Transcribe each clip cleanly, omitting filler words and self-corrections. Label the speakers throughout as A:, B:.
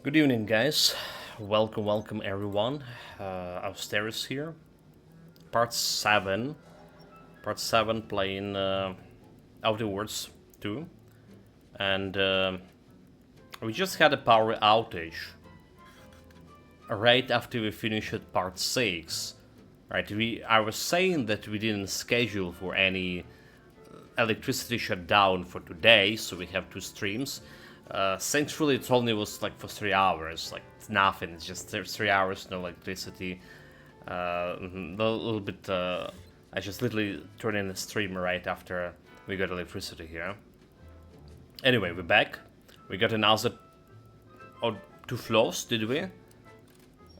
A: Good evening, guys. Welcome, everyone. Austeris here. Part 7. Part 7 playing Outer Worlds 2. And we just had a power outage right after we finished part 6. Right, I was saying that we didn't schedule for any electricity shutdown for today, so we have two streams. Thankfully, it only was like for 3 hours, like it's nothing. It's just 3 hours, no electricity. A little bit. I just literally turned in the stream right after we got electricity here. Anyway, we're back. We got another two flows, did we? I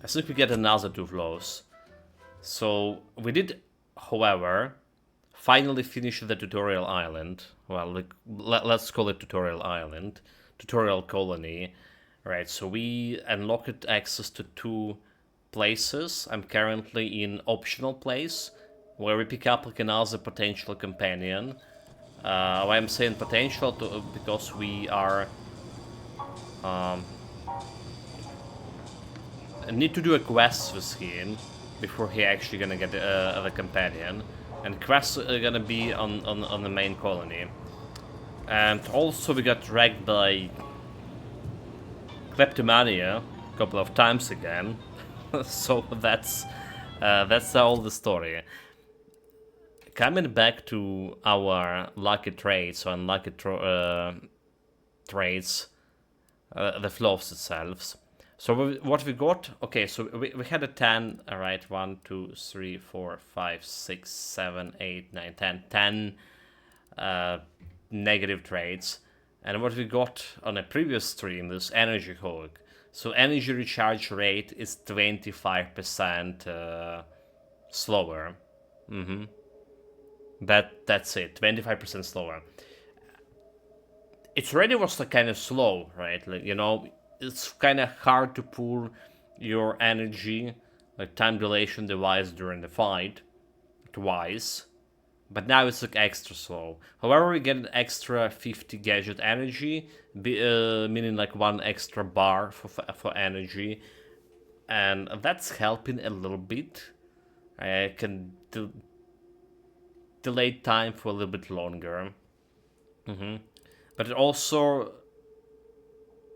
A: think we get another two flows. So we did, however, finally finish the tutorial island. Well, let's call it tutorial island, tutorial colony, right? So we unlocked access to two places. I'm currently in optional place, where we pick up like another potential companion. Why I'm saying potential because we are need to do a quest with him before he actually gonna get the companion, and quests are gonna be on the main colony. And also we got dragged by kleptomania a couple of times again, so that's all the story. Coming back to our lucky traits or unlucky traits, the flaws itself. So what we got? Okay, so we had a 10. All right, 1, 2, 3, 4, 5, 6, 7, 8, 9, 10. 10 negative traits. And what we got on a previous stream is energy hog. So energy recharge rate is 25% slower. That's it. 25% slower. It already was like kind of slow, right? Like, it's kind of hard to pull your energy, like time dilation device during the fight, twice. But now it's like extra slow. However, we get an extra 50 gadget energy, meaning like one extra bar for energy, and that's helping a little bit. I can delay time for a little bit longer. But it also,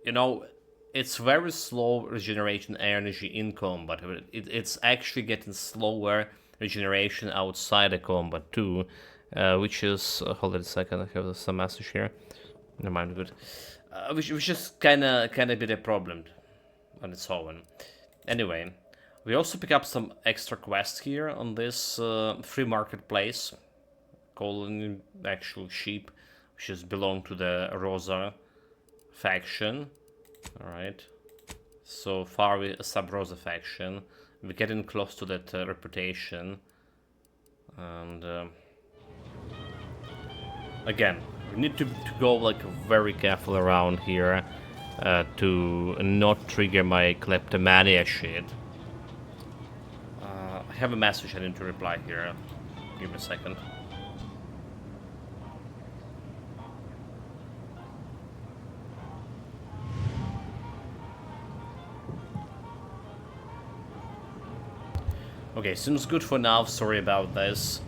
A: you know, it's very slow regeneration energy in combat. It's actually getting slower regeneration outside the combat too, which is hold on a second. I have some message here. Never mind, good. Which is kind of bit a problem on its own. Anyway, we also pick up some extra quests here on this free marketplace, calling actual sheep, which is belong to the Rosa faction. All right. So far, we sub Rosa faction. We're getting close to that reputation, and again, we need to go like very careful around here to not trigger my kleptomania shit. I have a message I need to reply here. Give me a second. Okay, seems good for now. Sorry about this.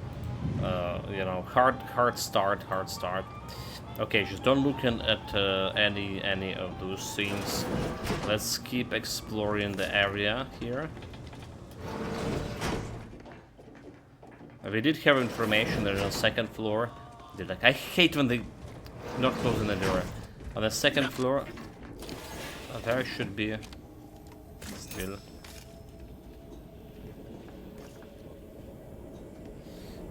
A: Hard start. Okay, just don't look at any of those things. Let's keep exploring the area here. We did have information that on the second floor. I hate when they not closing the door. On the second floor, there should be still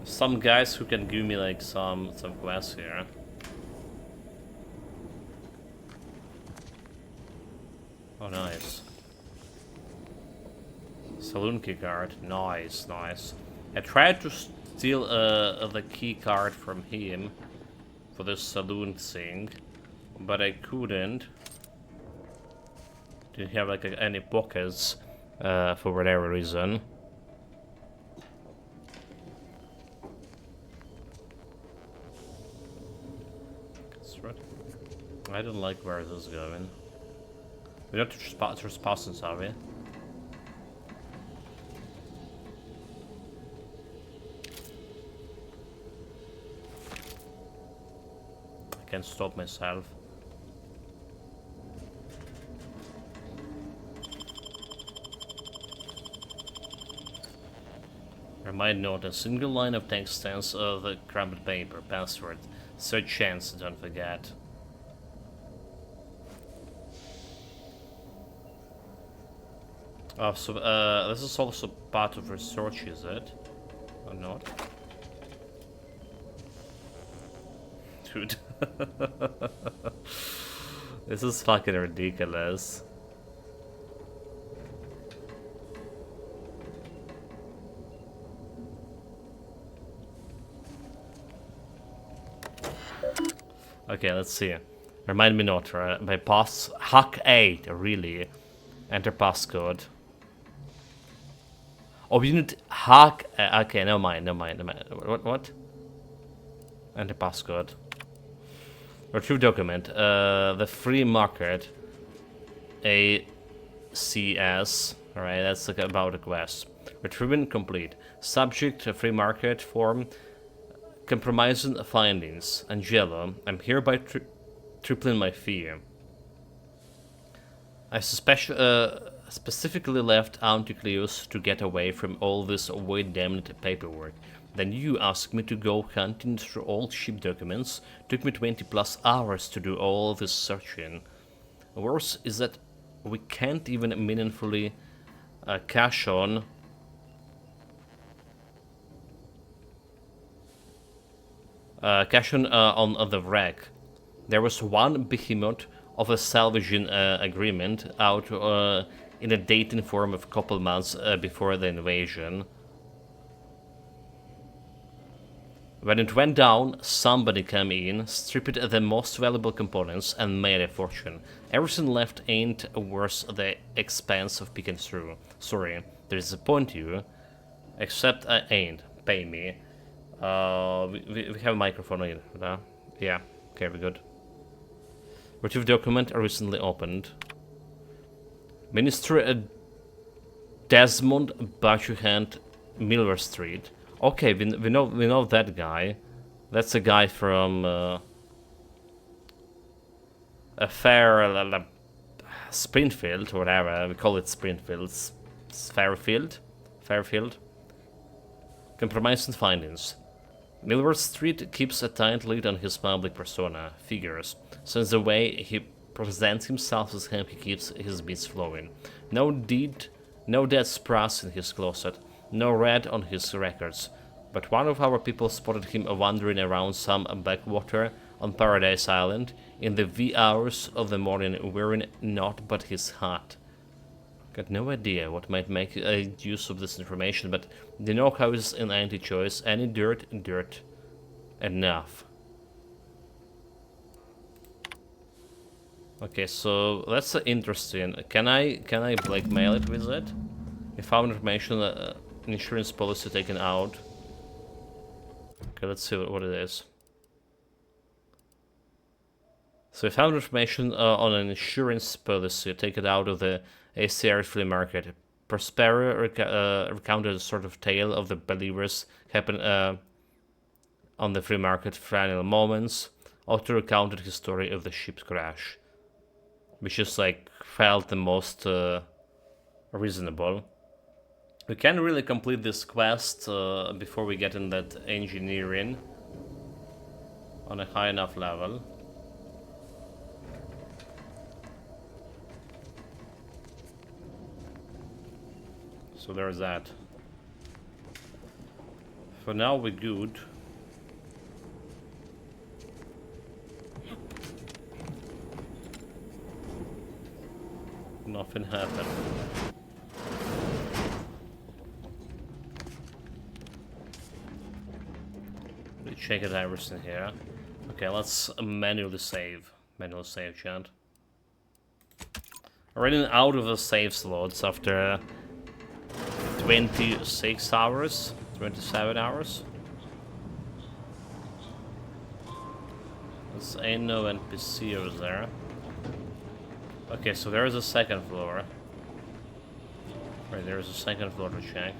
A: some guys who can give me like some quests here. Oh, nice. Saloon key card. Nice. I tried to steal the key card from him for this saloon thing, but I couldn't. Didn't have like any pockets for whatever reason. That's right. I don't like where this is going. We're not trespassing, are we? I can't stop myself. Remind note, a single line of text stands the crumpled paper. Password. Third chance, don't forget. Oh, so this is also part of research, is it? Or not? Dude. This is fucking ridiculous. Okay, let's see. Remind me not, right? My pass hack 8, really. Enter passcode. Oh, you need hack. Okay, never mind. What? Enter passcode. Retrieve document. The free market. ACS. Alright, that's like about a quest. Retrieving complete. Subject free market form. Compromising findings. Angelo, I'm hereby tripling my fee. I specifically left Anticleus to get away from all this weight-damned paperwork. Then you asked me to go hunting through all ship documents. Took me 20 plus hours to do all this searching. Worse is that we can't even meaningfully cash on on the wreck. There was one behemoth of a salvaging agreement out in a dating form of a couple months before the invasion. When it went down, somebody came in, stripped the most valuable components, and made a fortune. Everything left ain't worth the expense of picking through. Sorry, to disappoint you, except I ain't. Pay me. We have a microphone in, yeah, okay, we're good. Retrieve document recently opened. Minister Desmond Bachuhand, Milver Street. Okay, we know that guy. That's a guy from a fair Springfield, whatever we call it. Springfield, Fairfield. Compromising findings. Milver Street keeps a tight lid on his public persona, figures, since the way he presents himself as him, he keeps his beats flowing. No dead sprass in his closet, no red on his records, but one of our people spotted him wandering around some backwater on Paradise Island in the wee hours of the morning wearing naught but his hat. Got no idea what might make use of this information, but the know-how is an anti-choice. Any dirt, enough. Okay, so that's interesting. Can I blackmail it with it? I found information, insurance policy taken out. Okay, let's see what it is. So I found information on an insurance policy taken out of the ACR flea market. Prospero recounted a sort of tale of the believers happen on the free market final moments. Author recounted his story of the ship's crash, which is like felt the most reasonable. We can really complete this quest before we get in that engineering on a high enough level. So there's that. For now we're good. Nothing happened. We check it everything here. Okay, let's manually save. Manual save, chat. Running out of the save slots after 26 hours, 27 hours. There's ain't no NPC over there. Okay, so there is a second floor. Right, there is a second floor to check.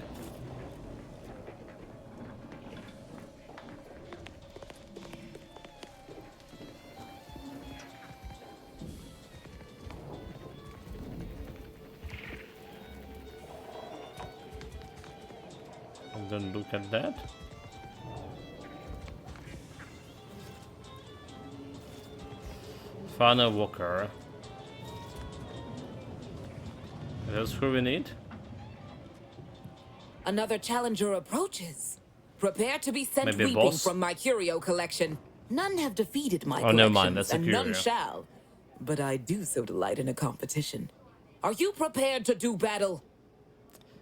A: And then look at that. Fana Walker. That's who we need?
B: Another challenger approaches. Prepare to be sent
A: Maybe a
B: weeping
A: boss?
B: from my curio collection. None have defeated my
A: Oh, never mind,
B: collections,
A: that's a
B: and none
A: curio.
B: shall. But I do so delight in a competition. Are you prepared to do battle?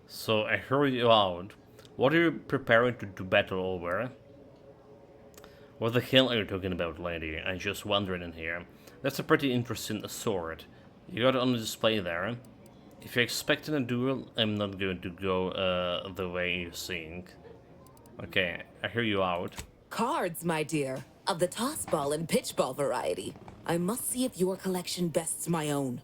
A: So I hear you out. What are you preparing to do battle over? What the hell are you talking about, lady? I'm just wondering in here. That's a pretty interesting sword. You got it on display there. If you're expecting a duel, I'm not going to go the way you think. Okay, I hear you out.
B: Cards, my dear, of the toss ball and pitch ball variety. I must see if your collection bests my own.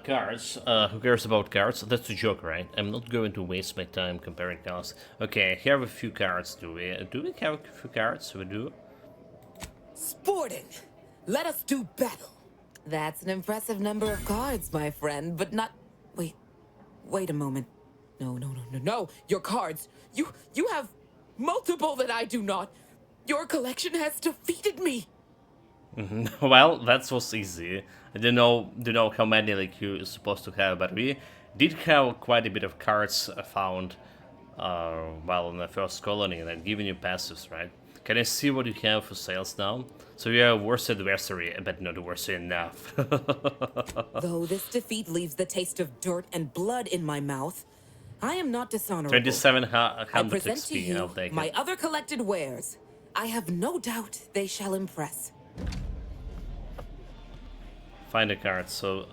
A: Cards. Who cares about cards? That's a joke, right? I'm not going to waste my time comparing cards. Okay, here have a few cards, do we? Do we have a few cards? We do.
B: Sporting! Let us do battle! That's an impressive number of cards, my friend, but not... Wait a moment. No, your cards. You have multiple that I do not. Your collection has defeated me.
A: Well, that was easy. I don't know how many like you're supposed to have, but we did have quite a bit of cards found while in the first colony and giving you passives, right? Can I see what you have for sales now? So you have worse adversary, but not worse enough.
B: Though this defeat leaves the taste of dirt and blood in my mouth, I am not dishonorable.
A: 2700
B: I present
A: XP,
B: to you
A: I'll take
B: my
A: it.
B: other collected wares. I have no doubt they shall impress.
A: Find a card, so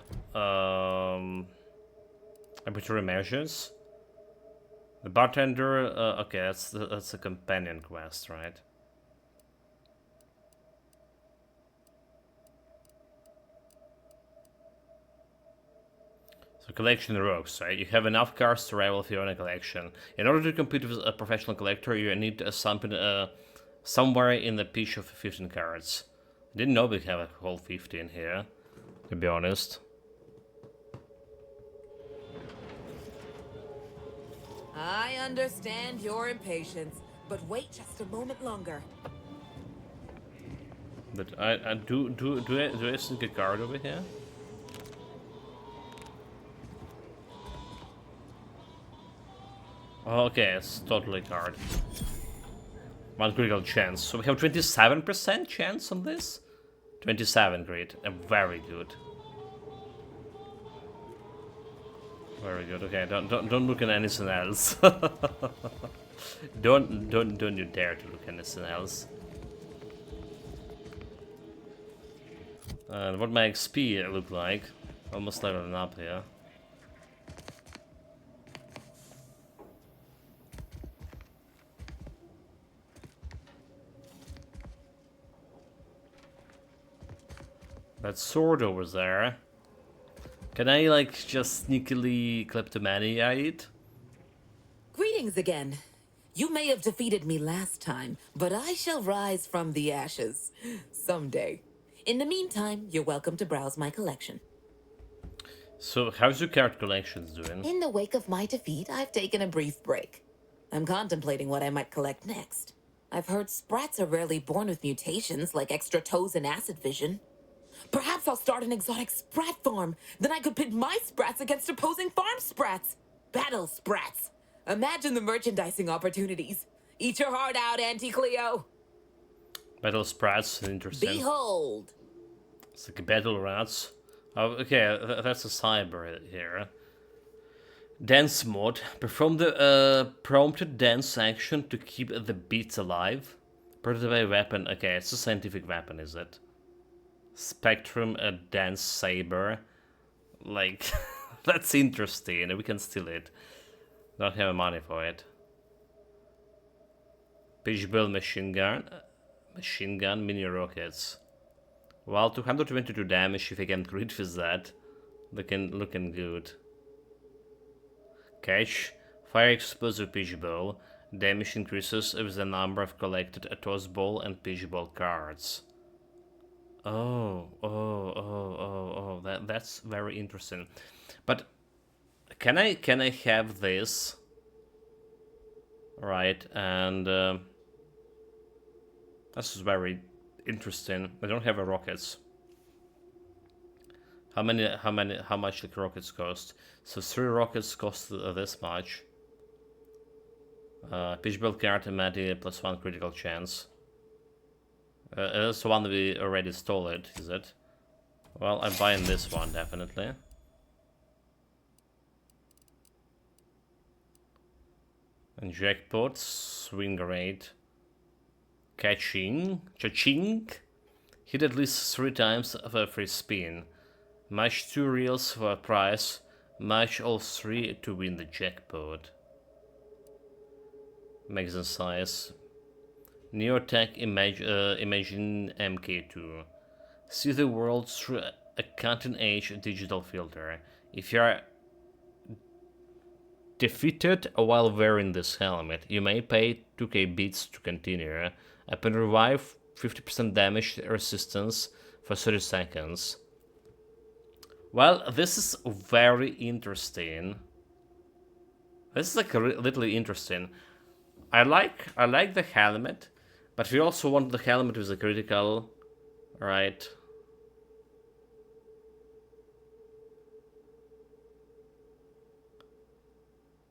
A: arbitrary measures. The bartender, okay, that's a companion quest, right? So collection rogues, right? You have enough cards to rival your own collection. In order to compete with a professional collector, you need something somewhere in the pitch of 15 cards. I didn't know we have a whole 15 here, to be honest.
B: I understand your impatience, but wait just a moment longer.
A: But I do I sneak a card over here? Oh, okay, it's totally a card. One critical chance. So we have 27% chance on this? 27, great. Very good. Very good. Okay, don't look at anything else. don't you dare to look at anything else. And what my XP look like? Almost leveling up here. That sword over there. Can I, like, just sneakily kleptomania it?
B: Greetings again. You may have defeated me last time, but I shall rise from the ashes someday. In the meantime, you're welcome to browse my collection.
A: So, how's your card collections doing?
B: In the wake of my defeat, I've taken a brief break. I'm contemplating what I might collect next. I've heard sprats are rarely born with mutations like extra toes and acid vision. Perhaps I'll start an exotic sprat farm. Then I could pit my sprats against opposing farm sprats. Battle sprats. Imagine the merchandising opportunities. Eat your heart out, Auntie Cleo.
A: Battle Sprats, interesting.
B: Behold.
A: It's like battle rats. Oh, okay, that's a cyber here. Dance mode. Perform the prompted dance action to keep the beats alive. Prototype weapon. Okay, it's a scientific weapon, is it? Spectrum, a dance saber. Like, that's interesting. We can steal it. Don't have money for it. Pitch build machine gun. Machine gun, mini rockets. Well, 222 damage if I can crit with that. Looking good. Catch. Fire explosive pitch ball. Damage increases with the number of collected toss ball and pitch ball cards. Oh, that's very interesting. But can I have this? Right, and this is very interesting. I don't have a rockets. How much the rockets cost? So 3 rockets cost this much. Pitch ball card immediately +1 critical chance. That's the one we already stole it, is it? Well, I'm buying this one, definitely. And jackpot, swing rate, catching, cha-ching. Hit at least 3 times for a free spin. Match 2 reels for a prize. Match all 3 to win the jackpot. Magazine size. Neotech Imagine MK2. See the world through a cutting-edge digital filter. If you are defeated while wearing this helmet, you may pay 2k bits to continue. Upon revive, 50% damage resistance for 30 seconds. Well, this is very interesting. This is like literally interesting. I like the helmet, but we also want the helmet with a critical, right?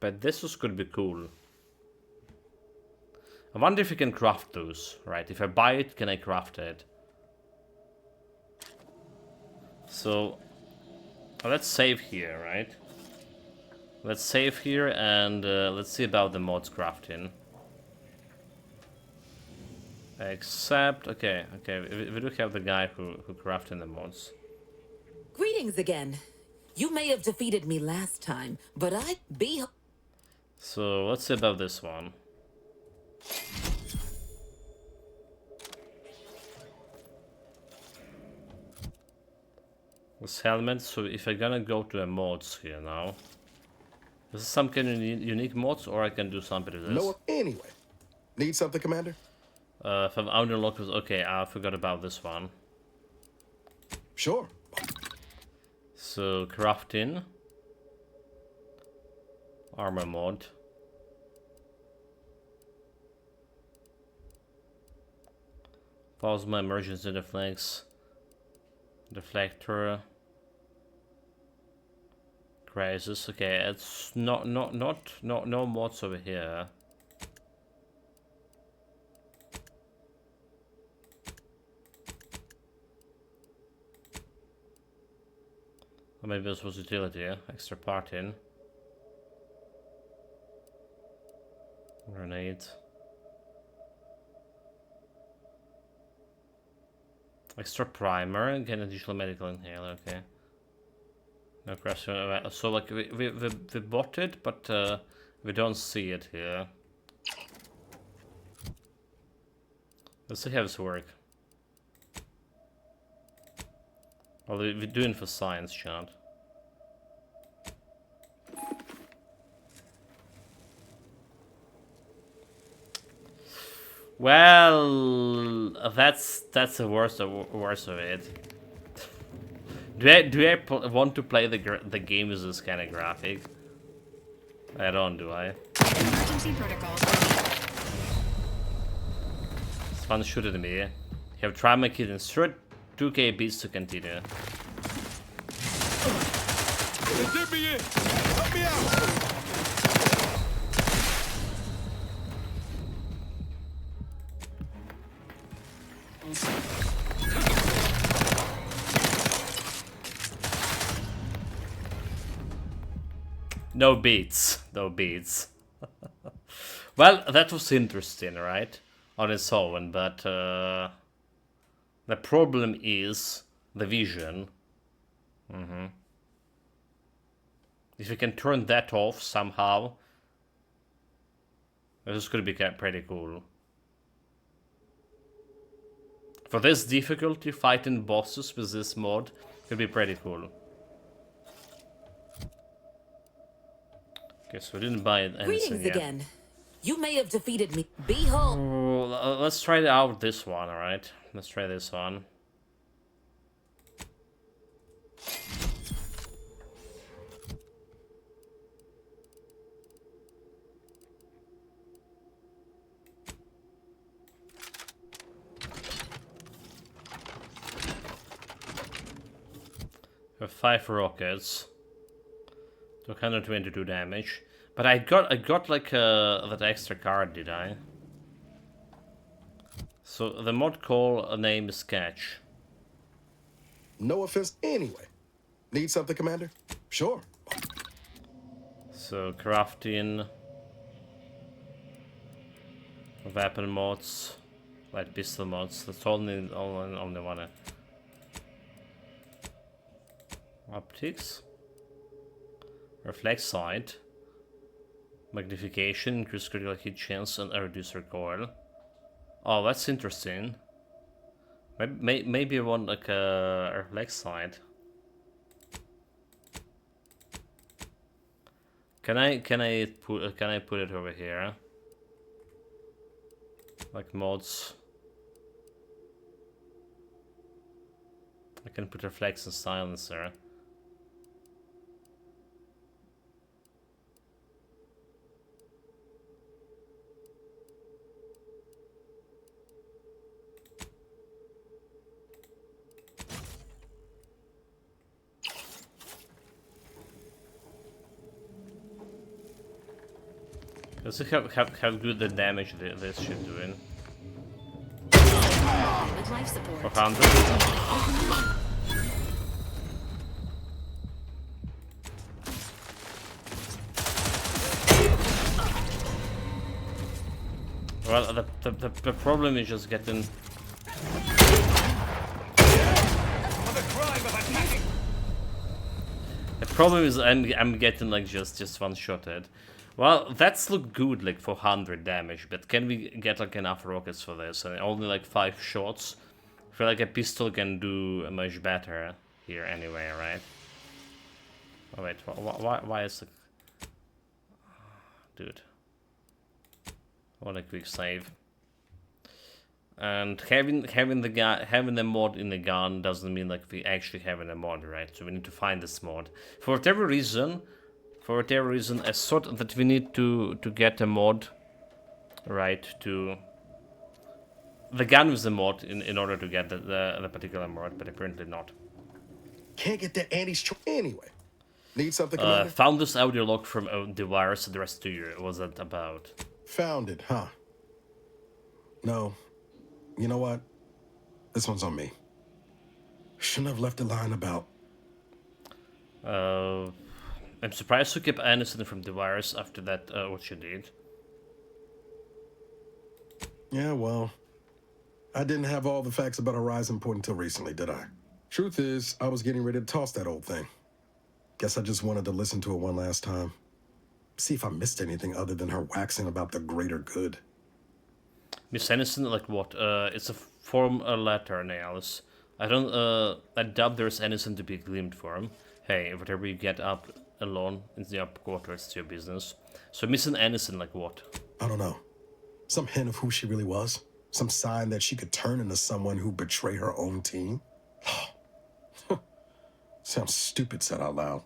A: But this could be cool. I wonder if you can craft those, right? If I buy it, can I craft it? So, let's save here, right? Let's save here and let's see about the mods crafting. Except, okay, we do have the guy who crafted the mods.
B: Greetings again. You may have defeated me last time, but I'd be...
A: So, let's see about this one. This helmet, so if I'm gonna go to the mods here now. This is some kind of unique mods, or I can do something with this.
C: No, anyway. Need something, Commander?
A: If I'm out unlocked with... Okay, I forgot about this one.
C: Sure.
A: So, crafting. Armor mod. Plasma emergency deflects. Deflector. Crisis. Okay, it's no mods over here. Or maybe this was utility, yeah? Extra part in. Grenade. Extra primer, get additional medical inhaler, okay. No question. So like we bought it, but we don't see it here. Let's see how this works. Well, we're doing for science, chat. Well, that's the worst of it. Do I want to play the game with this kind of graphic? I don't, do I?
D: Emergency protocols.
A: It's fun shooting at me. You have tried my kid and 2k beats to continue.
C: They did me in. Help me out.
A: No beats. No beats. Well, that was interesting, right? On its own, but the problem is the vision. If you can turn that off somehow, this could be pretty cool. For this difficulty, fighting bosses with this mod could be pretty cool. Okay, so we didn't buy anything
B: Greetings
A: yet.
B: again. You may have defeated me. Behold.
A: Oh, let's try out this one, alright? Let's try this one. We have 5 rockets. 222 damage. But I got like that extra card, did I? So the mod call name is Sketch.
D: No offense anyway. Need something, Commander? Sure.
A: So crafting, weapon mods, light pistol mods. That's only one. Optics, reflex sight, magnification, increase critical hit chance, and reduce recoil. Oh, that's interesting. Maybe I want like a reflex sight. Can I put it over here? Like mods. I can put reflex and silencer. Let's see how good the damage this should do in.
E: With life support.
A: 400. Well, the problem is just getting. The problem is I'm getting like just one-shotted. Well, that's look good, like 400 damage, but can we get like enough rockets for this? And only like 5 shots. I feel like a pistol can do much better here anyway, right? Oh wait, why is the... Dude. I want a quick save. And having the mod in the gun doesn't mean like we actually having a mod, right? So we need to find this mod. For whatever reason, I thought that we need to get a mod, right? To the gun with the mod in order to get the particular mod, but apparently not.
D: Can't get the Andy's anyway. Need something, Commander?
A: Found this audio log from the virus addressed to you. What was that about?
D: Found it, huh? No. You know what? This one's on me. Shouldn't have left a line about.
A: I'm surprised you kept Anderson from the virus after that, what you did.
D: Yeah, well, I didn't have all the facts about Horizon Point until recently, did I? Truth is, I was getting ready to toss that old thing. Guess I just wanted to listen to it one last time. See if I missed anything other than her waxing about the greater good.
A: Miss Anderson, like what? It's a form a letter, Nails. I doubt there's Anderson to be gleamed for him. Hey, whatever you get up alone in the upper quarter, it's your business. So Miss Anderson, like what?
D: I don't know. Some hint of who she really was? Some sign that she could turn into someone who betray her own team? Sounds stupid said out loud.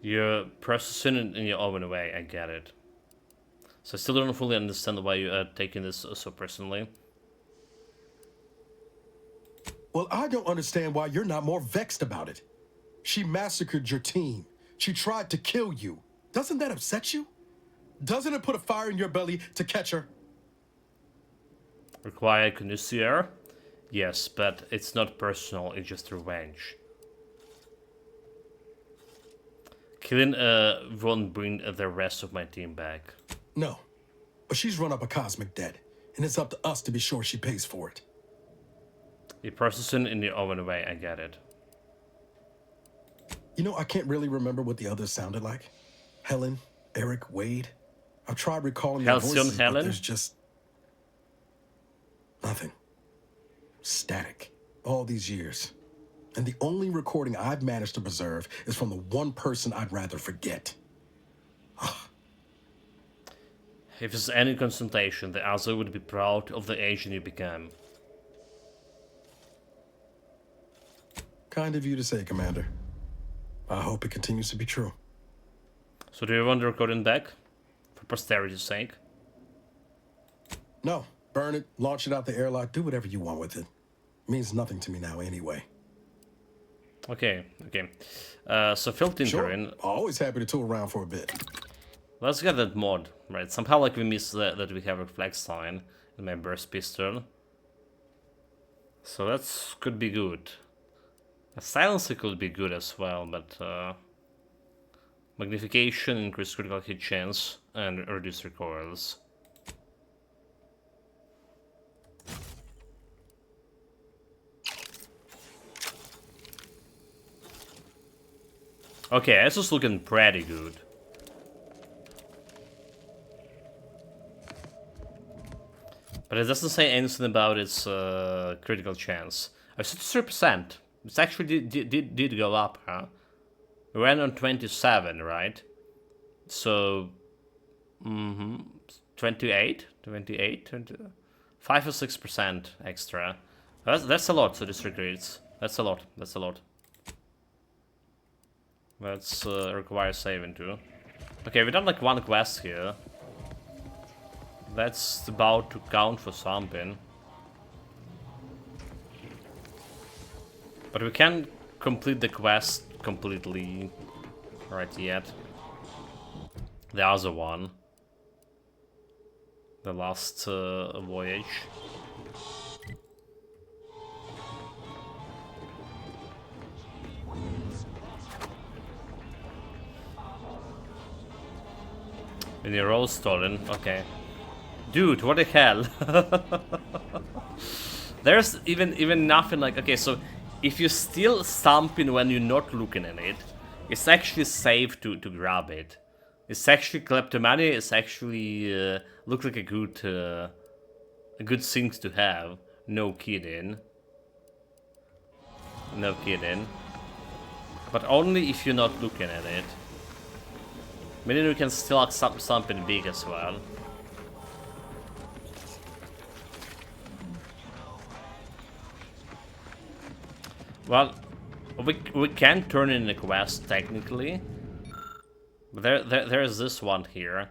A: You're processing it in your own way, I get it. So I still don't fully understand why you are taking this so personally.
D: Well, I don't understand why you're not more vexed about it. She massacred your team. She tried to kill you. Doesn't that upset you? Doesn't it put a fire in your belly to catch her?
A: Require connoisseur? Yes, but it's not personal, it's just revenge. Killing won't bring the rest of my team back.
D: No, but she's run up a cosmic debt, and it's up to us to be sure she pays for it.
A: You're processing in your own way, I get it.
D: You know, I can't really remember what the others sounded like. Helen, Eric, Wade. I've tried recalling their
A: Halcyon
D: voices, but
A: Helen?
D: there's just nothing. Static. All these years. And the only recording I've managed to preserve is from the one person I'd rather forget.
A: If there's any concentration, the other would be proud of the agent you became.
D: Kind of you to say, Commander. I hope it continues to be true.
A: So do you want the recording back? For posterity's sake?
D: No. Burn it, launch it out the airlock, do whatever you want with it. Means nothing to me now anyway.
A: Okay, okay. So Phil Tinkerin.
D: Sure. Always happy to tool around for a bit.
A: Let's get that mod, right? Somehow like we missed that we have a flag sign in my burst pistol. So that could be good. A silencer could be good as well, but magnification, increased critical hit chance, and reduced recoils. Okay, this is looking pretty good. But it doesn't say anything about its critical chance. I said 3%. It actually did go up, huh? We ran on 27, right? So, 28, 20, 5 or 6% extra. That's a lot to district rates. That's a lot. That's a lot. That's requires saving too. Okay, we've done like one quest here. That's about to count for something. But we can't complete the quest completely right yet. The other one. The last voyage. When you're all stolen, okay. Dude, what the hell? There's even nothing like, okay, so if you steal something when you're not looking at it, it's actually safe to grab it. It's actually kleptomania. It's actually look like a good thing to have. No kidding. No kidding. But only if you're not looking at it. Meaning you can steal something big as well. Well, we can turn in a quest technically, but there's this one here.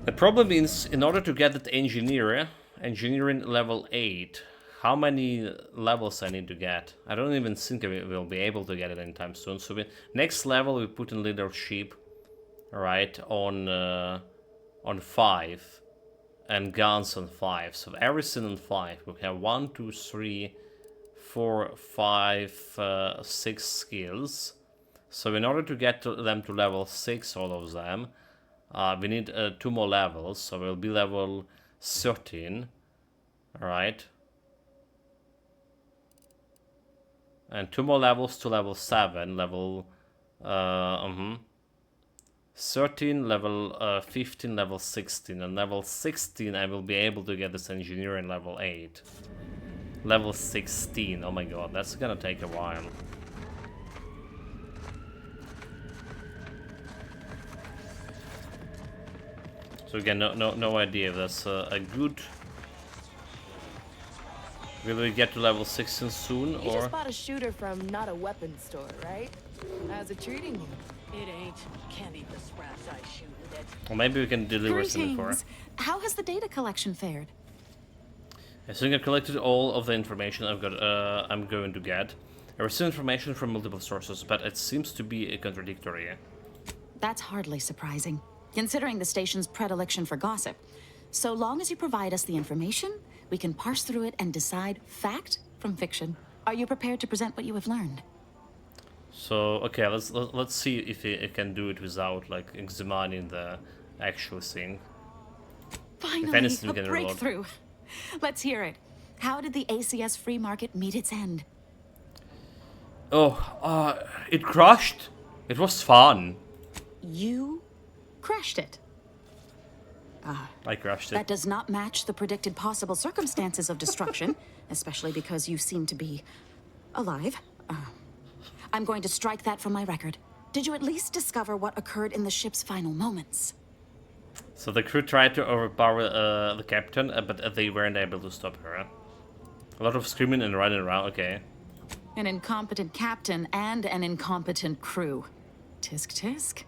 A: The problem is, in order to get that engineering level 8, how many levels I need to get? I don't even think we will be able to get it anytime soon. So next level we put in leadership, right, on 5, and guns on 5. So everything on 5. We have 1, 2, 3. 4, 5, 6 skills. So in order to get them to level 6, all of them, we need 2 more levels. So we'll be level 13. Alright. And 2 more levels to level 7. Level 13, level 15, level 16. And level 16 I will be able to get this engineering level 8. Level 16, oh my god, that's gonna take a while. So again, no idea if that's a good... Will we get to level 16 soon, or...?
E: You just bought a shooter from not a weapons store, right? How's it treating you?
F: It ain't. Can't eat the scraps I shoot with it.
A: Or maybe we can deliver something for it.
G: How has the data collection fared?
A: I think I've collected all of the information I'm going to get. I received information from multiple sources, but it seems to be contradictory.
G: That's hardly surprising, considering the station's predilection for gossip. So long as you provide us the information, we can parse through it and decide fact from fiction. Are you prepared to present what you have learned?
A: So okay, let's see if it can do it without like examining the actual thing.
G: Finally, a breakthrough. Let's hear it. How did the ACS free market meet its end?
A: Oh, it crashed. It was fun.
G: You crashed it.
A: I crashed
G: That
A: it.
G: does not match the predicted possible circumstances of destruction, especially because you seem to be alive. I'm going to strike that from my record. Did you at least discover what occurred in the ship's final moments?
A: So the crew tried to overpower the captain, but they weren't able to stop her. A lot of screaming and running around, okay.
G: An incompetent captain and an incompetent crew. Tisk tisk.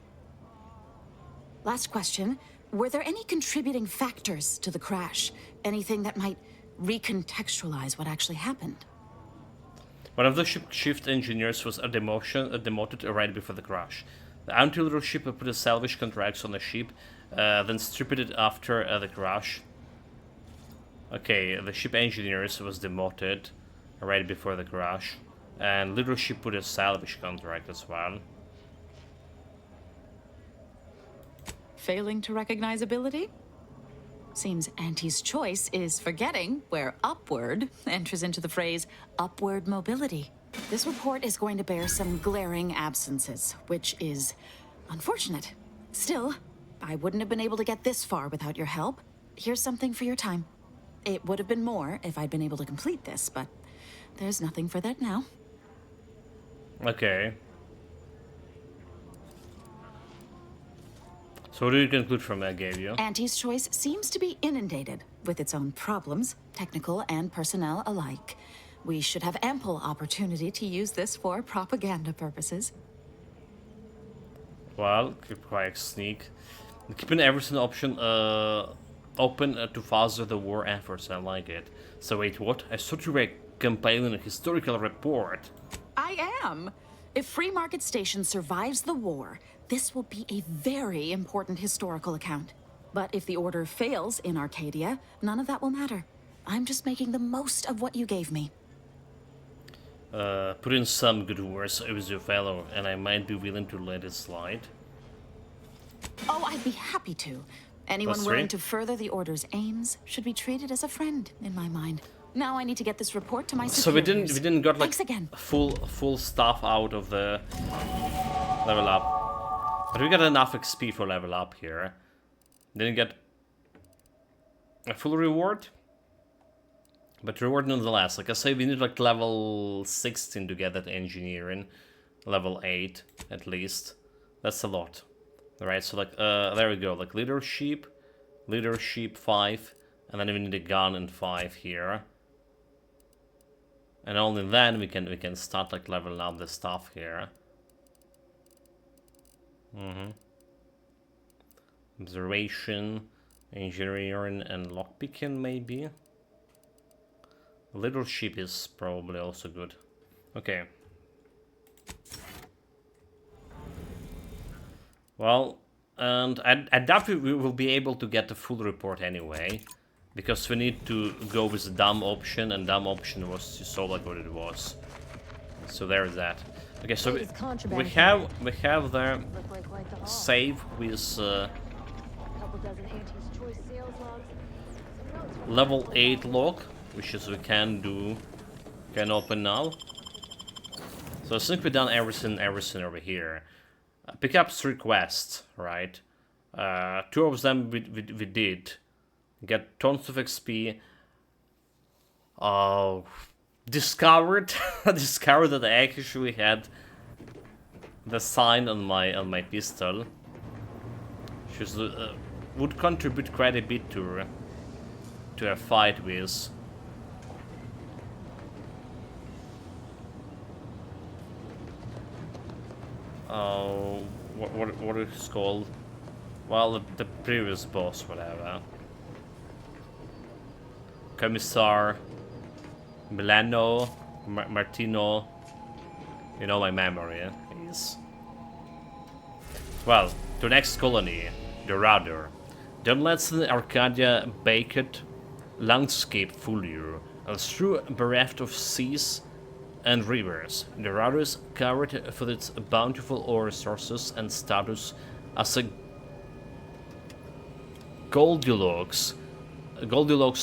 G: Last question. Were there any contributing factors to the crash? Anything that might recontextualize what actually happened?
A: One of the shift engineers was demoted right before the crash. The anti-leadership put a salvage contracts on the ship, then stripped it after the crash. Okay, the ship engineers was demoted right before the crash, and leadership put a salvage contract as well.
G: Failing to recognize ability? Seems Auntie's choice is forgetting where upward enters into the phrase upward mobility. This report is going to bear some glaring absences, which is unfortunate. Still, I wouldn't have been able to get this far without your help. Here's something for your time. It would have been more if I'd been able to complete this, but there's nothing for that now.
A: Okay. So what do you conclude from that, Gavio?
G: Auntie's choice seems to be inundated with its own problems, technical and personnel alike. We should have ample opportunity to use this for propaganda purposes.
A: Well, keep quiet, sneak. Keeping everything option open to foster the war efforts. I like it. So wait, what? I thought you were compiling a historical report.
G: I am. If Free Market Station survives the war, this will be a very important historical account. But if the order fails in Arcadia, none of that will matter. I'm just making the most of what you gave me.
A: Put in some good words with your fellow, and I might be willing to let it slide.
G: Oh, I'd be happy to. Anyone
A: Plus
G: willing
A: three.
G: to further the order's aims should be treated as a friend, in my mind. Now I need to get this report to my
A: So we
G: superiors.
A: didn't got like
G: Thanks again.
A: full stuff out of the level up, but we got enough XP for level up here. Didn't get a full reward, but reward nonetheless. Like I say, we need like level 16 to get that engineering, level 8 at least. That's a lot, right? So like there we go. Like leadership 5, and then we need a gun and 5 here. And only then we can start like leveling up the stuff here. Observation, engineering, and lockpicking maybe. Leadership is probably also good. Okay. Well, and I doubt we will be able to get the full report anyway. Because we need to go with the dumb option, and dumb option was, you saw like what it was. So there's that. Okay, so we have the save with level 8 log, which is we can open now. So I think we've done everything over here. Pickups request, right? 2 of them we did. Get tons of XP. Discovered that I actually had the sign on my pistol, which would contribute quite a bit to a fight with. What is it called? Well, the previous boss, whatever. Commissar Milano Martino. You know my memory is. Well, to next colony, the Rudder. Don't let the Arcadia baked landscape fool you. And through bereft of seas and rivers, the Rudder is covered for its bountiful ore resources and status as a Goldilocks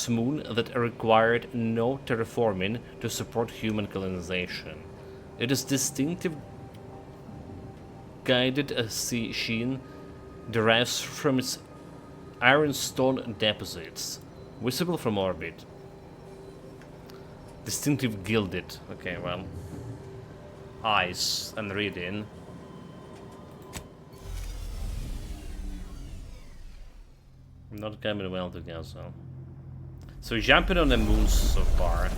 A: moon that required no terraforming to support human colonization. It is distinctive guided sea sheen derives from its Ironstone deposits. Visible from orbit. Distinctive gilded. Okay, well. Ice and reading. Not coming well together. So jumping on the moons so far.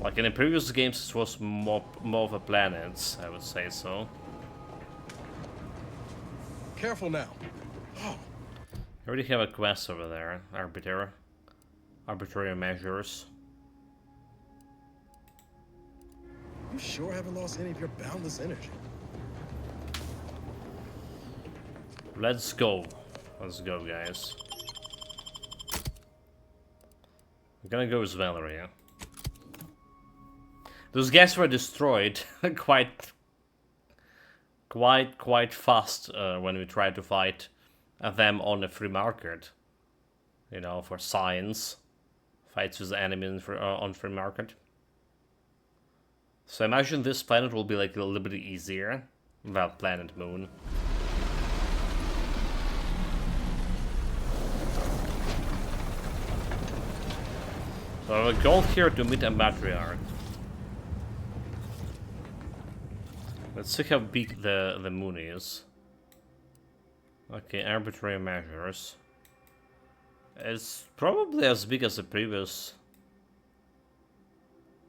A: Like in the previous games, it was more of a planets, I would say so.
D: Careful now.
A: I already have a quest over there. Arbitrary measures.
D: You sure haven't lost any of your boundless energy?
A: Let's go. Let's go, guys. I'm gonna go with Valerie. Those guys were destroyed quite fast when we tried to fight them on the free market. You know, for science. Fights with the enemy on free market. So I imagine this planet will be like a little bit easier. Well, planet moon. So I have a goal here to meet a matriarch. Let's see how big the moon is. Okay, arbitrary measures. It's probably as big as the previous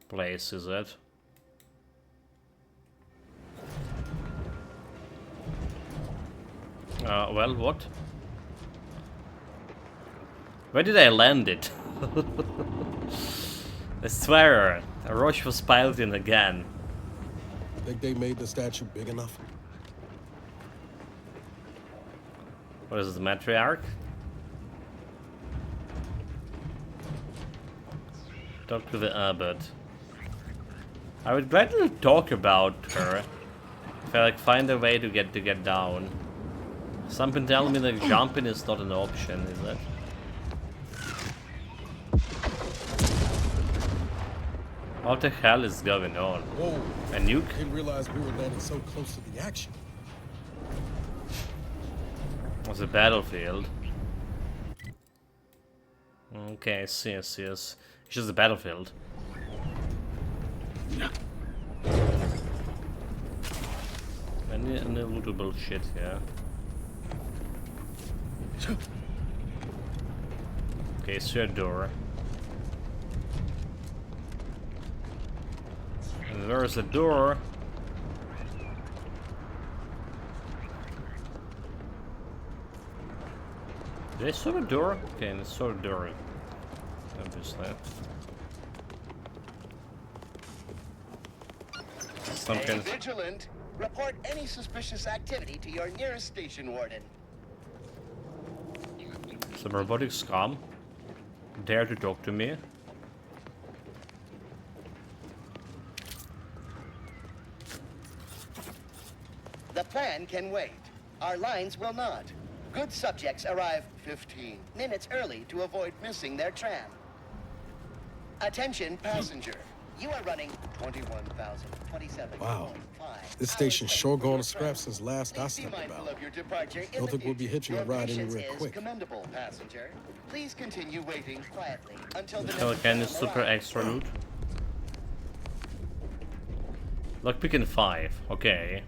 A: place, is it? Well, what? Where did I land it? I swear, a rush was piled in again.
D: Think they made the statue big enough?
A: What is it, the matriarch? Talk to the abbot. I would gladly talk about her if I like find a way to get down. Something telling me that jumping is not an option, is it? What the hell is going on?
D: Whoa.
A: A nuke?
D: Didn't realize we were landing so close to the action.
A: It's a battlefield. Okay, I see. It's just a battlefield. Any lootable shit here. Okay, so a door. And there's a door. Did I saw a door? Okay, I saw a door. Obviously.
H: Stay vigilant. Report any suspicious activity to your nearest station warden.
A: Some robotic scum. Dare to talk to me.
H: The plan can wait. Our lines will not. Good subjects arrive 15 minutes early to avoid missing their tram. Attention passenger. You are running 21,027.
D: Wow. This station's sure gone to scrap since last I stepped about. Don't think we'll be hitching a ride anywhere quick.
H: Commendable, passenger. Please continue waiting quietly until the
A: Pelican is super extra loot. Lockpicking 5, okay.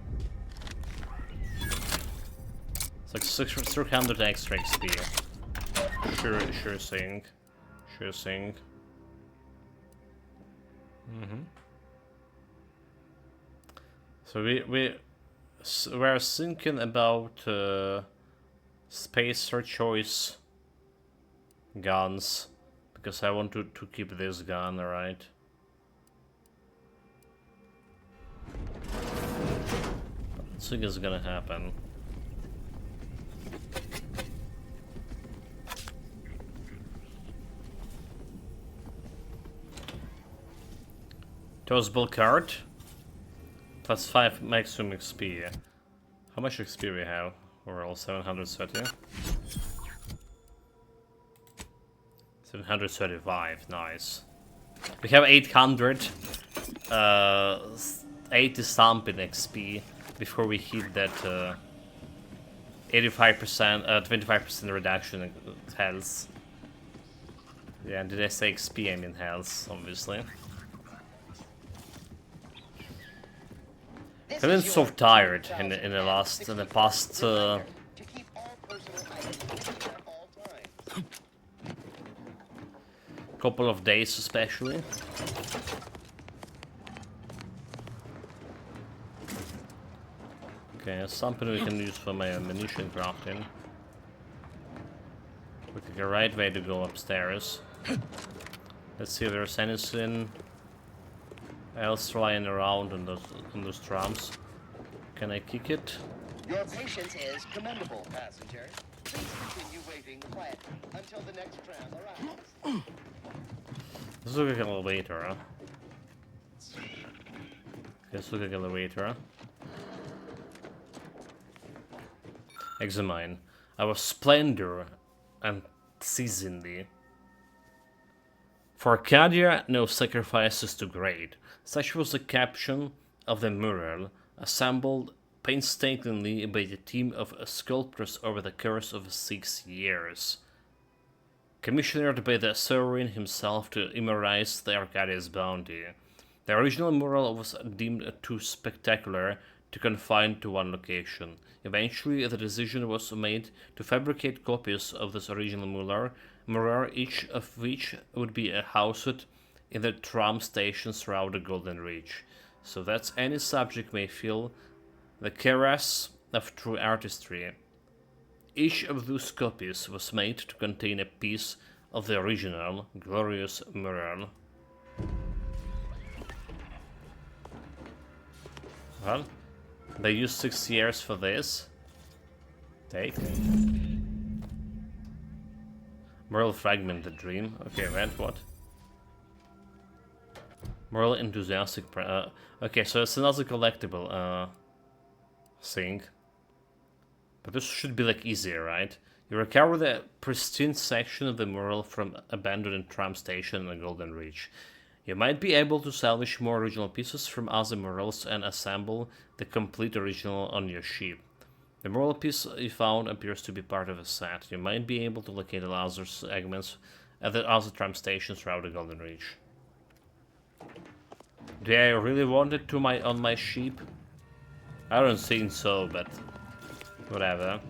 A: It's like 600 extra XP. Sure thing. Sure thing. So we're thinking about spacer choice guns because I want to keep this gun, alright? I don't think it's gonna happen. Toastable card. Plus 5 maximum XP. How much XP we have? Overall 730. 735, nice. We have 800. 80 something XP before we hit that 85%, 25% reduction in health. Yeah, did I say XP? I mean health, obviously. I've been so tired in the past couple of days, especially. Okay, something we can use for my ammunition crafting. Looks like the right way to go upstairs. Let's see if there's anything else flying around on those trams. Can I kick it?
H: Your patience is commendable, passenger. Please continue waiting quietly until the next tram arrives.
A: This looks like an elevator, huh? This looks like an elevator. Examine. Our splendor and seasonally. For Arcadia, no sacrifices too great. Such was the caption of the mural, assembled painstakingly by the team of sculptors over the course of 6 years. Commissioned by the sovereign himself to immortalize the Arcadia's bounty. The original mural was deemed too spectacular to confine to one location. Eventually, the decision was made to fabricate copies of this original mural, each of which would be housed in the tram stations throughout the Golden Reach, so that any subject may feel the caress of true artistry. Each of those copies was made to contain a piece of the original, glorious mural. Well, they used 6 years for this. Take. Mural fragment, the dream. Okay, right, what? Mural enthusiastic. Okay, so it's another collectible thing. But this should be like easier, right? You recover the pristine section of the mural from abandoned tram station in the Golden Reach. You might be able to salvage more original pieces from other murals and assemble the complete original on your ship. The mural piece you found appears to be part of a set. You might be able to locate the other segments at the other tram stations throughout the Golden Reach. Do I really want it on my ship? I don't think so, but whatever.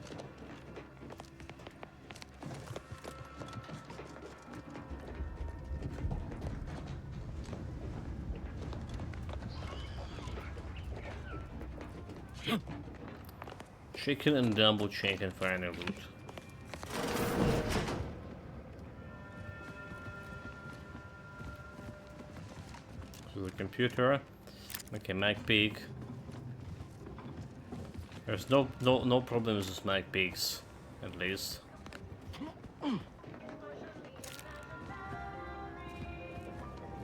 A: Chicken and double chicken for any loot. So the computer. Okay, MacPig. There's no problem with this MacPigs, at least.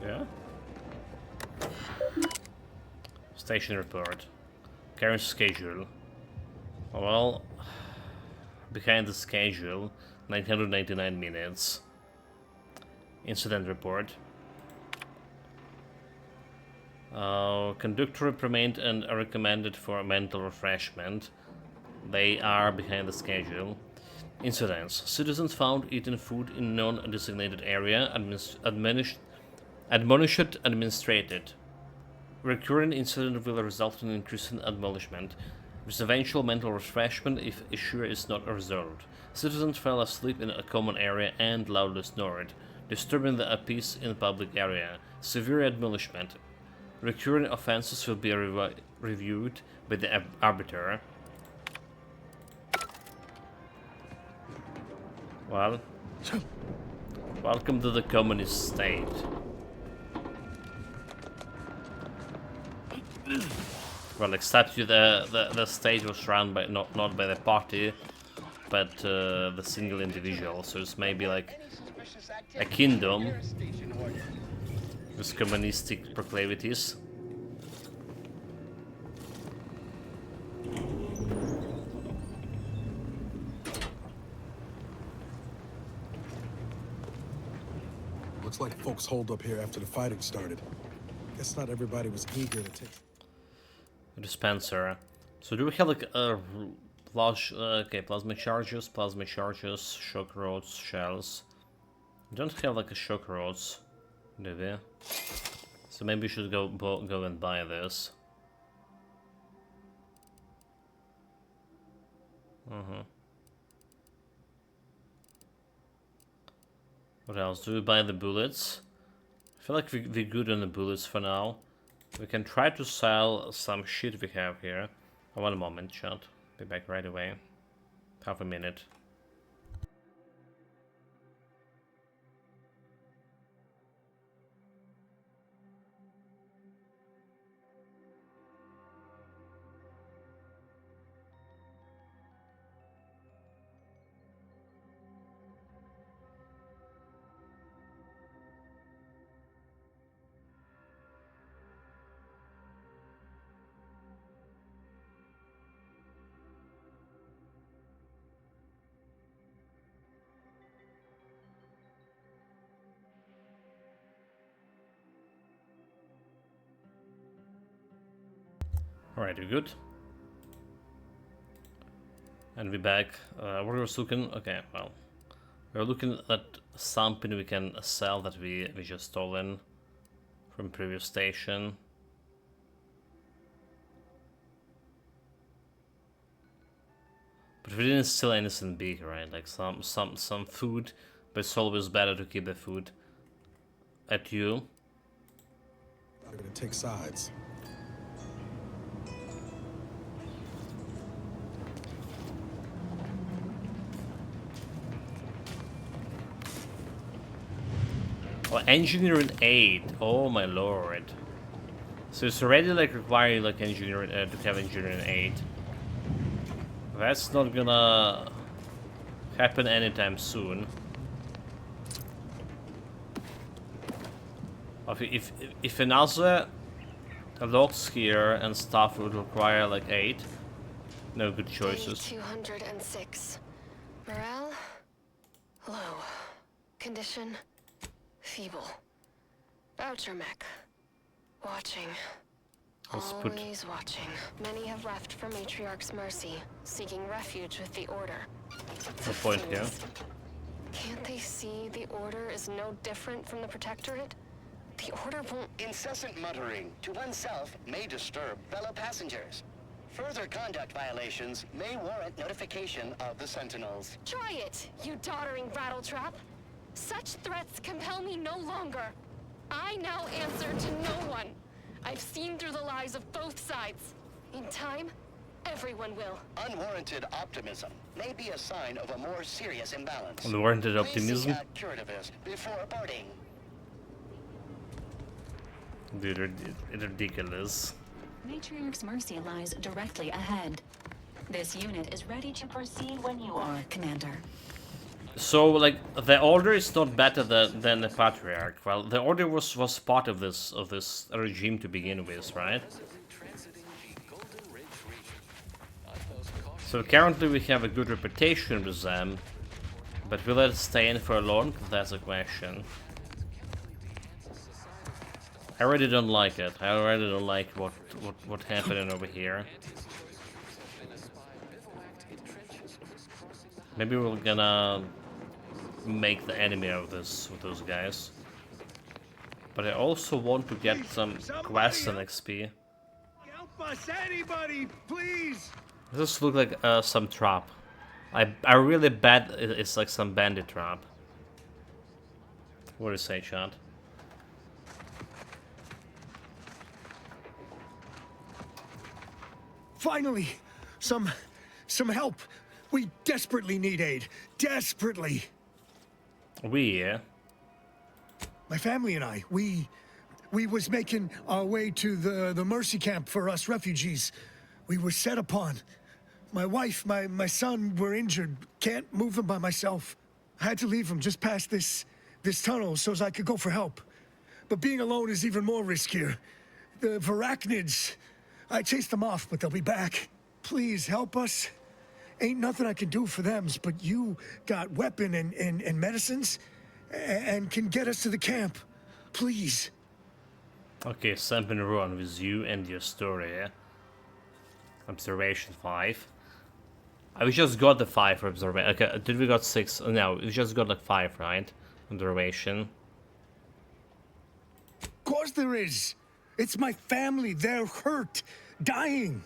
A: Yeah. Station report. Current schedule. Well, behind the schedule, 999 minutes. Incident report. Conductor reprimand and are recommended for mental refreshment. They are behind the schedule. Incidents. Citizens found eating food in non-designated area. Admonished administrated. Recurrent incident will result in increase in admonishment, with eventual mental refreshment if issue is not resolved. Citizens fell asleep in a common area and loudly snored, disturbing the peace in the public area. Severe admonishment. Recurrent offenses will be reviewed by the arbiter. Well, welcome to the communist state. Well, except the state was run by not by the party, but the single individual. So it's maybe like a kingdom with communistic proclivities.
D: Looks like folks holed up here after the fighting started. Guess not everybody was eager to take.
A: Dispenser. So do we have like Okay, plasma charges, shock rods, shells. We don't have like a shock rods, do we? So maybe we should go and buy this. What else? Do we buy the bullets? I feel like we're good on the bullets for now. We can try to sell some shit we have here. Oh, 1 moment, chat. Be back right away. Half a minute. Alright, we're good. And we're back. What we're looking... Okay, well. We're looking at something we can sell that we just stolen from previous station. But we didn't steal anything big, right? Like some food, but it's always better to keep the food at you.
D: I'm gonna take sides.
A: Oh, engineering aid. Oh my lord. So it's already like requiring like engineering to have engineering aid. That's not gonna happen anytime soon. If another locks here and stuff would require like aid, no good choices.
I: 206. Morale low. Condition feeble. Voucher mech. Watching. Always watching. Many have left for Matriarch's mercy, seeking refuge with the Order.
A: No point here.
I: Can't they see the Order is no different from the Protectorate? The Order won't...
H: Incessant muttering to oneself may disturb fellow passengers. Further conduct violations may warrant notification of the Sentinels.
I: Try it, you doddering rattletrap. Such threats compel me no longer. I now answer to no one. I've seen through the lies of both sides. In time, everyone will.
H: Unwarranted optimism may be a sign of a more serious imbalance.
A: Unwarranted
H: Please
A: optimism?
H: seek a curativist before boarding.
A: Dude, it's ridiculous.
J: Matriarch's mercy lies directly ahead. This unit is ready to proceed when you are, Commander.
A: So, like, the Order is not better than the Patriarch. Well, the Order was part of this regime to begin with, right? So currently we have a good reputation with them, but will it stay in for long? That's a question. I really don't like it. I really don't like what happening over here. Maybe we're gonna make the enemy of this with those guys. But I also want to get some quests and XP.
C: Help us, anybody, please!
A: This looks like some trap. I really bet it's like some bandit trap. What do you say, Chad?
C: Finally, some help. We desperately need aid. Desperately.
A: Yeah.
C: My family and I, we was making our way to the mercy camp for us refugees. We were set upon. My wife, my son were injured. Can't move them by myself. I had to leave them just past this tunnel so as I could go for help. But being alone is even more riskier. The Varachnids, I chased them off, but they'll be back. Please help us. Ain't nothing I can do for them, but you got weapon and medicines and can get us to the camp. Please.
A: Okay, something wrong with you and your story, yeah? Observation 5. We just got the 5 observation. Okay, did we got 6? No, we just got like 5, right? Observation.
C: Of course there is. It's my family. They're hurt, dying.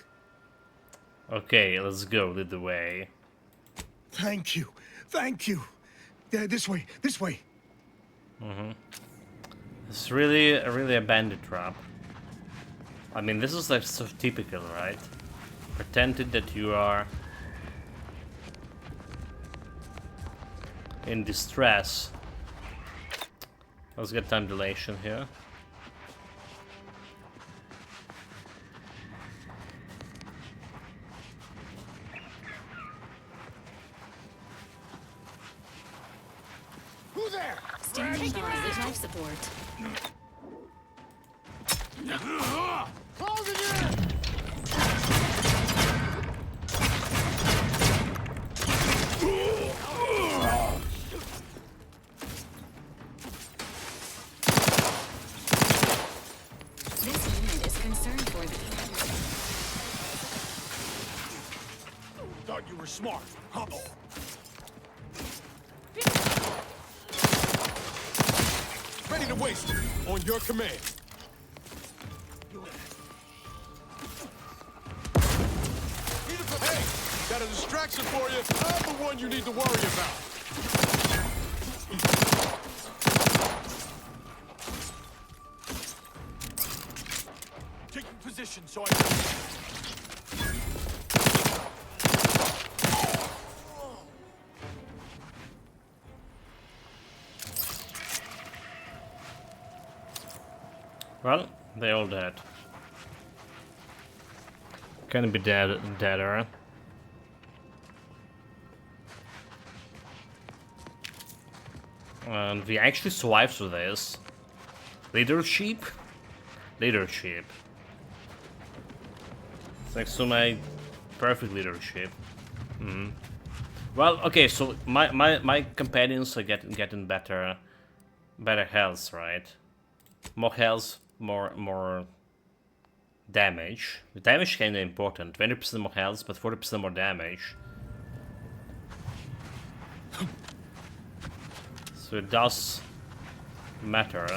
A: Okay, let's go. Lead the way.
C: Thank you. Thank you. This way. This way.
A: It's really a bandit trap. I mean, this is like so typical, right? Pretended that you are in distress. Let's get time dilation here.
C: Who there?
J: Standing by with life support.
C: Close again.
J: This unit is concerned for the...
C: Thought you were smart. Uh-oh.
K: Ready to waste it. On your command. Hey, got a distraction for you. I'm the one you need to worry about. Taking position so I can...
A: Well, they all dead. Can be deader. And we actually survived through this. Leadership? Leadership. Thanks to my perfect leadership. Well, okay, so my companions are getting better health, right? More health, more damage. The damage kinda important. 20% more health, but 40% more damage. So it does matter.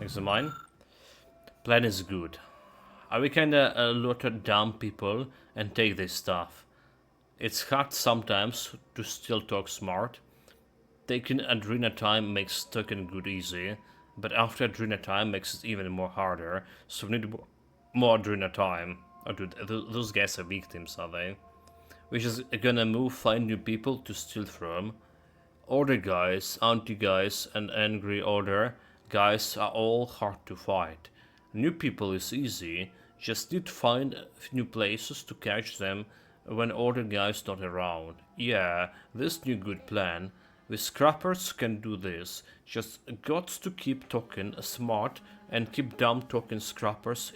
A: Next to mine. Plan is good. I will kinda lot of dumb people and take this stuff. It's hard sometimes to still talk smart. Taking Adrena time makes talking good easy, but after Adrena time makes it even more harder, so we need more Adrena time. Oh dude, those guys are victims, are they? We're just gonna find new people to steal from. Order guys, anti-guys, and angry order guys are all hard to fight. New people is easy, just need to find new places to catch them when order guys not around. Yeah, this new good plan. We scrappers can do this, just got to keep talking smart and keep dumb talking scrappers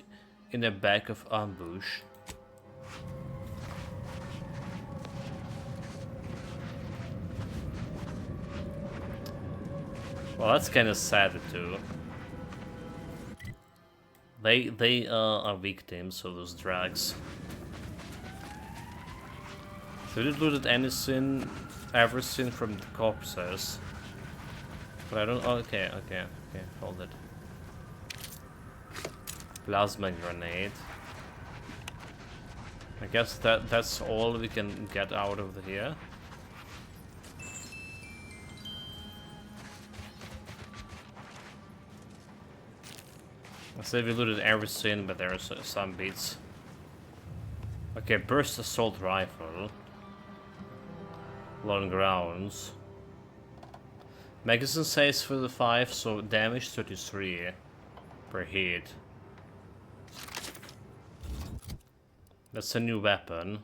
A: in the back of ambush. Well, that's kind of sad too. They are victims of those drags. So we did looted anything, everything from the corpses. But I don't. Okay, hold it. Plasma grenade. I guess that's all we can get out of here. I say we looted everything, but there are some bits. Okay, burst assault rifle. Long rounds. Magazine size for the 5, so damage 33 per hit. That's a new weapon.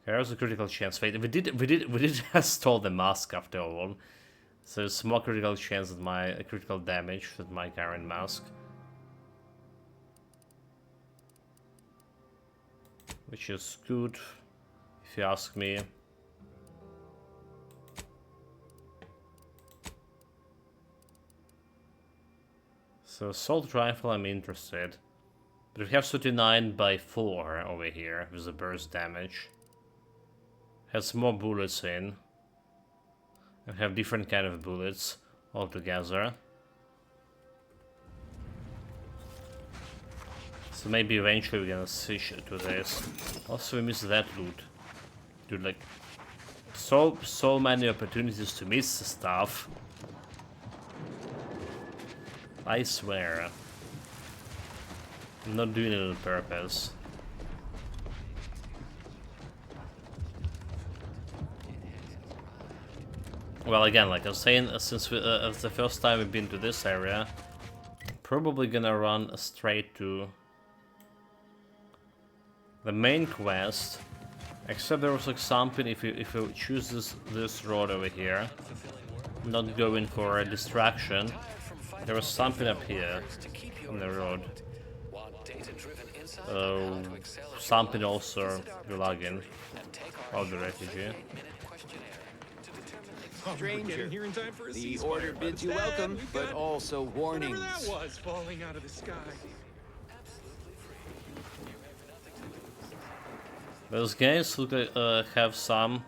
A: There's a critical chance. Wait, we did stole the mask after all. So there's more critical chance that my critical damage with my current mask. Which is good, if you ask me. So assault rifle, I'm interested. But we have 39 by 4 over here with the burst damage. Has more bullets in. And have different kind of bullets altogether. So maybe eventually we're gonna switch to this. Also we missed that loot. Dude, like so many opportunities to miss stuff. I swear. I'm not doing it on purpose. Well, again, like I was saying, since it's the first time we've been to this area, probably gonna run straight to the main quest. Except there was like something if you choose this road over here, not going for a distraction. There was something up here on the road. Something also lagging. Oh, the refugee.
L: Stranger, the order bids you welcome, but also warnings.
K: Whatever that was falling out of the sky.
A: Those games look like have some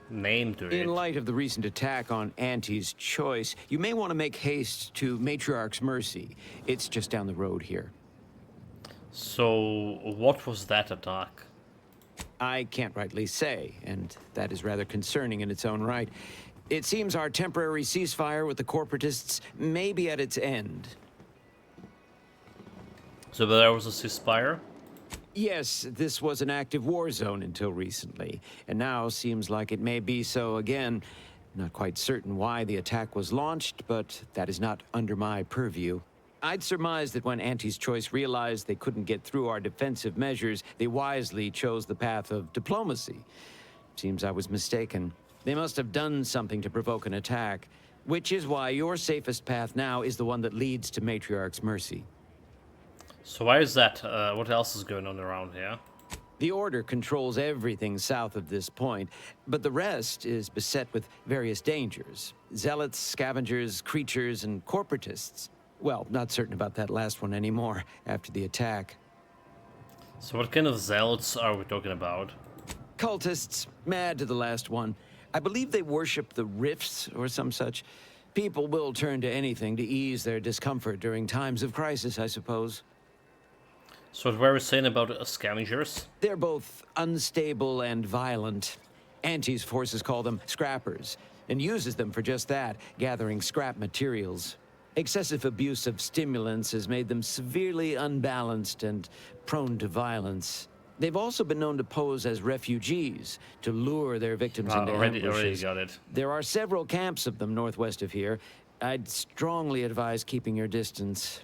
A: name to it.
L: In light of the recent attack on Auntie's Choice, you may want to make haste to Matriarch's Mercy. It's just down the road here.
A: So, what was that attack?
L: I can't rightly say, and that is rather concerning in its own right. It seems our temporary ceasefire with the corporatists may be at its end.
A: So there was a ceasefire?
L: Yes, this was an active war zone until recently, and now seems like it may be so again. Not quite certain why the attack was launched, but that is not under my purview. I'd surmise that when Auntie's Choice realized they couldn't get through our defensive measures, they wisely chose the path of diplomacy. Seems I was mistaken. They must have done something to provoke an attack, which is why your safest path now is the one that leads to Matriarch's Mercy.
A: So why is that? What else is going on around here?
L: The Order controls everything south of this point, but the rest is beset with various dangers. Zealots, scavengers, creatures, and corporatists. Well, not certain about that last one anymore after the attack.
A: So what kind of zealots are we talking about?
L: Cultists, mad to the last one. I believe they worship the rifts or some such. People will turn to anything to ease their discomfort during times of crisis, I suppose.
A: So what were we saying about scavengers?
L: They're both unstable and violent. Auntie's forces call them scrappers, and uses them for just that, gathering scrap materials. Excessive abuse of stimulants has made them severely unbalanced and prone to violence. They've also been known to pose as refugees, to lure their victims into ambushes.
A: Already got it.
L: There are several camps of them northwest of here. I'd strongly advise keeping your distance.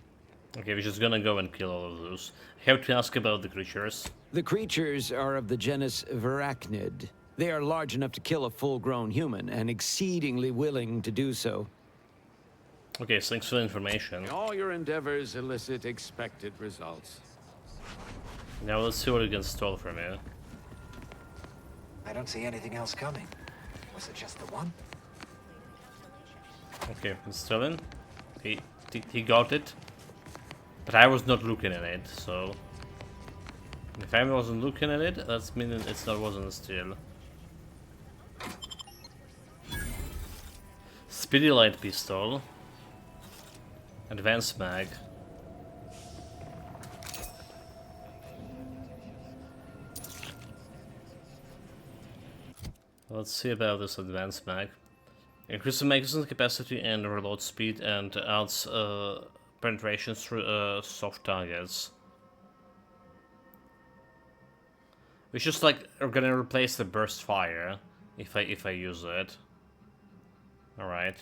A: Okay, we're just gonna go and kill all of those. I have to ask about the creatures.
L: The creatures are of the genus Verachnid. They are large enough to kill a full-grown human, and exceedingly willing to do so.
A: Okay, thanks for the information.
M: All your endeavors elicit expected results.
A: Now let's see what we can steal from you.
N: I don't see anything else coming. Was it just the one?
A: Okay, it's stolen. He got it. But I was not looking at it, so... If I wasn't looking at it, that's meaning it wasn't a steal. Speedy light pistol. Advanced mag. Let's see about this advanced mag. Increases magazine capacity and reload speed and adds penetration through soft targets. We just like are gonna replace the burst fire if I use it. All right.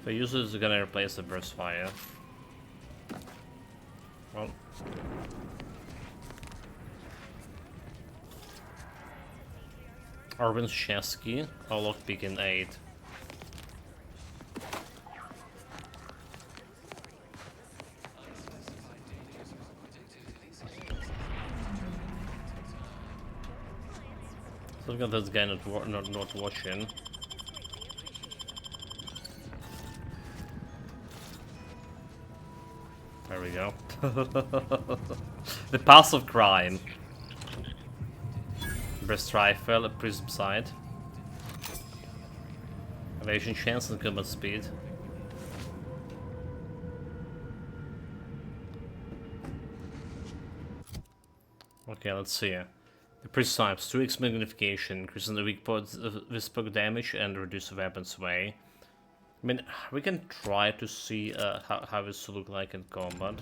A: If I use it, it's gonna replace the burst fire. Well. Arvin Shesky, lockpick in 8. So look at this guy not watching. There we go. The path of crime. Burst rifle, a prism sight. Evasion chance and combat speed. Okay, let's see. The prism types 2x magnification, increasing the weak points with poke damage and reduce the weapons sway. I mean, we can try to see how this will look like in combat.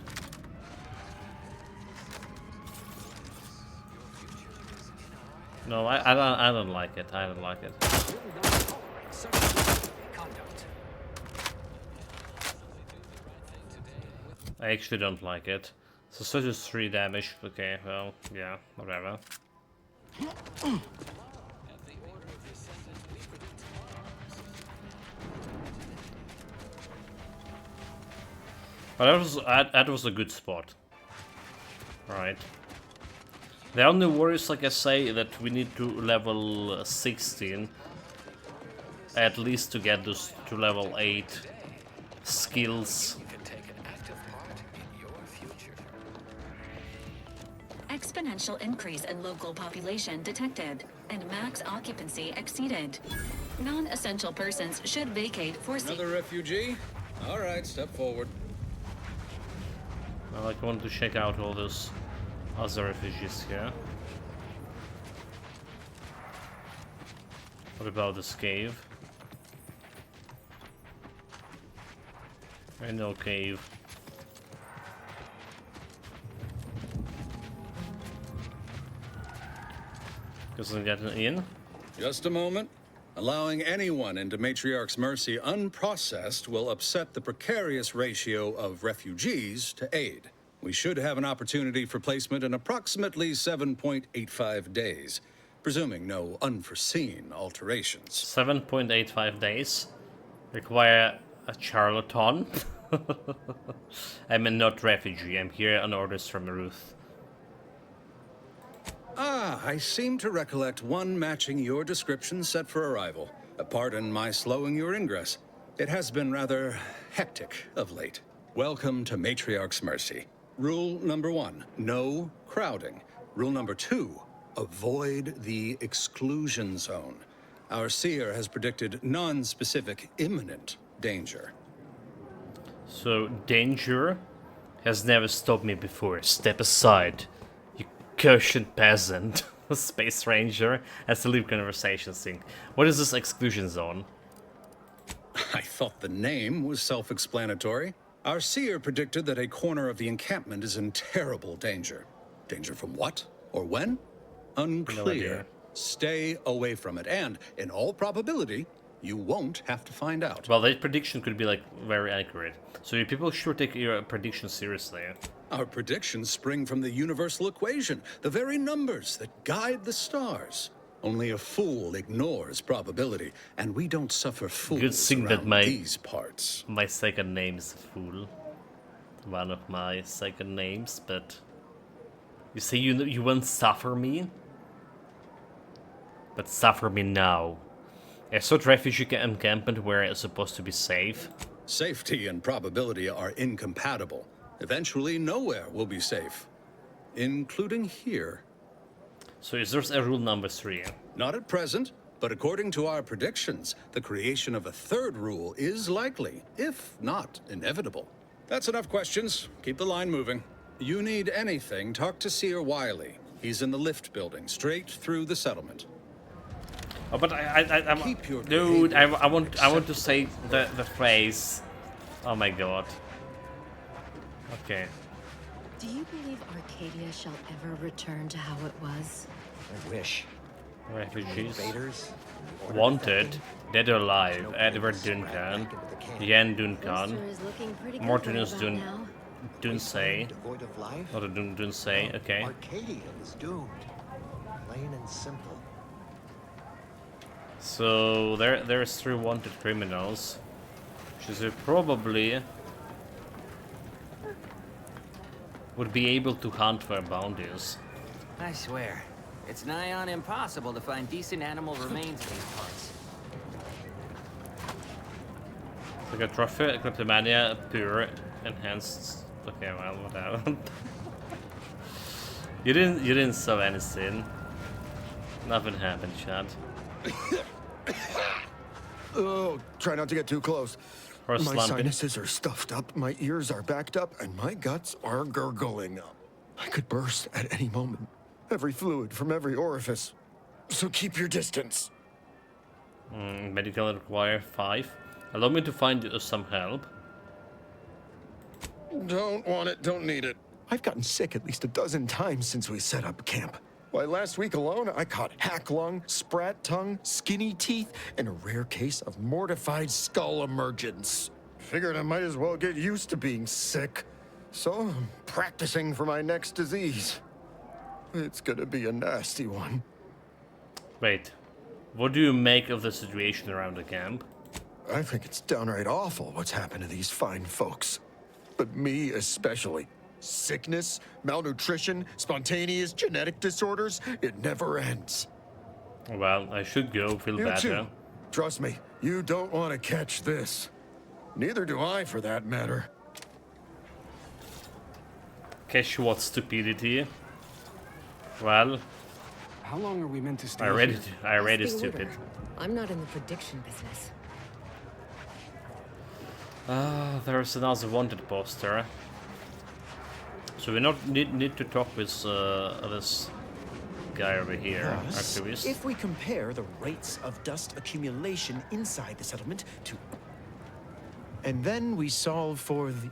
A: No, I don't like it. I don't like it. I actually don't like it. So 33 damage. Okay, well, yeah, whatever. But that was a good spot. Right. The only worry is, like I say, that we need to level 16 at least to get those to level 8 skills.
J: Exponential increase in local population detected, and max occupancy exceeded. Non-essential persons should vacate for
O: Another refugee? All right, step forward.
A: I want to check out all those other refugees here. What about this cave? I know cave. Doesn't get in.
O: Just a moment. Allowing anyone into Matriarch's Mercy unprocessed will upset the precarious ratio of refugees to aid. We should have an opportunity for placement in approximately 7.85 days, presuming no unforeseen alterations.
A: 7.85 days? Require a charlatan? I'm not refugee, I'm here on orders from Ruth.
O: Ah, I seem to recollect one matching your description set for arrival. Pardon my slowing your ingress. It has been rather hectic of late. Welcome to Matriarch's Mercy. Rule number 1, no crowding. Rule number 2, avoid the exclusion zone. Our seer has predicted non-specific imminent danger.
A: So, danger has never stopped me before. Step aside. Cushion peasant, space ranger, as the leave conversation thing. What is this exclusion zone?
O: I thought the name was self-explanatory. Our seer predicted that a corner of the encampment is in terrible danger. Danger from what? Or when? Unclear. Stay away from it, and, in all probability, you won't have to find out.
A: Well, that prediction could be, like, very accurate. So you people should take your prediction seriously.
O: Our predictions spring from the universal equation, the very numbers that guide the stars. Only a fool ignores probability, and we don't suffer fools
A: Good thing that
O: these parts.
A: my second name is Fool. One of my second names, but... You say you won't suffer me? But suffer me now. I thought refugee encampment were supposed to be safe.
O: Safety and probability are incompatible. Eventually, nowhere will be safe, including here.
A: So is there a rule number 3?
O: Not at present, but according to our predictions, the creation of a third rule is likely, if not inevitable. That's enough questions. Keep the line moving. You need anything, talk to Seer Wiley. He's in the lift building, straight through the settlement.
A: Oh, but I'm dude. I want to say the phrase. Oh my god. Okay.
P: Do you believe Arcadia shall ever return to how it was?
N: I wish.
A: Refugees.
N: Invaders.
A: Wanted. Dead or Alive. Edward Duncan. Yen Duncan. Mortinus Dunsey.
N: Devoid of life?
A: Not a Dunsey. Okay.
N: Arcadia was doomed. Plain and simple.
A: So there's 3 wanted criminals, which is probably would be able to hunt for bounties.
Q: I swear, it's nigh on impossible to find decent animal remains in these parts.
A: Like a trophy, kleptomania, pure, enhanced Okay, well, whatever. You didn't saw anything. Nothing happened, Chad.
R: Oh, try not to get too close.
A: Or
R: My
A: slumping.
R: sinuses are stuffed up, my ears are backed up, and my guts are gurgling. I could burst at any moment. Every fluid from every orifice. So keep your distance.
A: Medical require 5. Allow me to find you some help.
R: Don't want it, don't need it. I've gotten sick at least a dozen times since we set up camp. Why, last week alone, I caught hack lung, sprat tongue, skinny teeth, and a rare case of mortified skull emergence. Figured I might as well get used to being sick. So I'm practicing for my next disease. It's gonna be a nasty one.
A: Wait, what do you make of the situation around the camp?
R: I think it's downright awful what's happened to these fine folks. But me especially. Sickness, malnutrition, spontaneous genetic disorders, it never ends.
A: Well, I should go feel
R: You
A: better.
R: too. Trust me, you don't want to catch this. Neither do I, for that matter.
A: Catch what stupidity? Well,
S: how long are we meant to stay?
A: I already
P: That's the
A: stupid.
P: order. I'm not in the prediction business.
A: There's another wanted poster. So we not need to talk with this guy over here,
T: Thus,
A: activist.
T: if we compare the rates of dust accumulation inside the settlement to...
L: And then we solve for the...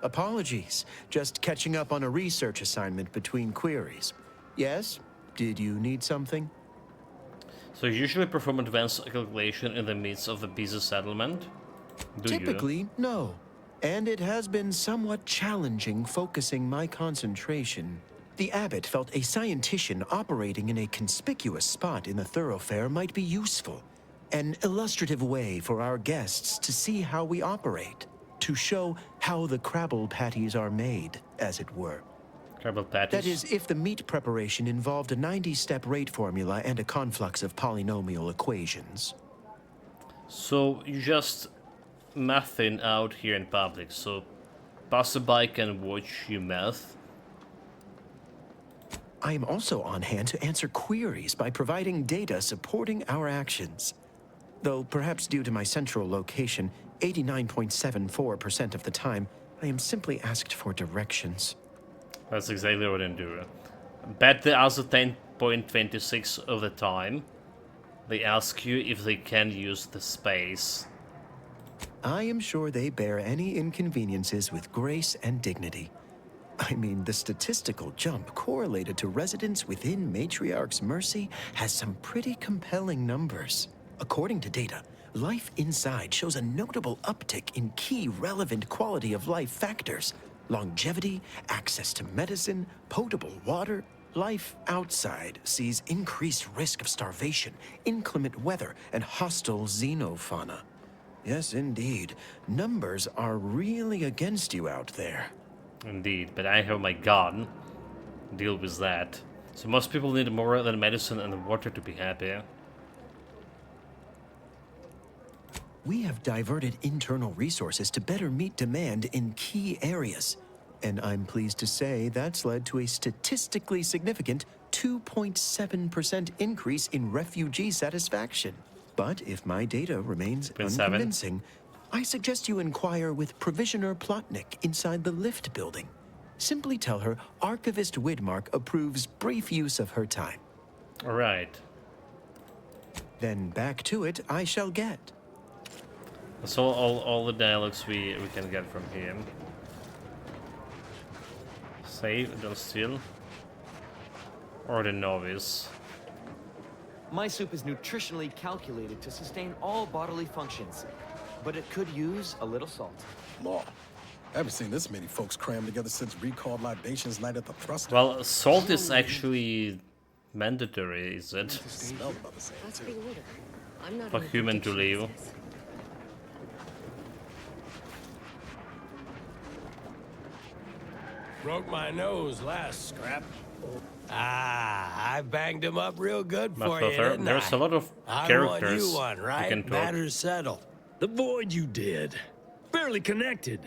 L: apologies. Just catching up on a research assignment between queries. Yes? Did you need something?
A: So you usually perform advanced calculation in the midst of the busy settlement? Do
L: Typically, no. And it has been somewhat challenging focusing my concentration. The abbot felt a scientician operating in a conspicuous spot in the thoroughfare might be useful. An illustrative way for our guests to see how we operate. To show how the crabble patties are made, as it were.
A: Crabble patties?
L: That is, if the meat preparation involved a 90-step rate formula and a conflux of polynomial equations.
A: So you just mathing out here in public, so passerby can watch you math.
L: I am also on hand to answer queries by providing data supporting our actions. Though perhaps due to my central location, 89.74% of the time, I am simply asked for directions.
A: That's exactly what I do. Bet the other 10.26 of the time, they ask you if they can use the space.
L: I am sure they bear any inconveniences with grace and dignity. I mean, the statistical jump correlated to residents within Matriarch's Mercy has some pretty compelling numbers. According to data, life inside shows a notable uptick in key relevant quality of life factors. Longevity, access to medicine, potable water. Life outside sees increased risk of starvation, inclement weather, and hostile xenofauna. Yes, indeed. Numbers are really against you out there.
A: Indeed, but I have my gun. Deal with that. So most people need more than medicine and water to be happy.
L: We have diverted internal resources to better meet demand in key areas. And I'm pleased to say that's led to a statistically significant 2.7% increase in refugee satisfaction. But if my data remains
A: 0.7.
L: unconvincing, I suggest you inquire with Provisioner Plotnik inside the lift building. Simply tell her Archivist Widmark approves brief use of her time.
A: All right.
L: Then back to it I shall get.
A: That's all the dialogues we can get from him. Save, don't steal. Or the novice.
Q: My soup is nutritionally calculated to sustain all bodily functions, but it could use a little salt.
D: Law. I haven't seen this many folks crammed together since recalled libations night at the thrust.
A: Well, salt is actually mandatory, is it?
P: That's the order. I'm not
A: For
P: in the
A: human to
P: prediction
A: live.
P: business.
U: Broke my nose last scrap. I banged him up real good for you, didn't
A: There's
U: I?
A: a lot of
U: I
A: characters
U: won you one,
A: you
U: right?
A: can talk.
U: Matters settled.
V: The void you did. Barely connected.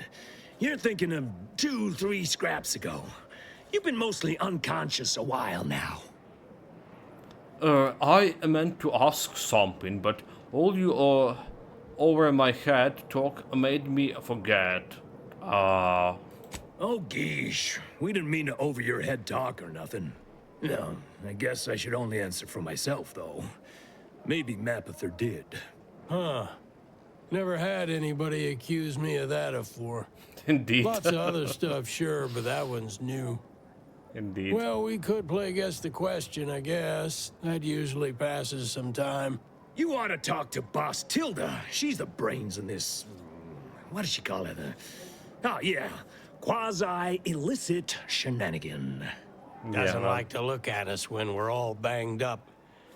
B: You're thinking of 2-3 scraps ago. You've been mostly unconscious a while now.
A: I meant to ask something, but all you over my head talk made me forget.
B: Oh, geesh. We didn't mean to over your head talk or nothing. No, I guess I should only answer for myself, though. Maybe Mapother did.
U: Huh. Never had anybody accuse me of that before.
A: Indeed.
U: Lots of other stuff, sure, but that one's new.
A: Indeed.
U: Well, we could play Guess the Question, I guess. That usually passes some time.
B: You ought to talk to Boss Tilda. She's the brains in this... What does she call it? Oh, yeah. Quasi-illicit shenanigan.
U: Doesn't like to look at us when we're all banged up.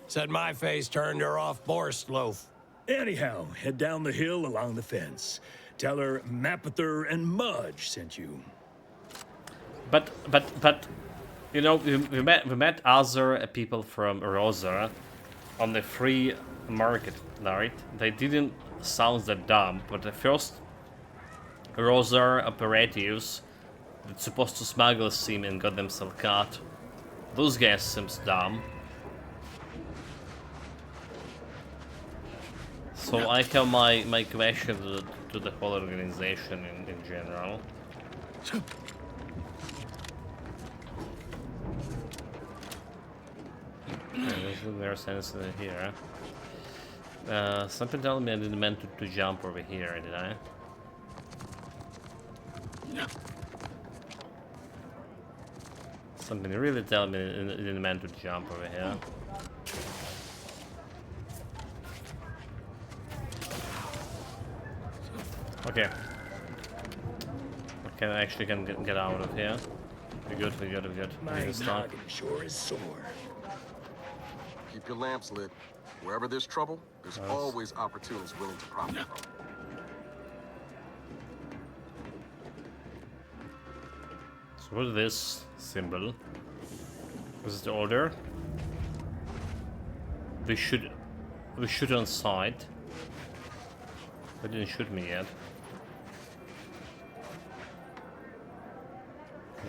U: Said my face turned her off Borstloaf.
B: Anyhow, head down the hill along the fence. Tell her Mapother and Mudge sent you.
A: But, you know, we met other people from Rosa on the free market, right? They didn't sound that dumb, but the first Rosa operatives that's supposed to smuggle Sim and got themselves caught. Those guys seems dumb. So I have my question to the whole organization in general. There's anything here. Something telling me I didn't meant to jump over here, did I? Something really telling me I didn't meant to jump over here. Okay. Okay, I actually can get out of here. We're good, we're good, we're good.
B: My noggin sure is sore.
V: Keep your lamps lit. Wherever there's trouble, there's always opportunists willing to profit from it.
A: So what is this symbol? This is the order. We shoot on sight. They didn't shoot me yet.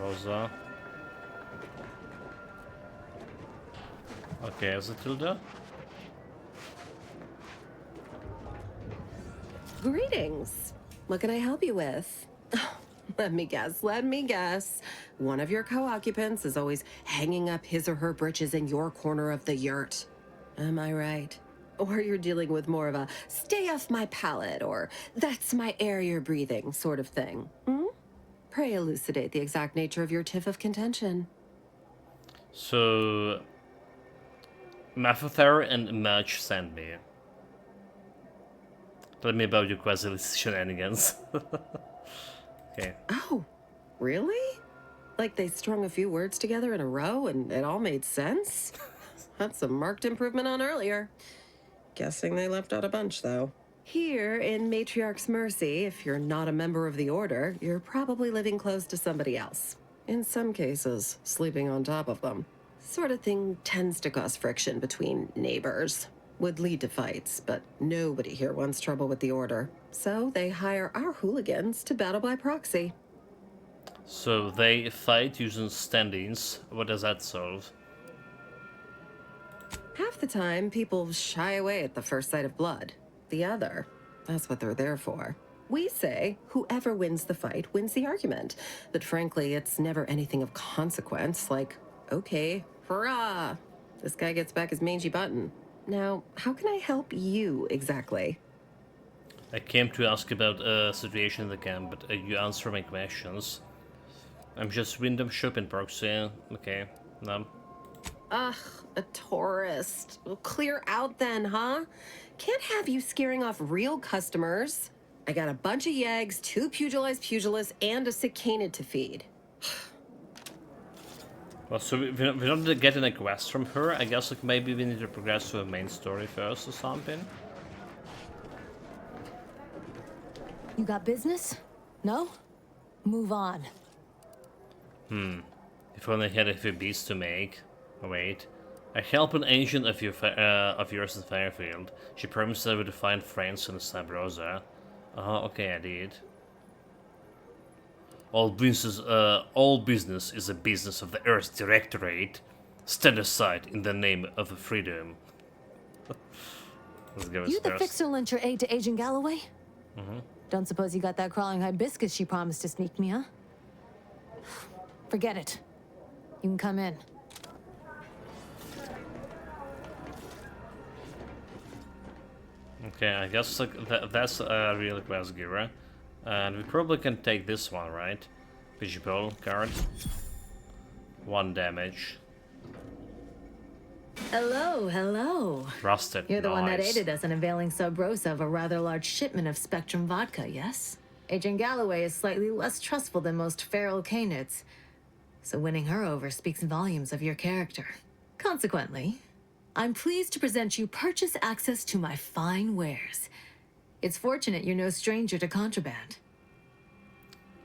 A: Rosa. Okay, is it Tilda?
W: Greetings. What can I help you with? Let me guess. One of your co-occupants is always hanging up his or her britches in your corner of the yurt. Am I right? Or you're dealing with more of a stay off my palate or that's my air you're breathing sort of thing. Hmm? Pray elucidate the exact nature of your tiff of contention.
A: So, Mapother and Mudge sent me. Tell me about your quasi shenanigans. Okay.
W: Oh, really? Like they strung a few words together in a row and it all made sense? That's a marked improvement on earlier. Guessing they left out a bunch, though. Here in Matriarch's Mercy, if you're not a member of the Order, you're probably living close to somebody else. In some cases, sleeping on top of them. Sort of thing tends to cause friction between neighbors. Would lead to fights, but nobody here wants trouble with the Order. So they hire our hooligans to battle by proxy.
A: So they fight using stand-ins. What does that solve?
W: Half the time, people shy away at the first sight of blood. The other, that's what they're there for. We say whoever wins the fight wins the argument. But frankly, it's never anything of consequence, like, okay, hurrah! This guy gets back his mangy button. Now, how can I help you exactly?
A: I came to ask about a situation in the camp, but you answer my questions. I'm just Wyndham Shopping Proxy. Okay, no.
W: Ugh, a tourist. Well, clear out then, huh? Can't have you scaring off real customers. I got a bunch of yeggs, 2 pugilized pugilists, and a cicada to feed.
A: Well, so we don't get any quest from her. I guess like maybe we need to progress to the main story first or something.
X: You got business? No? Move on.
A: If only had a few beats to make. Oh, wait. I help an agent of yours in Fairfield. She promised I would find friends in Sub Rosa. Okay, I did. All business is a business of the Earth Directorate. Stand aside in the name of freedom. Let's go
X: You the
A: first.
X: fixer lent your aid to Agent Galloway?
A: Mm-hmm.
X: Don't suppose you got that crawling hibiscus she promised to sneak me, huh? Forget it. You can come in.
A: Okay, I guess that's a real quest giver. And we probably can take this one, right? Fishbowl card. 1 damage.
X: Hello, hello.
A: Trusted.
X: You're the one that
A: nice.
X: aided us in availing Sub Rosa of a rather large shipment of Spectrum vodka, yes? Agent Galloway is slightly less trustful than most feral canids, so winning her over speaks volumes of your character. Consequently, I'm pleased to present you purchase access to my fine wares. It's fortunate you're no stranger to contraband.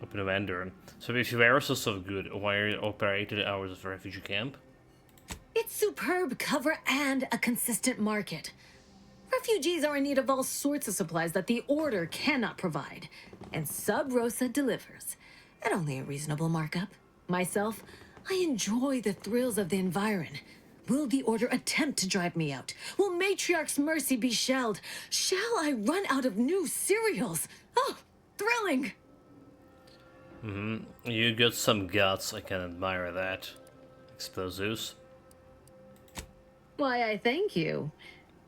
A: Open a vendor. So if your wares are so good, why are you operating hours of refugee camp?
X: It's superb cover and a consistent market. Refugees are in need of all sorts of supplies that the Order cannot provide, and Sub Rosa delivers, at only a reasonable markup. Myself, I enjoy the thrills of the environ. Will the Order attempt to drive me out? Will Matriarch's mercy be shelled? Shall I run out of new cereals? Oh, thrilling!
A: You got some guts, I can admire that. Explosives.
X: Why, I thank you.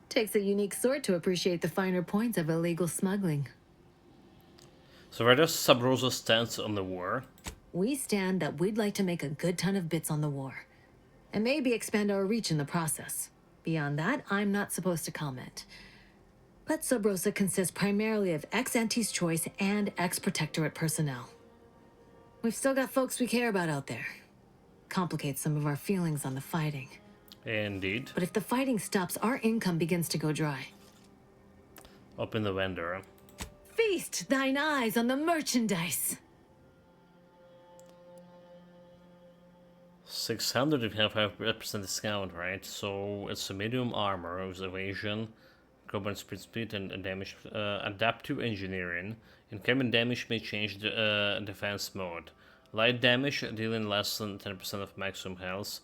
X: Takes a unique sort to appreciate the finer points of illegal smuggling.
A: So where does Sub Rosa stand on the war?
X: We stand that we'd like to make a good ton of bits on the war, and maybe expand our reach in the process. Beyond that, I'm not supposed to comment. But Sub Rosa consists primarily of ex-Anti's Choice and ex-Protectorate personnel. We've still got folks we care about out there. Complicates some of our feelings on the fighting.
A: Indeed.
X: But if the fighting stops, our income begins to go dry.
A: Open the vendor.
X: Feast thine eyes on the merchandise!
A: 600 if you have 5% discount, right? So it's a medium armor with evasion, combat speed, and damage. Adaptive engineering. Incoming damage may change the defense mode. Light damage, dealing less than 10% of maximum health.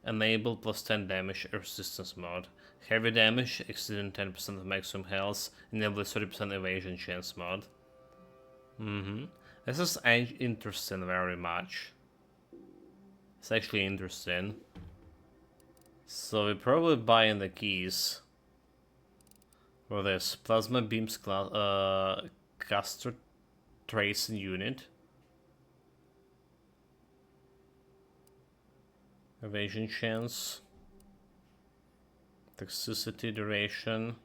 A: Enable plus 10 damage resistance mode. Heavy damage, exceeding 10% of maximum health. Enable 30% evasion chance mode. This is interesting very much. It's actually interesting. So we probably buying the keys for this plasma beams cluster tracing unit. Evasion chance. Toxicity duration.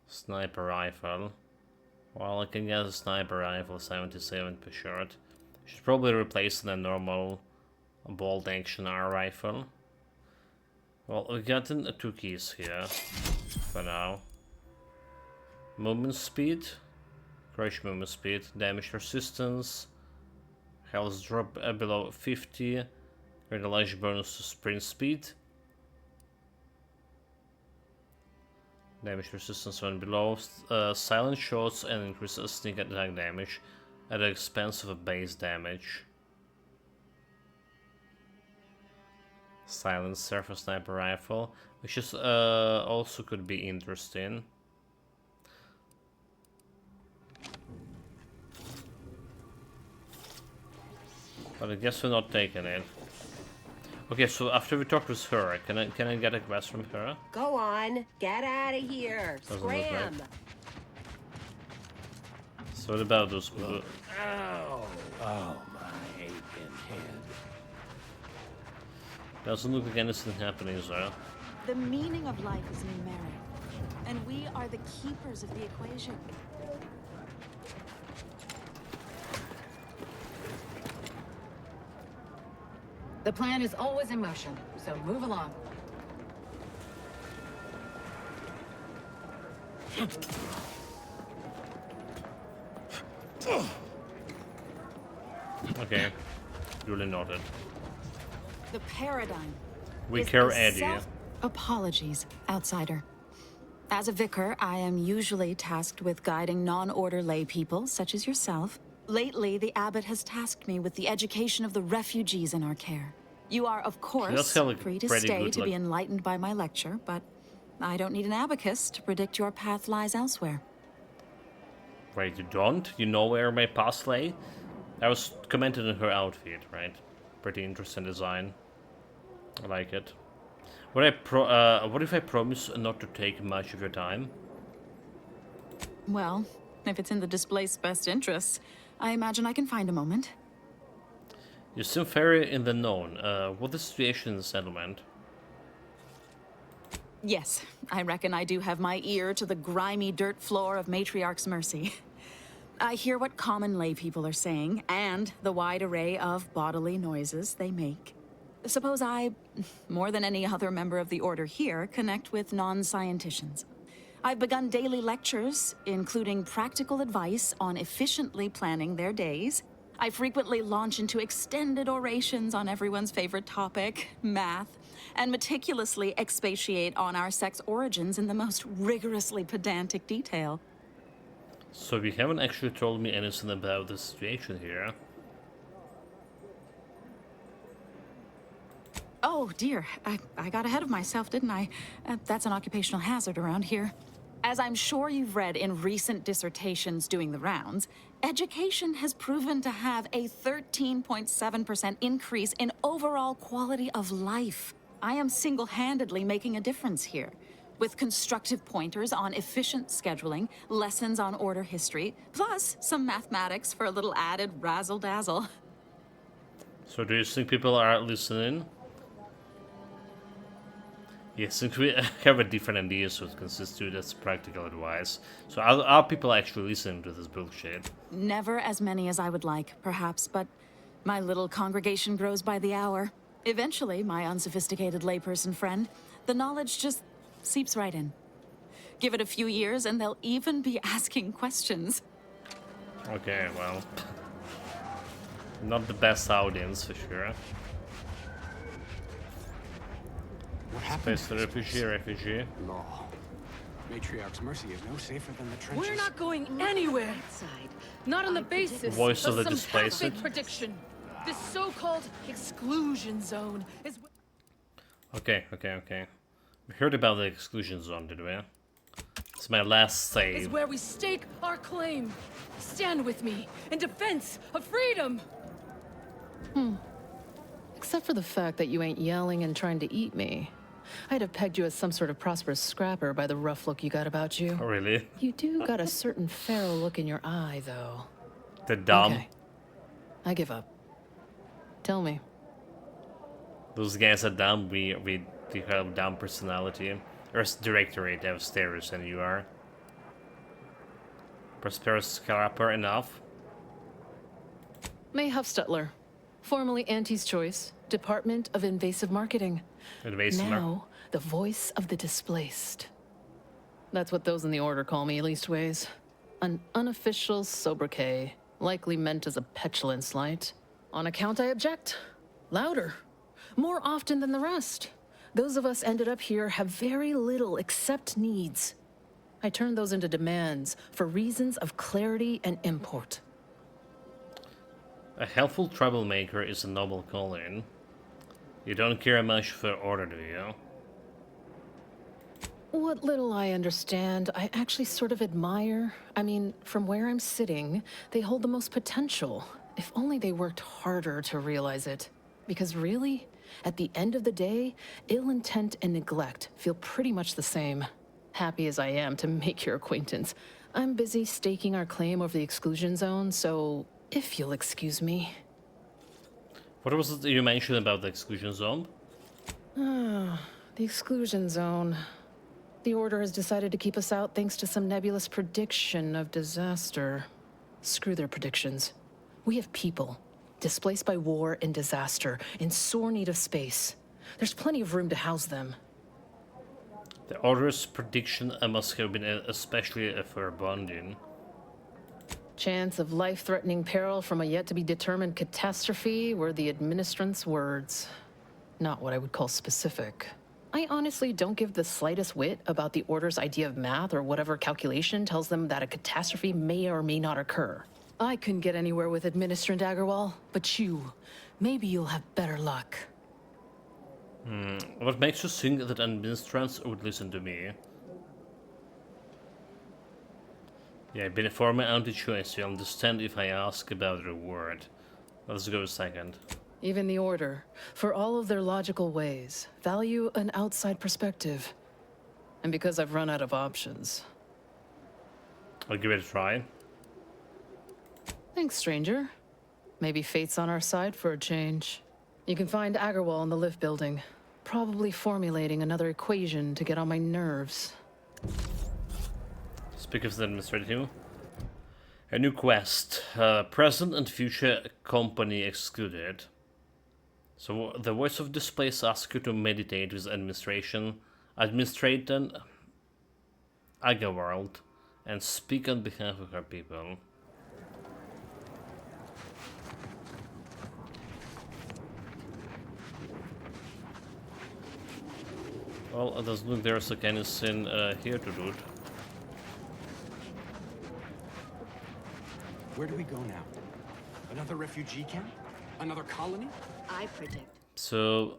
A: Sniper rifle. Well, I can get a sniper rifle 77 per shot. Should probably replace the normal bolt action R rifle. Well, we got 2 keys here for now. Movement speed, crush movement speed, damage resistance, health drop below 50, regulation bonus to sprint speed, damage resistance when below, silent shots and increases sneak attack damage at the expense of a base damage. Silent surface sniper rifle, which is also could be interesting. But I guess we're not taking it. Okay, so after we talk with her, can I get a quest from her?
W: Go on, get out of here.
A: Doesn't look
W: Scram.
A: right. So what about those people?
U: Ow! Oh, my aching head.
A: Doesn't look like anything happening, so.
E: The meaning of life is numeric, and we are the keepers of the equation.
X: The plan is always in motion, so move along.
A: Okay, duly noted.
E: The paradigm.
A: We
E: is
A: care
E: a
A: Eddie.
E: Apologies, outsider. As a vicar, I am usually tasked with guiding non-order lay people, such as yourself, Lately, the abbot has tasked me with the education of the refugees in our care. You are, of course, free to stay to be enlightened by my lecture, but I don't need an abacus to predict your path lies elsewhere.
A: Wait, you don't? You know where my path lay? I was commenting on her outfit, right? Pretty interesting design. I like it. What if I promise not to take much of your time?
E: Well, if it's in the display's best interests, I imagine I can find a moment.
A: You seem very in the known. What's the situation in the settlement?
E: Yes, I reckon I do have my ear to the grimy dirt floor of Matriarch's Mercy. I hear what common lay people are saying, and the wide array of bodily noises they make. Suppose I, more than any other member of the Order here, connect with non-scienticians. I've begun daily lectures, including practical advice on efficiently planning their days. I frequently launch into extended orations on everyone's favorite topic, math, and meticulously expatiate on our sex origins in the most rigorously pedantic detail.
A: So you haven't actually told me anything about the situation here.
E: Oh dear, I got ahead of myself, didn't I? That's an occupational hazard around here. As I'm sure you've read in recent dissertations doing the rounds, education has proven to have a 13.7% increase in overall quality of life. I am single-handedly making a difference here, with constructive pointers on efficient scheduling, lessons on Order history, plus some mathematics for a little added razzle-dazzle.
A: So do you think people are listening? Yes, since we have a different idea, so it consists to that's practical advice. So are people actually listening to this bullshit?
E: Never as many as I would like, perhaps, but my little congregation grows by the hour. Eventually, my unsophisticated layperson friend, the knowledge just seeps right in. Give it a few years and they'll even be asking questions.
A: Okay, well, not the best audience for sure.
S: What happened?
A: Space refugee.
S: Law. Matriarch's Mercy is no safer than the trenches.
F: We're not going anywhere. Not on the basis
A: Voice of the
F: some
A: displaced.
F: half-baked prediction. This so-called exclusion zone is.
A: Okay. We heard about the exclusion zone, did we? It's my last
F: Is
A: save.
F: where we stake our claim. Stand with me in defense of freedom.
G: Except for the fact that you ain't yelling and trying to eat me. I'd have pegged you as some sort of prosperous scrapper by the rough look you got about you.
A: Oh, really?
G: You do got a certain feral look in your eye, though.
A: The dumb.
G: Okay. I give up. Tell me.
A: Those guys are dumb. We do have dumb personality. Earth's directorate have stairs and you are. Prosperous scrapper enough.
G: May Huffstutler, formerly Auntie's Choice, Department of Invasive Marketing. Now, the voice of the displaced. That's what those in the Order call me, leastways. An unofficial sobriquet, likely meant as a petulant slight. On account I object. Louder. More often than the rest. Those of us ended up here have very little except needs. I turn those into demands for reasons of clarity and import.
A: A helpful troublemaker is a noble calling. You don't care much for Order, do you?
G: What little I understand, I actually sort of admire. I mean, from where I'm sitting, they hold the most potential. If only they worked harder to realize it. Because really, at the end of the day, ill intent and neglect feel pretty much the same. Happy as I am to make your acquaintance, I'm busy staking our claim over the exclusion zone, so if you'll excuse me.
A: What was it you mentioned about the exclusion zone?
G: The exclusion zone. The Order has decided to keep us out thanks to some nebulous prediction of disaster. Screw their predictions. We have people, displaced by war and disaster, in sore need of space. There's plenty of room to house them.
A: The Order's prediction must have been especially for bonding.
G: Chance of life-threatening peril from a yet-to-be-determined catastrophe were the administrant's words. Not what I would call specific. I honestly don't give the slightest whit about the Order's idea of math or whatever calculation tells them that a catastrophe may or may not occur. I couldn't get anywhere with Administrant Agarwal, but maybe you'll have better luck.
A: What makes you think that Administrants would listen to me? Yeah, before my anti-choice, you understand if I ask about the reward. Let's go a second.
G: Even the Order, for all of their logical ways, value an outside perspective. And because I've run out of options.
A: I'll give it a try.
G: Thanks, stranger. Maybe fate's on our side for a change. You can find Agarwal in the lift building, probably formulating another equation to get on my nerves.
A: Speak of the administrative. A new quest. Present and future company excluded. So the voice of this place asks you to meditate with administration, administrate an Agarwal, and speak on behalf of her people. Well, it doesn't look there's like anything here to do.
S: Where do we go now? Another refugee camp? Another colony?
P: I predict.
A: So,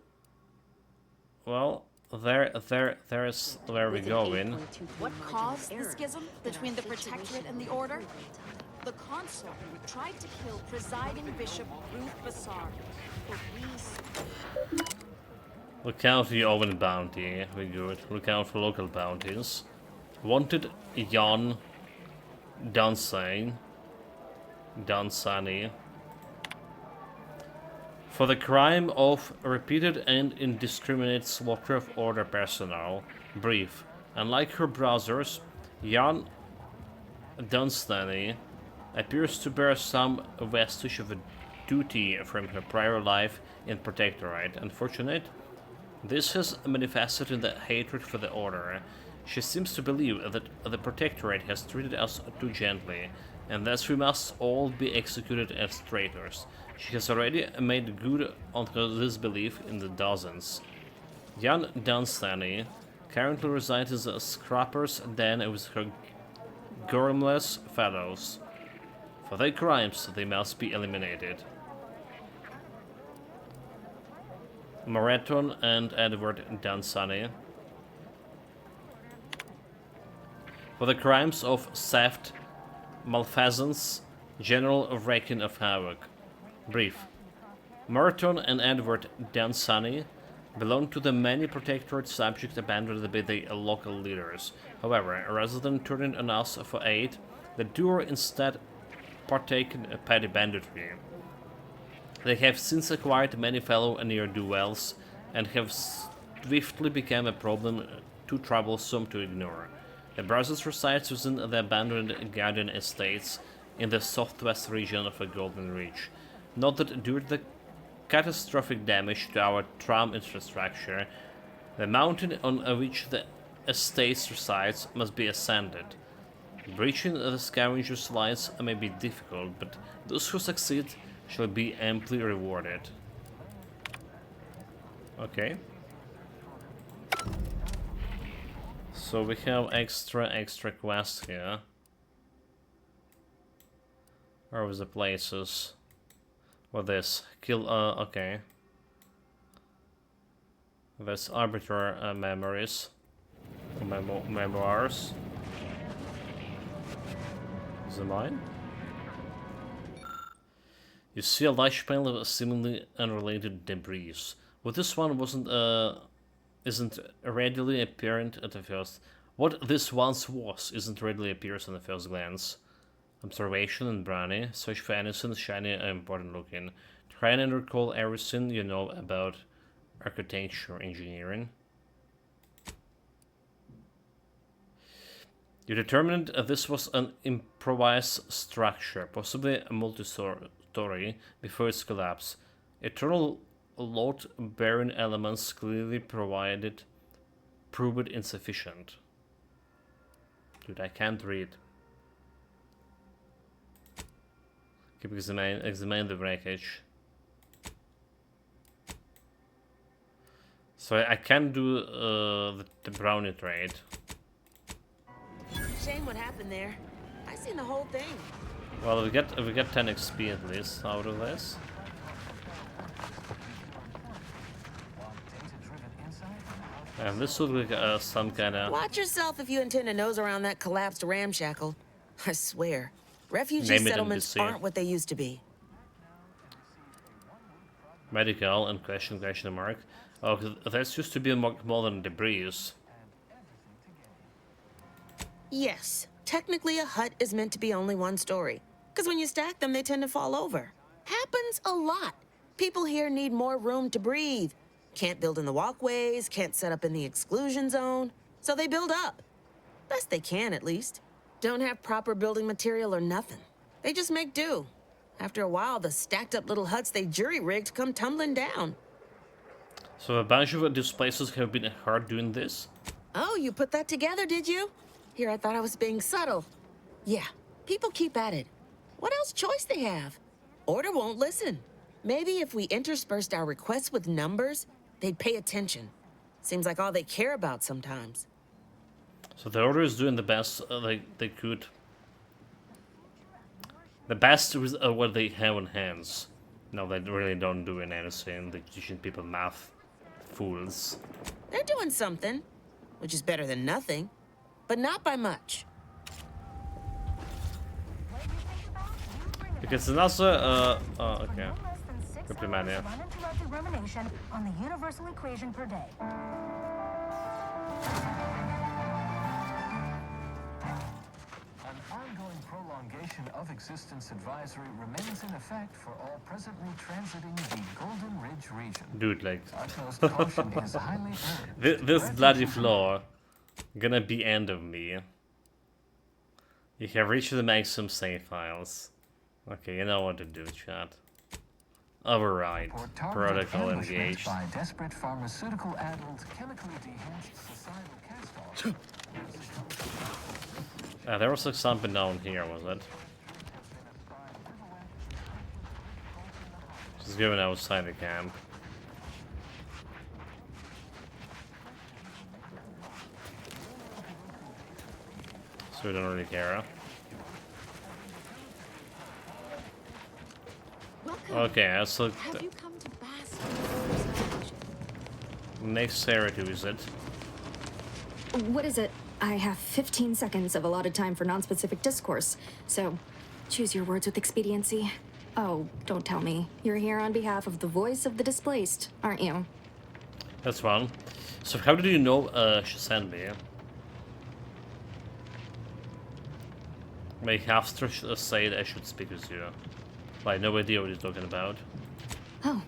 A: well, there's where we're going.
E: What caused the schism between the Protectorate and the Order? The Consul tried to kill presiding Bishop Ruth Bassar.
A: Look out for your own bounty. We're good. Look out for local bounties. Wanted Jan Dunsany for the crime of repeated and indiscriminate slaughter of Order personnel. Brief. Unlike her brothers, Jan Dunsany appears to bear some vestige of a duty from her prior life in Protectorate. Unfortunate, this has manifested in the hatred for the Order. She seems to believe that the Protectorate has treated us too gently, and thus we must all be executed as traitors. She has already made good on this belief in the dozens. Jan Dunsany currently resides in the Scrapper's Den with her Gormless fellows. For their crimes, they must be eliminated. Moreton and Edward Dunsany. For the crimes of theft, malfeasance, general wreaking of havoc. Brief. Moreton and Edward Dunsany belong to the many Protectorate subjects abandoned by the local leaders. However, rather than turning on us for aid, the duo instead partake in petty banditry. They have since acquired many fellow ne'er-do-wells and have swiftly become a problem too troublesome to ignore. The brothers reside within the abandoned Guardian estates in the southwest region of the Golden Reach. Note that due to the catastrophic damage to our tram infrastructure, the mountain on which the estates resides must be ascended. Breaching the scavengers' lines may be difficult, but those who succeed shall be amply rewarded. Okay. So we have extra quests here. Where was the places? What this? Kill, okay. There's arbiter memories. Memoirs. Is it mine? You see a large pile of seemingly unrelated debris. Well, this one isn't readily apparent at the first. What this once was isn't readily appears on the first glance. Observation and brownie. Search for anything shiny and important looking. Try and recall everything you know about architecture engineering. You determined this was an improvised structure, possibly a multi-story, before its collapse. Eternal load-bearing elements clearly proved insufficient. Dude, I can't read. Keep examining the wreckage. So I can't do the brownie trade.
E: Shame what happened there. I seen the whole thing.
A: Well, if we get 10 XP at least out of this. And this would be some kind of...
C: Watch yourself if you intend to nose around that collapsed ramshackle. I swear, refugee settlements aren't what they used to be.
A: Medical and question mark. Oh, that used to be a modern debris.
C: Yes, technically a hut is meant to be only one story. Because when you stack them, they tend to fall over. Happens a lot. People here need more room to breathe. Can't build in the walkways, can't set up in the exclusion zone. So they build up. Best they can, at least. Don't have proper building material or nothing. They just make do. After a while, the stacked up little huts they jury-rigged come tumbling down.
A: So a bunch of displacers have been hard doing this?
C: Oh, you put that together, did you? Here, I thought I was being subtle. Yeah, people keep at it. What else choice they have? Order won't listen. Maybe if we interspersed our requests with numbers, they'd pay attention. Seems like all they care about sometimes.
A: So the Order is doing the best they could. The best with what they have on hands. No, they really don't do anything. They're teaching people math. Fools.
C: They're doing something, which is better than nothing, but not by much.
A: Because another, okay. Complimania.
H: Uninterrupted rumination on the universal equation per day.
I: An ongoing prolongation of existence advisory remains in effect for all presently transiting the Golden Ridge region.
A: Dude, like...
I: Utmost caution is highly urged.
A: This bloody floor gonna be end of me. You have reached the maximum save files. Okay, you know what to do, chat. Override. Protocol engaged.
I: By desperate pharmaceutical-addled, chemically dehanced societal cast-offs.
A: There was like something down here, was it? Just going outside the camp. So we don't really care. Okay, so next area to visit.
K: What is it? I have 15 seconds of allotted time for non-specific discourse, so choose your words with expediency. Oh, don't tell me. You're here on behalf of the voice of the displaced, aren't you?
A: That's one. So how did you know she sent me? May Halfster say that I should speak with you. I have no idea what he's talking about.
K: Oh,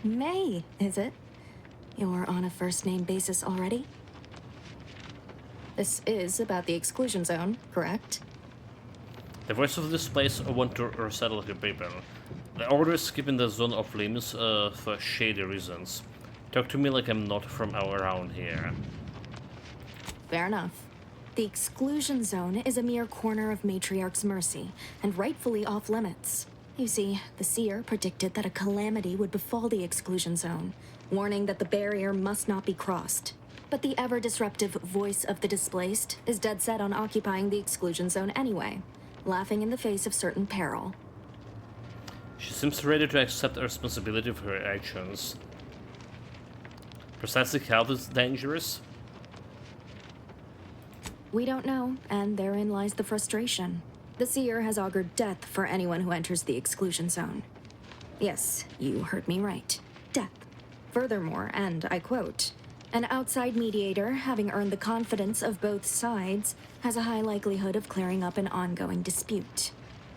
K: May, is it? You're on a first-name basis already? This is about the exclusion zone, correct?
A: The voice of this place want to resettle the people. The Order is keeping the zone off limits for shady reasons. Talk to me like I'm not from around here.
K: Fair enough. The exclusion zone is a mere corner of Matriarch's mercy, and rightfully off limits. You see, the Seer predicted that a calamity would befall the exclusion zone, warning that the barrier must not be crossed. But the ever-disruptive voice of the displaced is dead set on occupying the exclusion zone anyway, laughing in the face of certain peril.
A: She seems ready to accept responsibility for her actions. Precisely how this is dangerous?
K: We don't know, and therein lies the frustration. The Seer has augured death for anyone who enters the exclusion zone. Yes, you heard me right. Death. Furthermore, and I quote, an outside mediator, having earned the confidence of both sides, has a high likelihood of clearing up an ongoing dispute.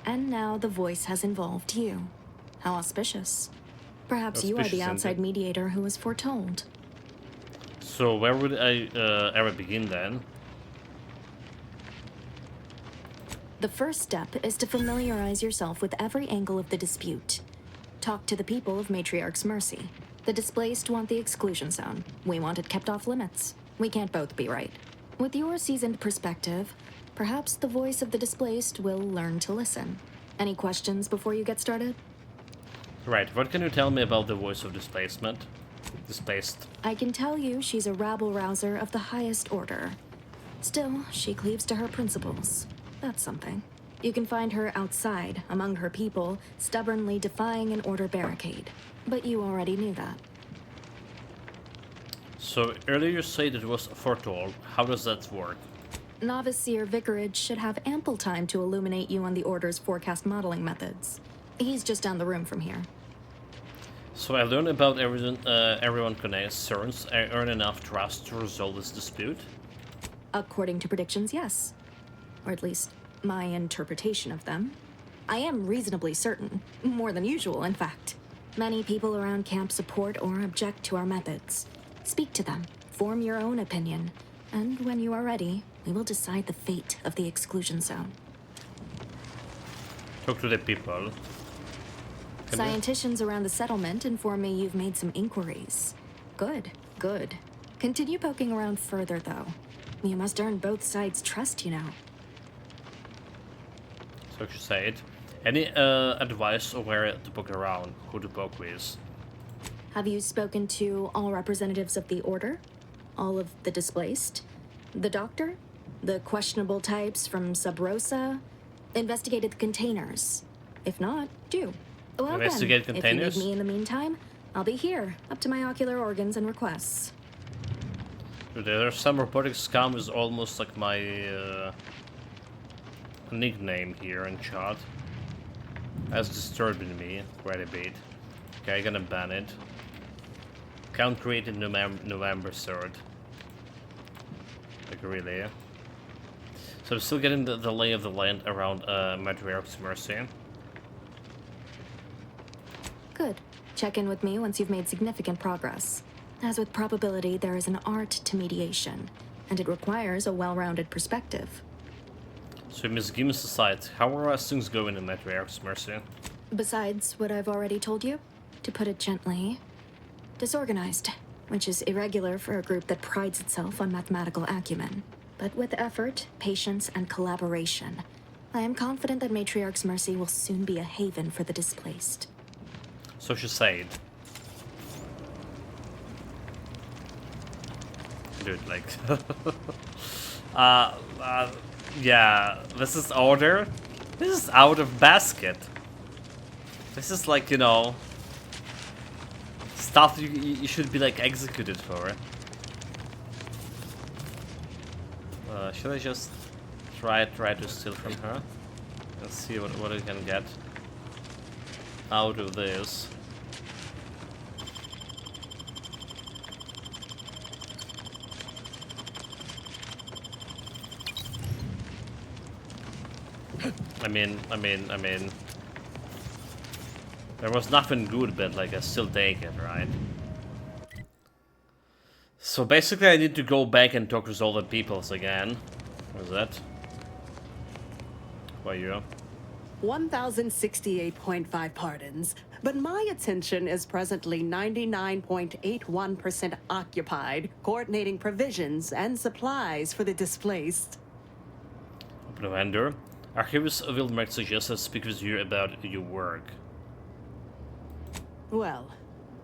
K: And now the voice has involved you. How auspicious. Perhaps you are the outside mediator who was foretold.
A: So where would I ever begin then?
K: The first step is to familiarize yourself with every angle of the dispute. Talk to the people of Matriarch's mercy. The displaced want the exclusion zone. We want it kept off limits. We can't both be right. With your seasoned perspective, perhaps the voice of the displaced will learn to listen. Any questions before you get started?
A: Right, what can you tell me about the voice of displacement? Displaced.
K: I can tell you she's a rabble-rouser of the highest order. Still, she cleaves to her principles. That's something. You can find her outside, among her people, stubbornly defying an order barricade. But you already knew that.
A: So earlier you said it was foretold. How does that work?
K: Novice Seer Vicarage should have ample time to illuminate you on the Order's forecast modeling methods. He's just down the room from here.
A: So I learned about everyone concerns. I earn enough trust to resolve this dispute?
K: According to predictions, yes. Or at least my interpretation of them. I am reasonably certain, more than usual, in fact. Many people around camp support or object to our methods. Speak to them, form your own opinion, and when you are ready, we will decide the fate of the exclusion zone.
A: Talk to the people.
K: Scienticians around the settlement inform me you've made some inquiries. Good, good. Continue poking around further, though. You must earn both sides' trust, you know.
A: So you said. Any advice on where to poke around? Who to poke with?
K: Have you spoken to all representatives of the Order? All of the displaced? The Doctor? The questionable types from Sub Rosa? Investigated the containers? If not, do. Well
A: Investigate
K: then,
A: containers?
K: if you need me in the meantime, I'll be here, up to my ocular organs and requests.
A: There's some robotic scum is almost like my nickname here in chat. That's disturbing me quite a bit. Okay, I'm gonna ban it. Count created November 3rd. Like really. So I'm still getting the lay of the land around Matriarch's Mercy.
K: Good. Check in with me once you've made significant progress. As with probability, there is an art to mediation, and it requires a well-rounded perspective.
A: So misgivings aside, how are things going in Matriarch's Mercy?
K: Besides what I've already told you, to put it gently, disorganized, which is irregular for a group that prides itself on mathematical acumen. But with effort, patience, and collaboration, I am confident that Matriarch's Mercy will soon be a haven for the displaced.
A: So she said. Dude, like... yeah, this is order. This is out of basket. This is like, you know... stuff you should be like executed for. Should I just try to steal from her? Let's see what I can get out of this. I mean, there was nothing good, but like I still take it, right? So basically I need to go back and talk with all the peoples again. What is that? Why you?
J: 1,068.5 pardons, but my attention is presently 99.81% occupied, coordinating provisions and supplies for the displaced.
A: Open a vendor. Archivist Wilmark suggests I speak with you about your work.
J: Well,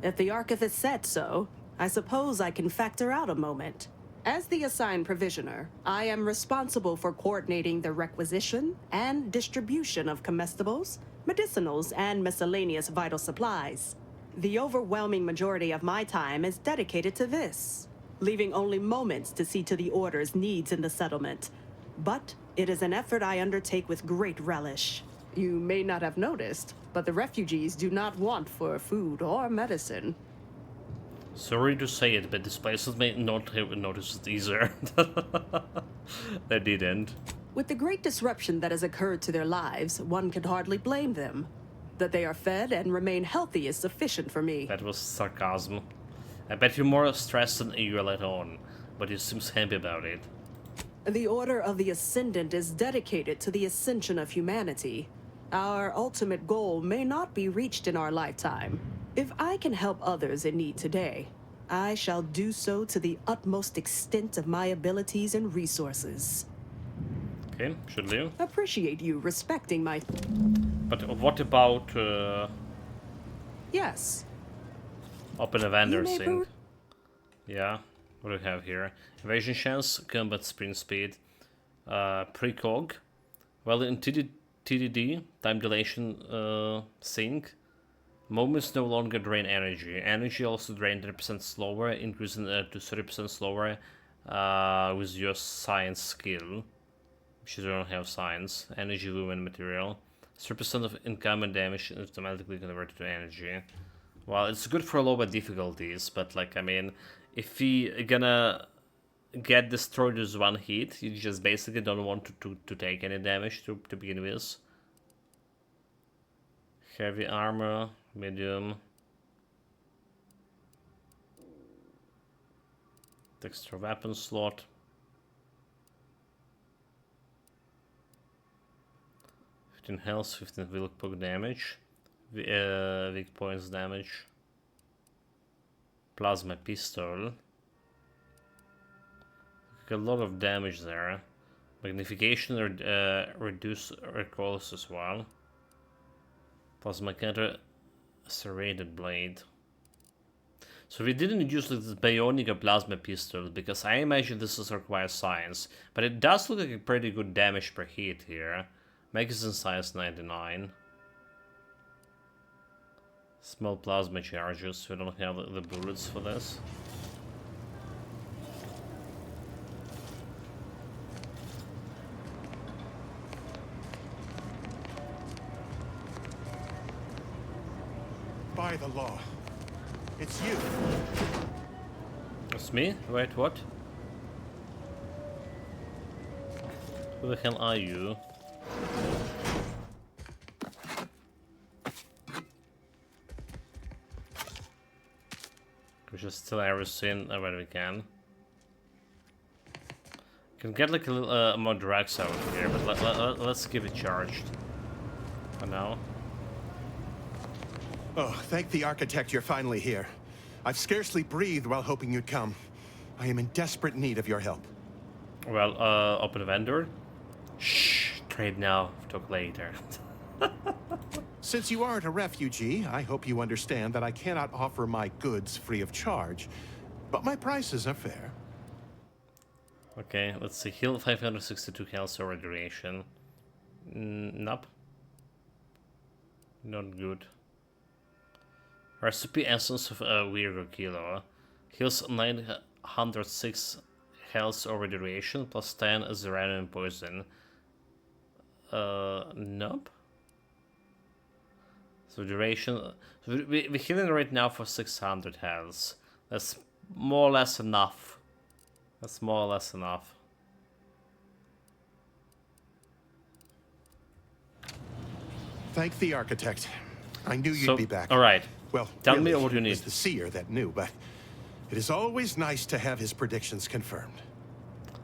J: if the archivist said so, I suppose I can factor out a moment. As the assigned provisioner, I am responsible for coordinating the requisition and distribution of comestibles, medicinals, and miscellaneous vital supplies. The overwhelming majority of my time is dedicated to this, leaving only moments to see to the Order's needs in the settlement. But it is an effort I undertake with great relish. You may not have noticed, but the refugees do not want for food or medicine.
A: Sorry to say it, but displaced may not have noticed it either. They didn't.
J: With the great disruption that has occurred to their lives, one can hardly blame them. That they are fed and remain healthy is sufficient for me.
A: That was sarcasm. I bet you're more stressed than you let on, but you seem happy about it.
J: The Order of the Ascendant is dedicated to the ascension of humanity. Our ultimate goal may not be reached in our lifetime. If I can help others in need today, I shall do so to the utmost extent of my abilities and resources.
A: Okay, should leave.
J: Appreciate you respecting my...
A: But what about...
J: Yes.
A: Open a vendor thing. Yeah, what do we have here? Evasion chance, combat sprint speed, precog. Well, TDD, time dilation sync. Moments no longer drain energy. Energy also drained 30% slower, increasing to 30% slower with your science skill. Which you don't have science. Energy, women, material. 3% of incoming damage is automatically converted to energy. Well, it's good for lower difficulties, but like, I mean, if we gonna get destroyed with one hit, you just basically don't want to take any damage to begin with. Heavy armor, medium. Extra weapon slot. 15 health, 15 weak point damage. Weak points damage. Plasma pistol. A lot of damage there. Magnification reduce recoils as well. Plasma counter, serrated blade. So we didn't use this bionic or plasma pistol because I imagine this is requires science, but it does look like a pretty good damage per hit here. Magazine size 99. Small plasma charges. We don't have the bullets for this.
M: By the law. It's you.
A: It's me? Wait, what? Who the hell are you? We should steal everything when we can. Can get like a little more drugs out here, but let's keep it charged for now.
M: Oh, thank the architect you're finally here. I've scarcely breathed while hoping you'd come. I am in desperate need of your help.
A: Well, open vendor. Shh, trade now, talk later.
M: Since you aren't a refugee, I hope you understand that I cannot offer my goods free of charge, but my prices are fair.
A: Okay, let's see. Heal 562 health over duration. Nope. Not good. Recipe essence of Virgo Kilo. Heals 906 health over duration, plus 10 as random poison. Nope. So duration. So we're healing right now for 600 health. That's more or less enough. That's more or less enough.
M: Thank the architect. I knew you'd be back.
A: All right.
M: Well,
A: tell
M: really,
A: me what you need.
M: It was the seer that knew, but it is always nice to have his predictions confirmed.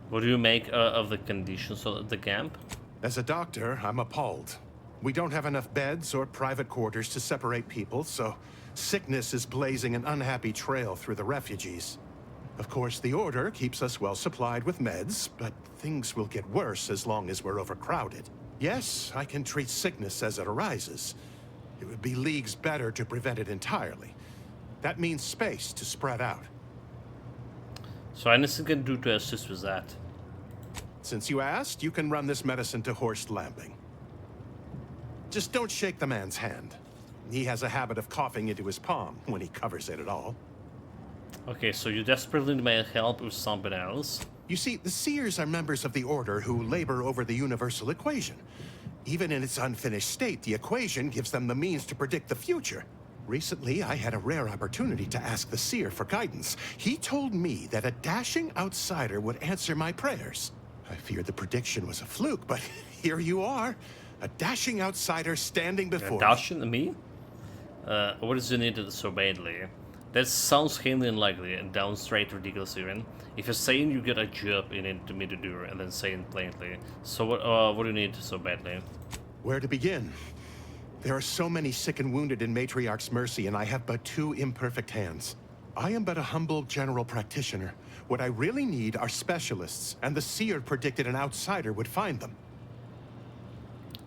A: What do you make of the conditions of the camp?
M: As a doctor, I'm appalled. We don't have enough beds or private quarters to separate people, so sickness is blazing an unhappy trail through the refugees. Of course, the Order keeps us well supplied with meds, but things will get worse as long as we're overcrowded. Yes, I can treat sickness as it arises. It would be leagues better to prevent it entirely. That means space to spread out.
A: So anything can do to assist with that?
M: Since you asked, you can run this medicine to Horst Lambing. Just don't shake the man's hand. He has a habit of coughing into his palm when he covers it at all.
A: Okay, so you desperately need help with something else?
M: You see, the Seers are members of the Order who labor over the Universal Equation. Even in its unfinished state, the equation gives them the means to predict the future. Recently, I had a rare opportunity to ask the Seer for guidance. He told me that a dashing outsider would answer my prayers. I feared the prediction was a fluke, but here you are. A dashing outsider standing before
A: me? What is you needed so badly? That sounds highly unlikely and downright ridiculous even. If you're saying you get a job you need me to do and then saying plainly. So what do you need so badly?
M: Where to begin? There are so many sick and wounded in Matriarch's Mercy, and I have but 2 imperfect hands. I am but a humble general practitioner. What I really need are specialists, and the Seer predicted an outsider would find them.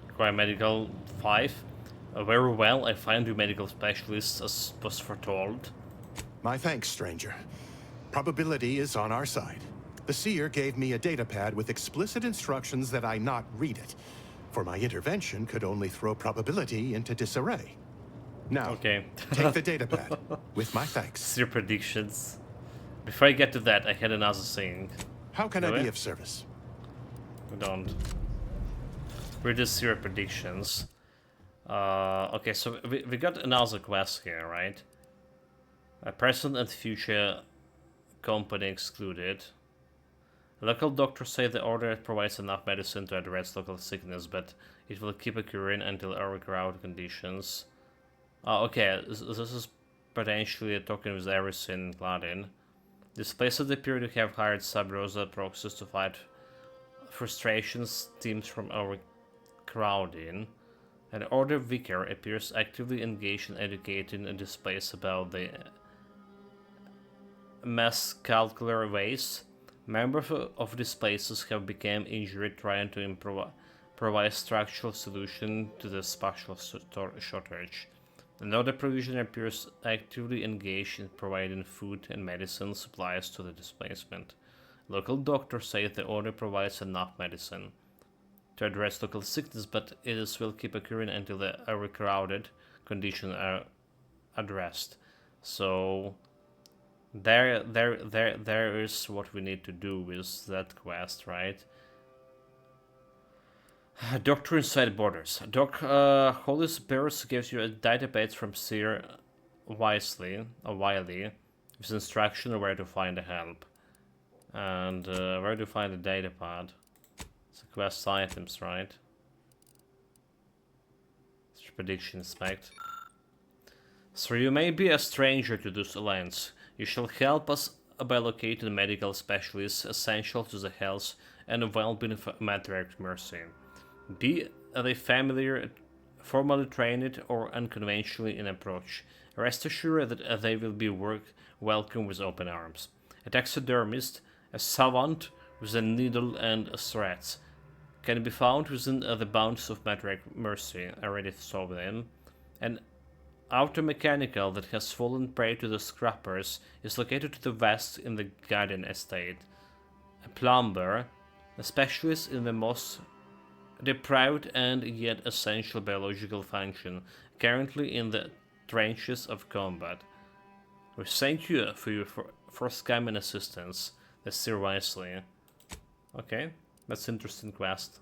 A: Require medical 5. Very well, I find you medical specialists as was foretold.
M: My thanks, stranger. Probability is on our side. The Seer gave me a datapad with explicit instructions that I not read it. for my intervention could only throw probability into disarray. Now,
A: okay.
M: take the datapad, with my thanks.
A: Seer predictions. Before I get to that, I had another thing.
M: How can I be of service?
A: We don't. We're just seer predictions. Okay, so we got another quest here, right? Present and future company excluded. Local doctors say the order provides enough medicine to address local sickness, but it will keep occurring until overcrowded conditions. Okay, this is potentially talking with Erisyn Gladden. These places appear to have hired Sub-Rosa proxies to fight frustrations stemmed from overcrowding. An Order Vicar appears actively engaged in educating a displays about the mass calcular ways. Members of these places have become injured trying to provide structural solution to the spatial shortage. Another provision appears actively engaged in providing food and medicine supplies to the displacement. Local doctors say the order provides enough medicine to address local sickness, but it will keep occurring until the overcrowded conditions are addressed. So there is what we need to do with that quest, right? Doctor Inside Borders. Holy Spirits gives you a database from Seer Wiley with instruction on where to find the help. And where to find the datapad. It's quest items, right? It's prediction inspect. So you may be a stranger to those lands. You shall help us by locating medical specialists essential to the health and well-being of Matriarch Mercy. Be they familiar, formally trained, or unconventionally in approach. Rest assured that they will be welcome with open arms. A taxidermist, a savant with a needle and threads, can be found within the bounds of Matriarch Mercy. I already saw them. An automechanical that has fallen prey to the scrappers is located to the west in the Garden Estate. A plumber, a specialist in the most deprived and yet essential biological function, currently in the trenches of combat. We thank you for your forthcoming assistance. That's Seer Wiley. Okay, that's interesting quest.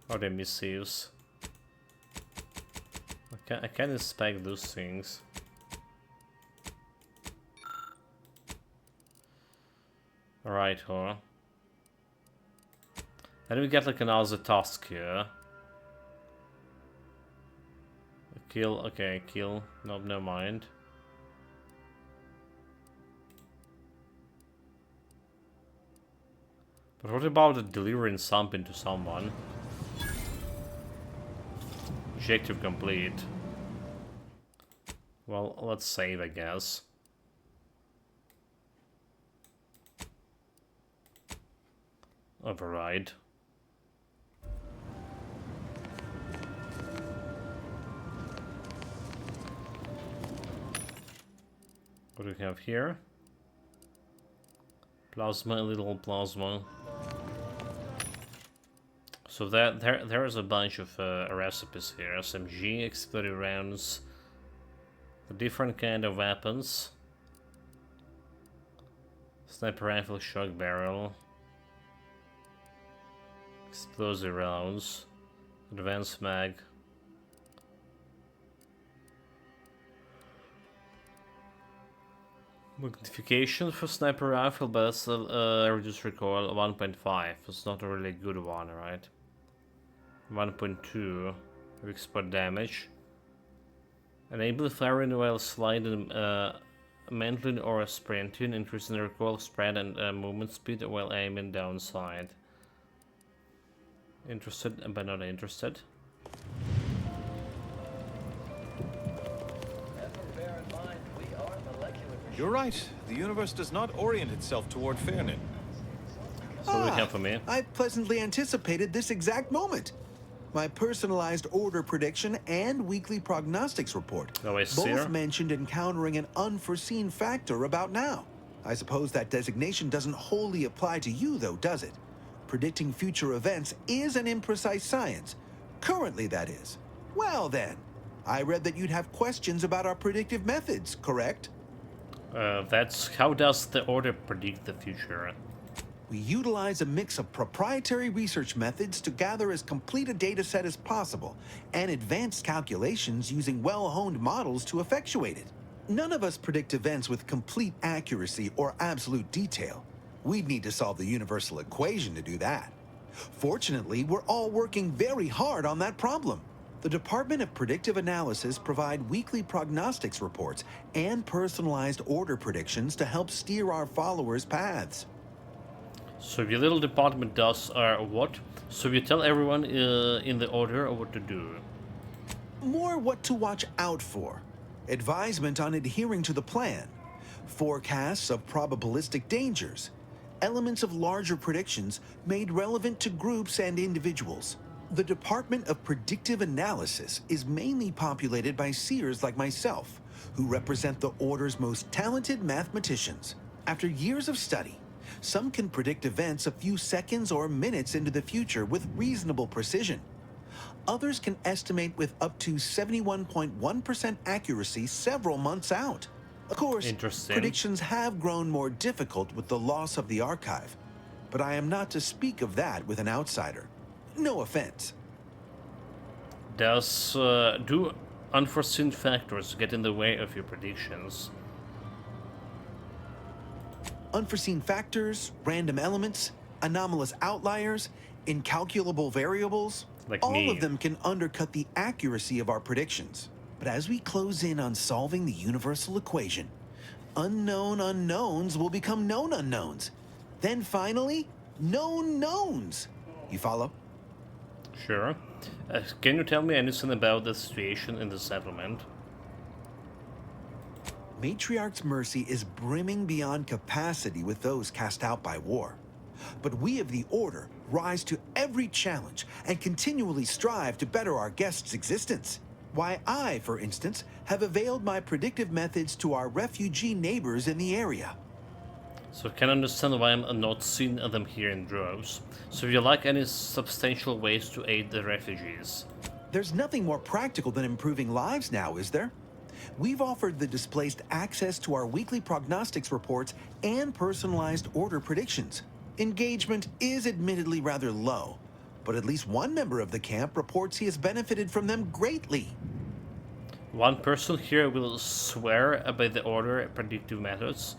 A: Or the missives. I can inspect those things. Alright, huh? Then we get like another task here. Kill, okay, kill. No, never mind. But what about delivering something to someone? Objective complete. Well, let's save, I guess. Override. What do we have here? Plasma, a little plasma. So there is a bunch of recipes here. SMG, exploded rounds, different kind of weapons, sniper rifle, shock barrel, explosive rounds, advanced mag. Magnification for sniper rifle, but it's reduced recoil 1.5. It's not a really good one, right? 1.2 export damage. Enable firing while sliding, mantling or sprinting, increasing recoil spread and movement speed while aiming downside. Interested but not interested.
N: You're right. The universe does not orient itself toward fairness.
A: So what do you have for me?
O: I pleasantly anticipated this exact moment. My personalized order prediction and weekly prognostics report both mentioned encountering an unforeseen factor about now. I suppose that designation doesn't wholly apply to you, though, does it? Predicting future events is an imprecise science. Currently, that is. Well then, I read that you'd have questions about our predictive methods, correct?
A: That's how does the Order predict the future?
O: We utilize a mix of proprietary research methods to gather as complete a data set as possible, and advanced calculations using well-honed models to effectuate it. None of us predict events with complete accuracy or absolute detail. We'd need to solve the universal equation to do that. Fortunately, we're all working very hard on that problem. The Department of Predictive Analysis provide weekly prognostics reports and personalized order predictions to help steer our followers' paths.
A: So your little department does what? So you tell everyone in the Order what to do?
O: More what to watch out for. Advisement on adhering to the plan. Forecasts of probabilistic dangers. Elements of larger predictions made relevant to groups and individuals. The Department of Predictive Analysis is mainly populated by seers like myself, who represent the Order's most talented mathematicians. After years of study, some can predict events a few seconds or minutes into the future with reasonable precision. Others can estimate with up to 71.1% accuracy several months out. Of course, predictions have grown more difficult with the loss of the archive, but I am not to speak of that with an outsider. No offense.
A: Do unforeseen factors get in the way of your predictions?
O: Unforeseen factors, random elements, anomalous outliers, incalculable variables, all of them can undercut the accuracy of our predictions. But as we close in on solving the universal equation, unknown unknowns will become known unknowns. Then finally, known knowns. You follow?
A: Sure. Can you tell me anything about the situation in the settlement?
O: Matriarch's Mercy is brimming beyond capacity with those cast out by war. But we of the Order rise to every challenge and continually strive to better our guests' existence. Why, I, for instance, have availed my predictive methods to our refugee neighbors in the area.
A: So I can understand why I'm not seeing them here in droves. So if you like any substantial ways to aid the refugees?
O: There's nothing more practical than improving lives now, is there? We've offered the displaced access to our weekly prognostics reports and personalized order predictions. Engagement is admittedly rather low, but at least one member of the camp reports he has benefited from them greatly.
A: One person here will swear by the Order predictive methods.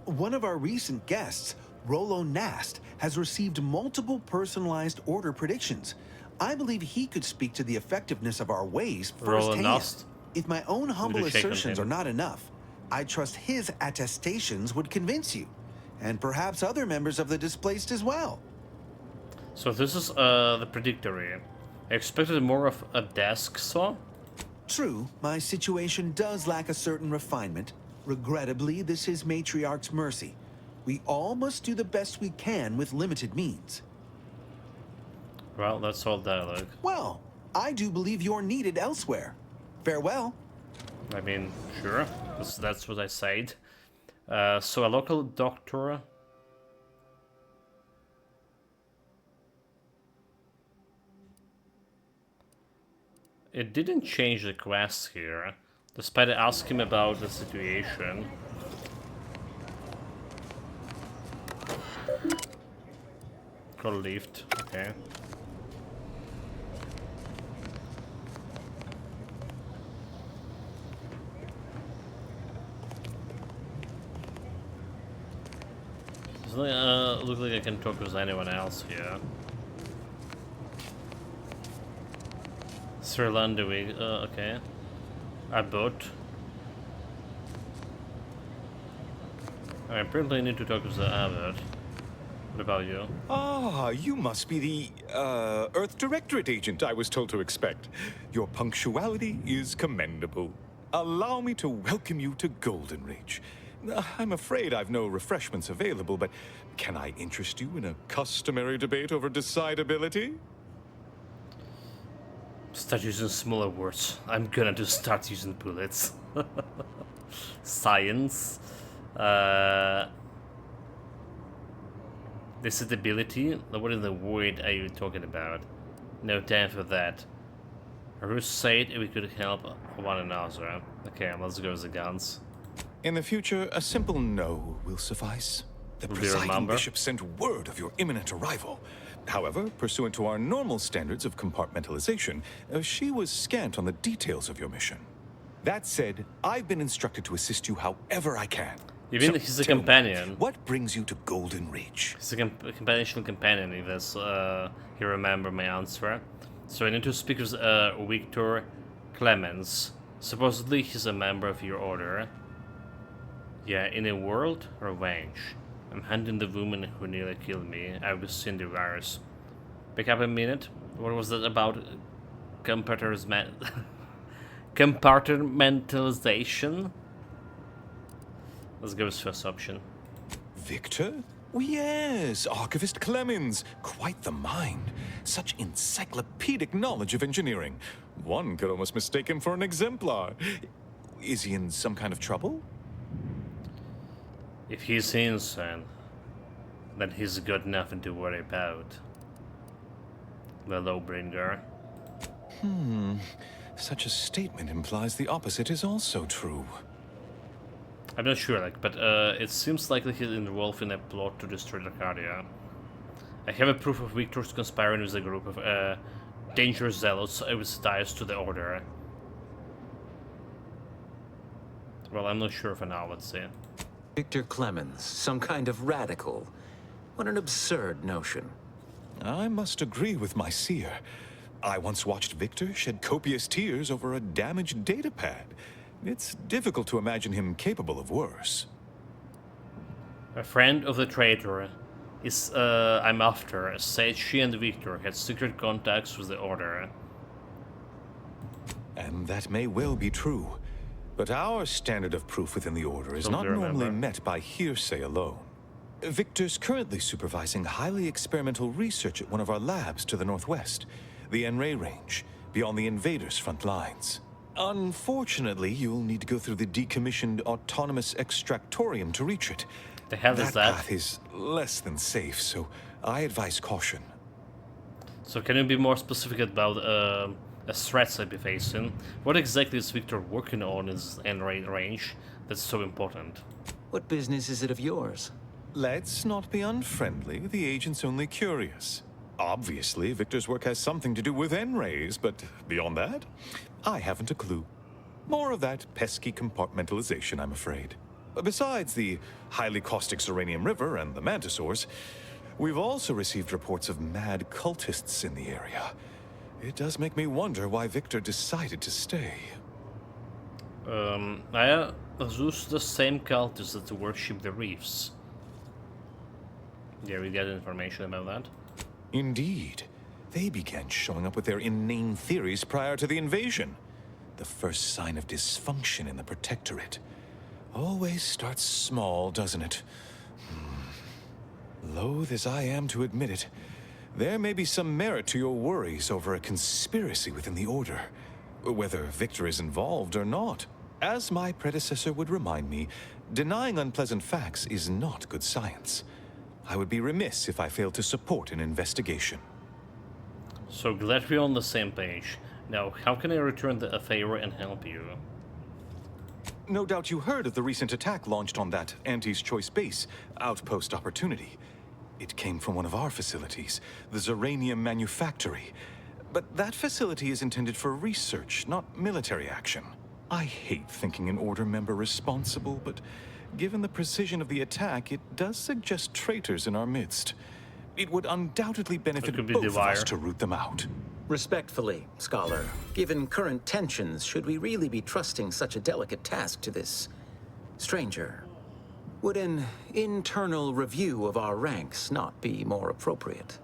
O: One of our recent guests, Rollo Nast, has received multiple personalized order predictions. I believe he could speak to the effectiveness of our ways firsthand. If my own humble assertions are not enough, I trust his attestations would convince you, and perhaps other members of the displaced as well.
A: So this is the predictory. I expected more of a desk saw.
O: True, my situation does lack a certain refinement. Regrettably, this is Matriarch's Mercy. We all must do the best we can with limited means.
A: Well, that's all dialogue.
O: Well, I do believe you're needed elsewhere. Farewell.
A: I mean, sure. That's what I said. So a local doctor... It didn't change the quest here, despite asking him about the situation. Got a lift, okay. Doesn't look like I can talk with anyone else here. Sir Landewig, okay. Abbott. I apparently need to talk with the Abbott. What about you?
L: Ah, you must be the, Earth Directorate agent I was told to expect. Your punctuality is commendable. Allow me to welcome you to Golden Reach. I'm afraid I've no refreshments available, but can I interest you in a customary debate over decidability?
A: Start using smaller words. I'm gonna just start using bullets. Science. This is the ability? What in the world are you talking about? No time for that. Who said we could help one another? Okay, let's go with the guns.
L: In the future, a simple no will suffice. The presiding bishop sent word of your imminent arrival. However, pursuant to our normal standards of compartmentalization, she was scant on the details of your mission. That said, I've been instructed to assist you however I can.
A: You mean he's a companion?
L: What brings you to Golden Reach?
A: He's a companion, if that's, you remember my answer. So I need to speak with Victor Clemens. Supposedly he's a member of your order. Yeah, in a world, revenge. I'm hunting the woman who nearly killed me. I was seen the virus. Pick up a minute. What was that about? Compartmentalization? Let's go with first option.
L: Victor? Oh, yes, Archivist Clemens. Quite the mind. Such encyclopedic knowledge of engineering. One could almost mistake him for an exemplar. Is he in some kind of trouble?
A: If he's innocent, then he's got nothing to worry about. The Lawbringer.
L: Such a statement implies the opposite is also true.
A: I'm not sure, like, but it seems likely he's involved in a plot to destroy Arcadia. I have a proof of Victor's conspiring with a group of dangerous zealots with ties to the Order. Well, I'm not sure for now, let's see.
D: Victor Clemens, some kind of radical. What an absurd notion.
L: I must agree with my seer. I once watched Victor shed copious tears over a damaged datapad. It's difficult to imagine him capable of worse.
A: A friend of the traitor is I'm after said she and Victor had secret contacts with the Order.
L: And that may well be true. But our standard of proof within the Order is not normally met by hearsay alone. Victor's currently supervising highly experimental research at one of our labs to the northwest, the Enray Range, beyond the invaders' front lines. Unfortunately, you'll need to go through the decommissioned autonomous extractorium to reach it.
A: The hell is that?
L: Path is less than safe, so I advise caution.
A: So can you be more specific about the threats I'd be facing? What exactly is Victor working on in his Enray Range that's so important?
D: What business is it of yours?
L: Let's not be unfriendly. The agent's only curious. Obviously, Victor's work has something to do with Enrays, but beyond that, I haven't a clue. More of that pesky compartmentalization, I'm afraid. Besides the highly caustic Zeranium River and the Mantisaurs, we've also received reports of mad cultists in the area. It does make me wonder why Victor decided to stay.
A: Are those the same cultists that worship the reefs? Yeah, we get information about that.
L: Indeed. They began showing up with their inane theories prior to the invasion. The first sign of dysfunction in the Protectorate. Always starts small, doesn't it? Loath as I am to admit it, there may be some merit to your worries over a conspiracy within the Order, whether Victor is involved or not. As my predecessor would remind me, denying unpleasant facts is not good science. I would be remiss if I failed to support an investigation.
A: So glad we're on the same page. Now, how can I return the favor and help you?
L: No doubt you heard of the recent attack launched on that Auntie's Choice base, Outpost Opportunity. It came from one of our facilities, the Zeranium Manufactory. But that facility is intended for research, not military action. I hate thinking an Order member responsible, but given the precision of the attack, it does suggest traitors in our midst. It would undoubtedly benefit both of us to root them out.
D: Respectfully, Scholar, given current tensions, should we really be trusting such a delicate task to this stranger? Would an internal review of our ranks not be more appropriate?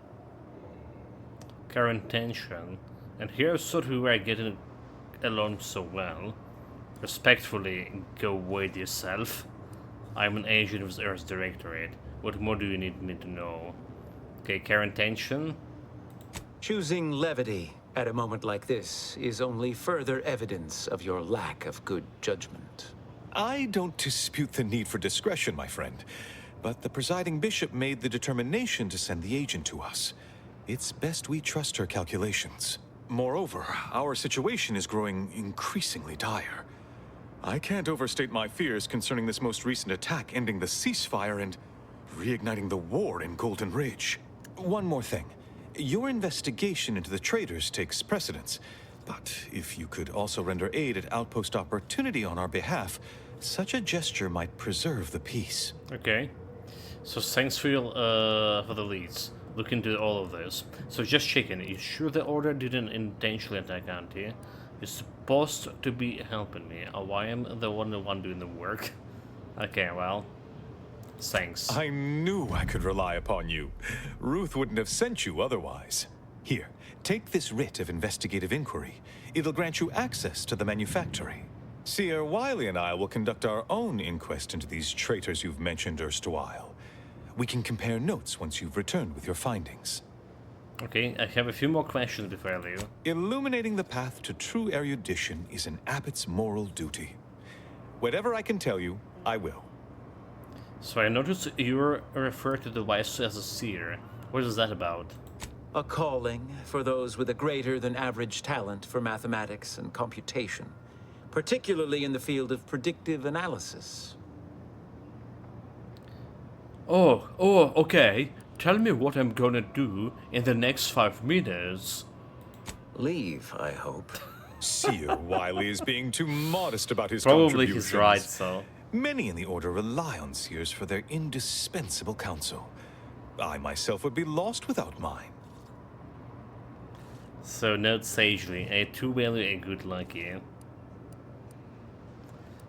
A: Current tension. And here's sort of we were getting along so well. Respectfully, go with yourself. I'm an agent of the Earth Directorate. What more do you need me to know? Okay, current tension.
D: Choosing levity at a moment like this is only further evidence of your lack of good judgment.
L: I don't dispute the need for discretion, my friend. but the presiding bishop made the determination to send the agent to us. It's best we trust her calculations. Moreover, our situation is growing increasingly dire. I can't overstate my fears concerning this most recent attack ending the ceasefire and reigniting the war in Golden Ridge. One more thing. Your investigation into the traitors takes precedence, but if you could also render aid at Outpost Opportunity on our behalf, such a gesture might preserve the peace.
A: Okay. So thanks for the leads. Look into all of this. So just checking, you sure the Order didn't intentionally attack Auntie? You're supposed to be helping me, or why am I the one doing the work? Okay, well, thanks.
L: I knew I could rely upon you. Ruth wouldn't have sent you otherwise. Here, take this writ of investigative inquiry. It'll grant you access to the manufactory. Seer Wiley and I will conduct our own inquest into these traitors you've mentioned erstwhile. We can compare notes once you've returned with your findings.
A: Okay, I have a few more questions before I leave.
L: Illuminating the path to true erudition is an abbot's moral duty. Whatever I can tell you, I will.
A: So I noticed you refer to the wise as a seer. What is that about?
D: A calling for those with a greater than average talent for mathematics and computation, particularly in the field of predictive analysis.
A: Oh, okay. Tell me what I'm gonna do in the next 5 minutes.
D: Leave, I hope.
L: Seer Wiley is being too modest about his
A: Probably
L: contributions.
A: he's right, so.
L: Many in the Order rely on seers for their indispensable counsel. I myself would be lost without mine.
A: So note sagely, a true value and good luck here.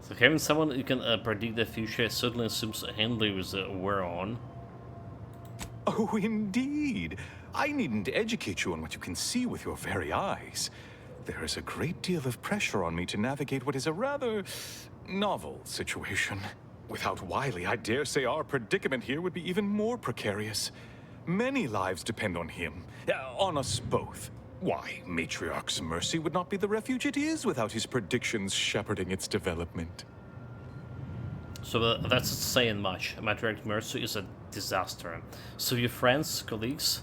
A: So having someone who can predict the future certainly seems handy with the we're on.
L: Oh, indeed. I needn't educate you on what you can see with your very eyes. There is a great deal of pressure on me to navigate what is a rather novel situation. Without Wiley, I dare say our predicament here would be even more precarious. Many lives depend on him, on us both. Why, Matriarch's Mercy would not be the refuge it is without his predictions shepherding its development.
A: So that's saying much. Matriarch's Mercy is a disaster. So your friends, colleagues?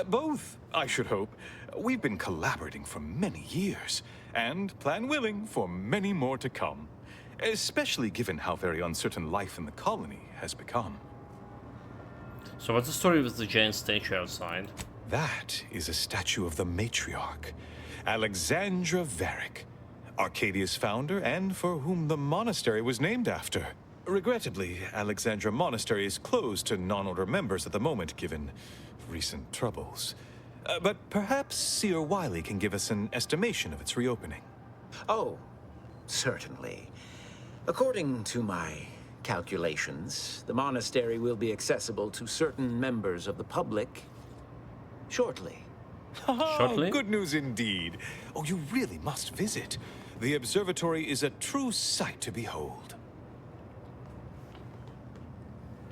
L: Both, I should hope. We've been collaborating for many years, and, plan willing, for many more to come. Especially given how very uncertain life in the colony has become.
A: So what's the story with the giant statue outside?
L: That is a statue of the matriarch, Alexandra Varick, Arcadia's founder and for whom the monastery was named after. Regrettably, Alexandra Monastery is closed to non-order members at the moment, given recent troubles. But perhaps Seer Wiley can give us an estimation of its reopening.
D: Oh, certainly. According to my calculations, the monastery will be accessible to certain members of the public shortly.
A: Shortly?
L: Good news indeed. Oh, you really must visit. The observatory is a true sight to behold.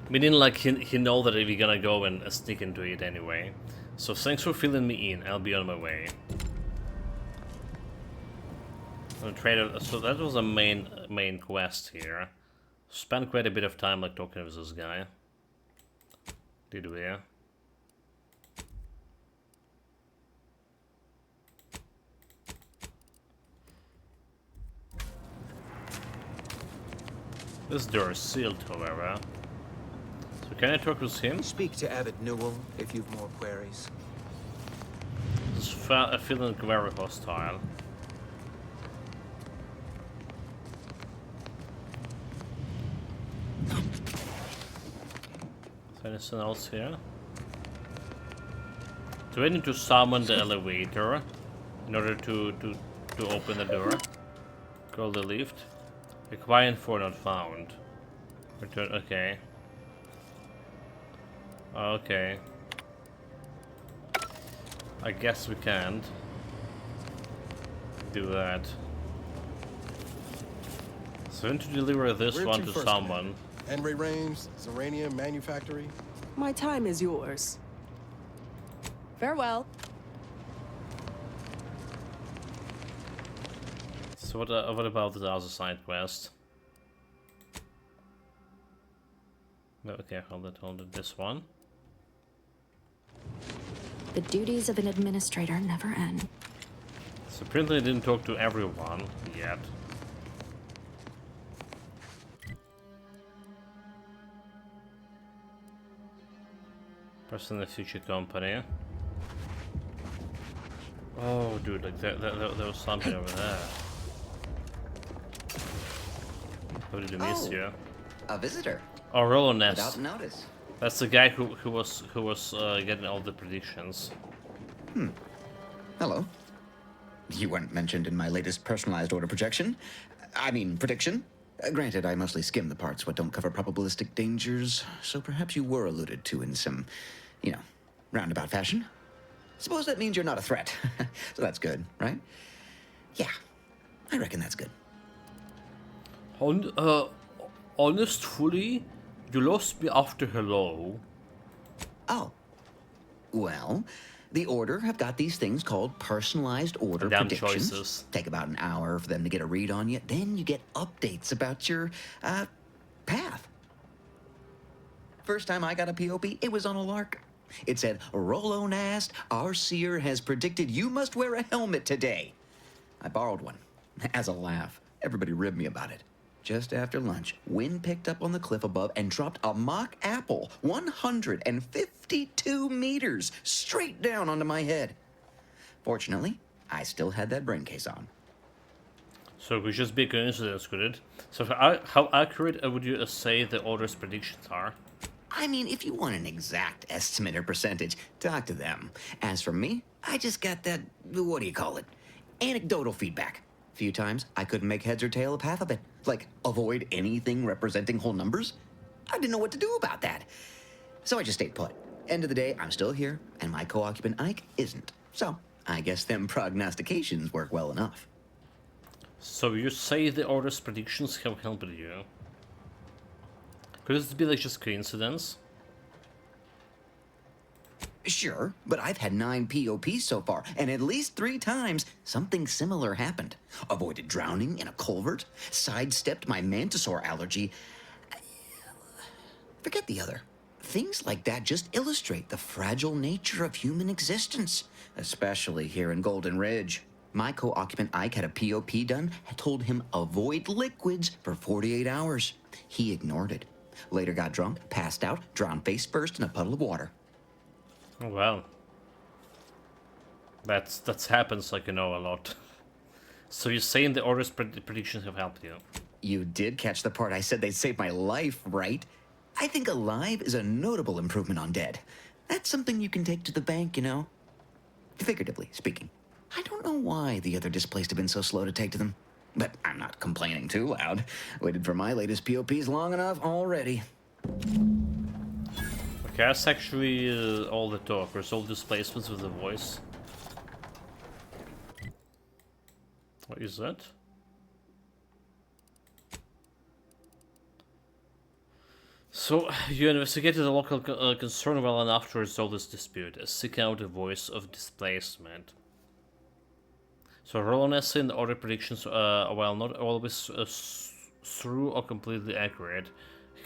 A: Meaning like he know that we're gonna go and sneak into it anyway. So thanks for filling me in. I'll be on my way. So that was a main quest here. Spent quite a bit of time like talking with this guy. Did we? This door is sealed, however. So can I talk with him?
D: Speak to Abbot Newell if you've more queries.
A: This feeling very hostile. Is there anything else here? Do I need to summon the elevator in order to open the door? Call the lift. Required for not found. Return. Okay. Okay. I guess we can't do that. So I need to deliver this
B: Where
A: one
B: to
A: to
B: first,
A: someone.
B: Henry Rames, Zeranium Manufactory.
J: My time is yours. Farewell.
A: So what about the other side quest? Okay, hold it, this one.
K: The duties of an administrator never end.
A: So apparently I didn't talk to everyone yet. Person in the future company. Oh, dude, like there was something over there. How did you miss you?
Q: A visitor.
A: Oh, Rollo Ness.
Q: Without notice.
A: That's the guy who was getting all the predictions.
Q: Hello. You weren't mentioned in my latest personalized order projection. I mean, prediction. Granted, I mostly skim the parts what don't cover probabilistic dangers, so perhaps you were alluded to in some, roundabout fashion. Suppose that means you're not a threat. So that's good, right? Yeah, I reckon that's good.
A: Honestly, you lost me after hello.
Q: Oh. Well, the Order have got these things called personalized order predictions.
A: Choices.
Q: Take about an hour for them to get a read on you. Then you get updates about your, path. First time I got a POP, it was on a lark. It said, Rollo Nast, our seer has predicted you must wear a helmet today. I borrowed one. As a laugh. Everybody ribbed me about it. Just after lunch, wind picked up on the cliff above and dropped a mock apple 152 meters straight down onto my head. Fortunately, I still had that brain case on.
A: So it could just be a coincidence, could it? So how accurate would you say the Order's predictions are?
Q: I mean, if you want an exact estimate or percentage, talk to them. As for me, I just got that, what do you call it? Anecdotal feedback. A few times, I couldn't make heads or tail of half of it. Like, avoid anything representing whole numbers? I didn't know what to do about that. So I just stayed put. End of the day, I'm still here, and my co-occupant Ike isn't. So, I guess them prognostications work well enough.
A: So you say the Order's predictions have helped you? Could this be like just coincidence?
Q: Sure, but I've had 9 POPs so far, and at least 3 times something similar happened. Avoided drowning in a culvert, sidestepped my mantisaur allergy. Forget the other. Things like that just illustrate the fragile nature of human existence, especially here in Golden Ridge. My co-occupant Ike had a POP done and told him avoid liquids for 48 hours. He ignored it. Later got drunk, passed out, drowned face first in a puddle of water.
A: Oh, well. That's happens, like, a lot. So you're saying the Order's predictions have helped you?
Q: You did catch the part I said they'd save my life, right? I think alive is a notable improvement on dead. That's something you can take to the bank, Figuratively speaking. I don't know why the other displaced have been so slow to take to them. But I'm not complaining too loud. Waited for my latest POPs long enough already.
A: Okay, that's actually all the talk. Resolve displacements with the voice. What is that? So, you investigated the local concern well enough to resolve this dispute. Seek out a voice of displacement. So, Rollo Ness and the Order predictions, while not always true or completely accurate,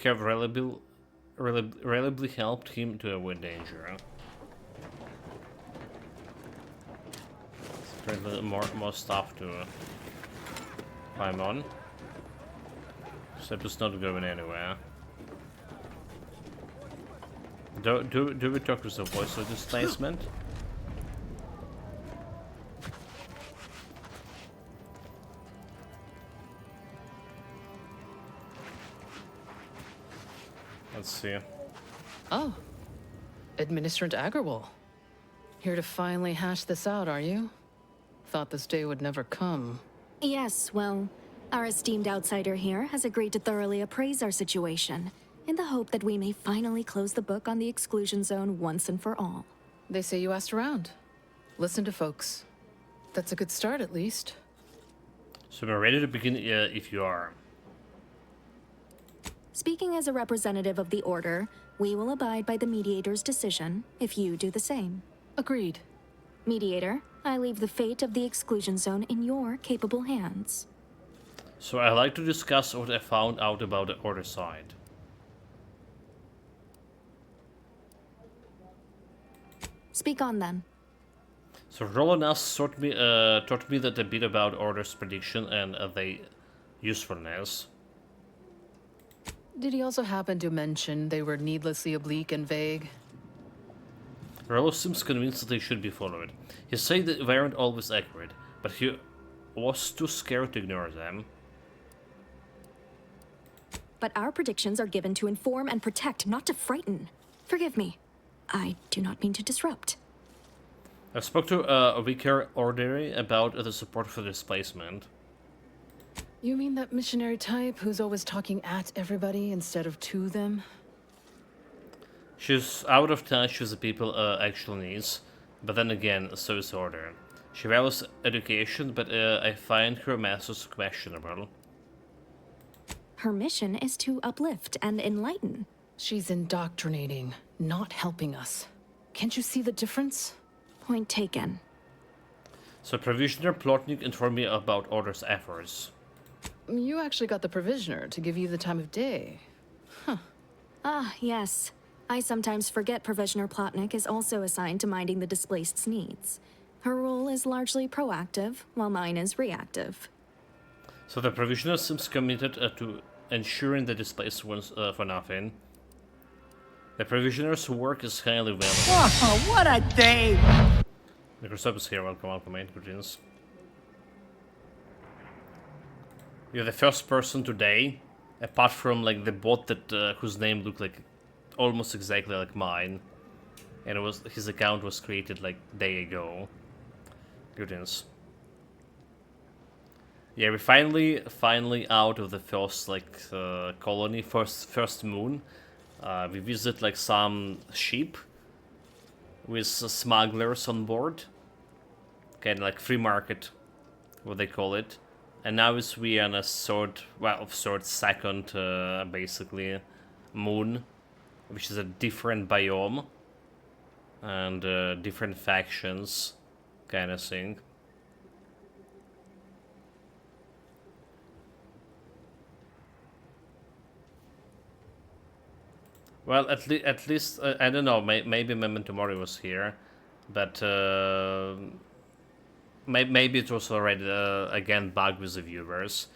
A: have reliably helped him to avoid danger. Apparently more stuff to climb on. Except it's not going anywhere. Do we talk with the voice of displacement? Let's see.
G: Oh. Administrator Agarwal. Here to finally hash this out, are you? Thought this day would never come.
K: Yes, well, our esteemed outsider here has agreed to thoroughly appraise our situation, in the hope that we may finally close the book on the exclusion zone once and for all.
G: They say you asked around. Listen to folks. That's a good start, at least.
A: So we're ready to begin if you are.
K: Speaking as a representative of the Order, we will abide by the Mediator's decision if you do the same.
G: Agreed.
K: Mediator, I leave the fate of the exclusion zone in your capable hands.
A: So I'd like to discuss what I found out about the Order side.
K: Speak on then.
A: So Roland has taught me that a bit about Order's prediction and their usefulness.
G: Did he also happen to mention they were needlessly oblique and vague?
A: Rollo seems convinced that they should be followed. He said that they weren't always accurate, but he was too scared to ignore them.
K: But our predictions are given to inform and protect, not to frighten. Forgive me. I do not mean to disrupt.
A: I spoke to a Vicar Ordinary about the support for displacement.
G: You mean that missionary type who's always talking at everybody instead of to them?
A: She's out of touch with the people actual needs, but then again, so is Order. She values education, but I find her methods questionable.
K: Her mission is to uplift and enlighten.
G: She's indoctrinating, not helping us. Can't you see the difference?
K: Point taken.
A: So Provisioner Plotnik informed me about Order's efforts.
G: You actually got the Provisioner to give you the time of day. Huh.
K: Ah, yes. I sometimes forget Provisioner Plotnik is also assigned to minding the displaced's needs. Her role is largely proactive, while mine is reactive.
A: So the Provisioner seems committed to ensuring the displaced ones for nothing. The Provisioner's work is highly valuable.
R: Oh, what a day!
A: Microsoft is here, welcome, mate, greetings. You're the first person today, apart from like the bot that whose name looked like almost exactly like mine, and his account was created like a day ago. Greetings. Yeah, we're finally out of the first like colony, first moon. We visit like some ship with smugglers on board, kind of like free market, what they call it. And now we are on a second basically moon, which is a different biome and different factions, kind of thing. Well, at least I don't know. Maybe Memento Mori was here, but maybe it was already again bugged with the viewers.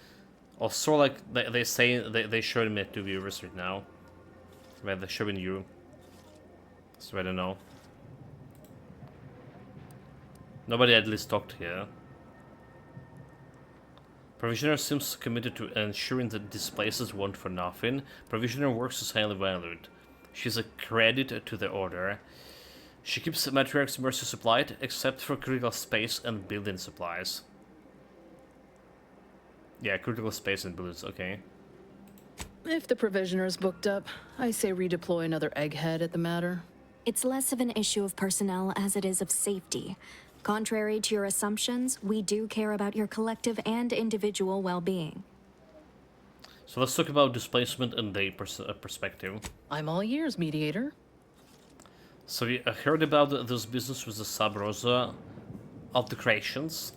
A: Also, like they say they showed me 2 viewers right now. Where they're showing you. So I don't know. Nobody at least talked here. Provisioner seems committed to ensuring that displaced want for nothing. Provisioner works is highly valued. She's a credit to the Order. She keeps Matriarch's Mercy supplied, except for critical space and building supplies. Yeah, critical space and buildings, okay.
G: If the Provisioner is booked up, I say redeploy another egghead at the matter.
K: It's less of an issue of personnel as it is of safety. Contrary to your assumptions, we do care about your collective and individual well-being.
A: So let's talk about displacement and the perspective.
G: I'm all ears, Mediator.
A: So we heard about this business with the Sub Rosa altercations.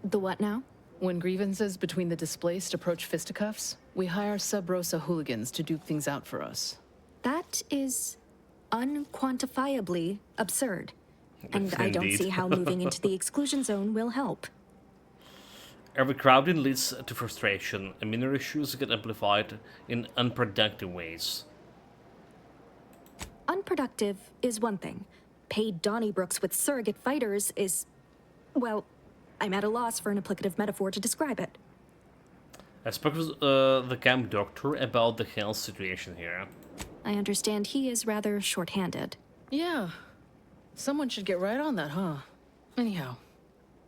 K: The what now?
G: When grievances between the displaced approach fisticuffs, we hire Sub Rosa hooligans to duke things out for us.
K: That is unquantifiably absurd. And I don't see how moving into the exclusion zone will help.
A: Overcrowding leads to frustration, and minor issues get amplified in unproductive ways.
K: Unproductive is one thing. Paid Donnybrooks with surrogate fighters is... well, I'm at a loss for an applicative metaphor to describe it.
A: I spoke with the camp doctor about the health situation here.
K: I understand he is rather short-handed.
G: Yeah. Someone should get right on that, huh? Anyhow,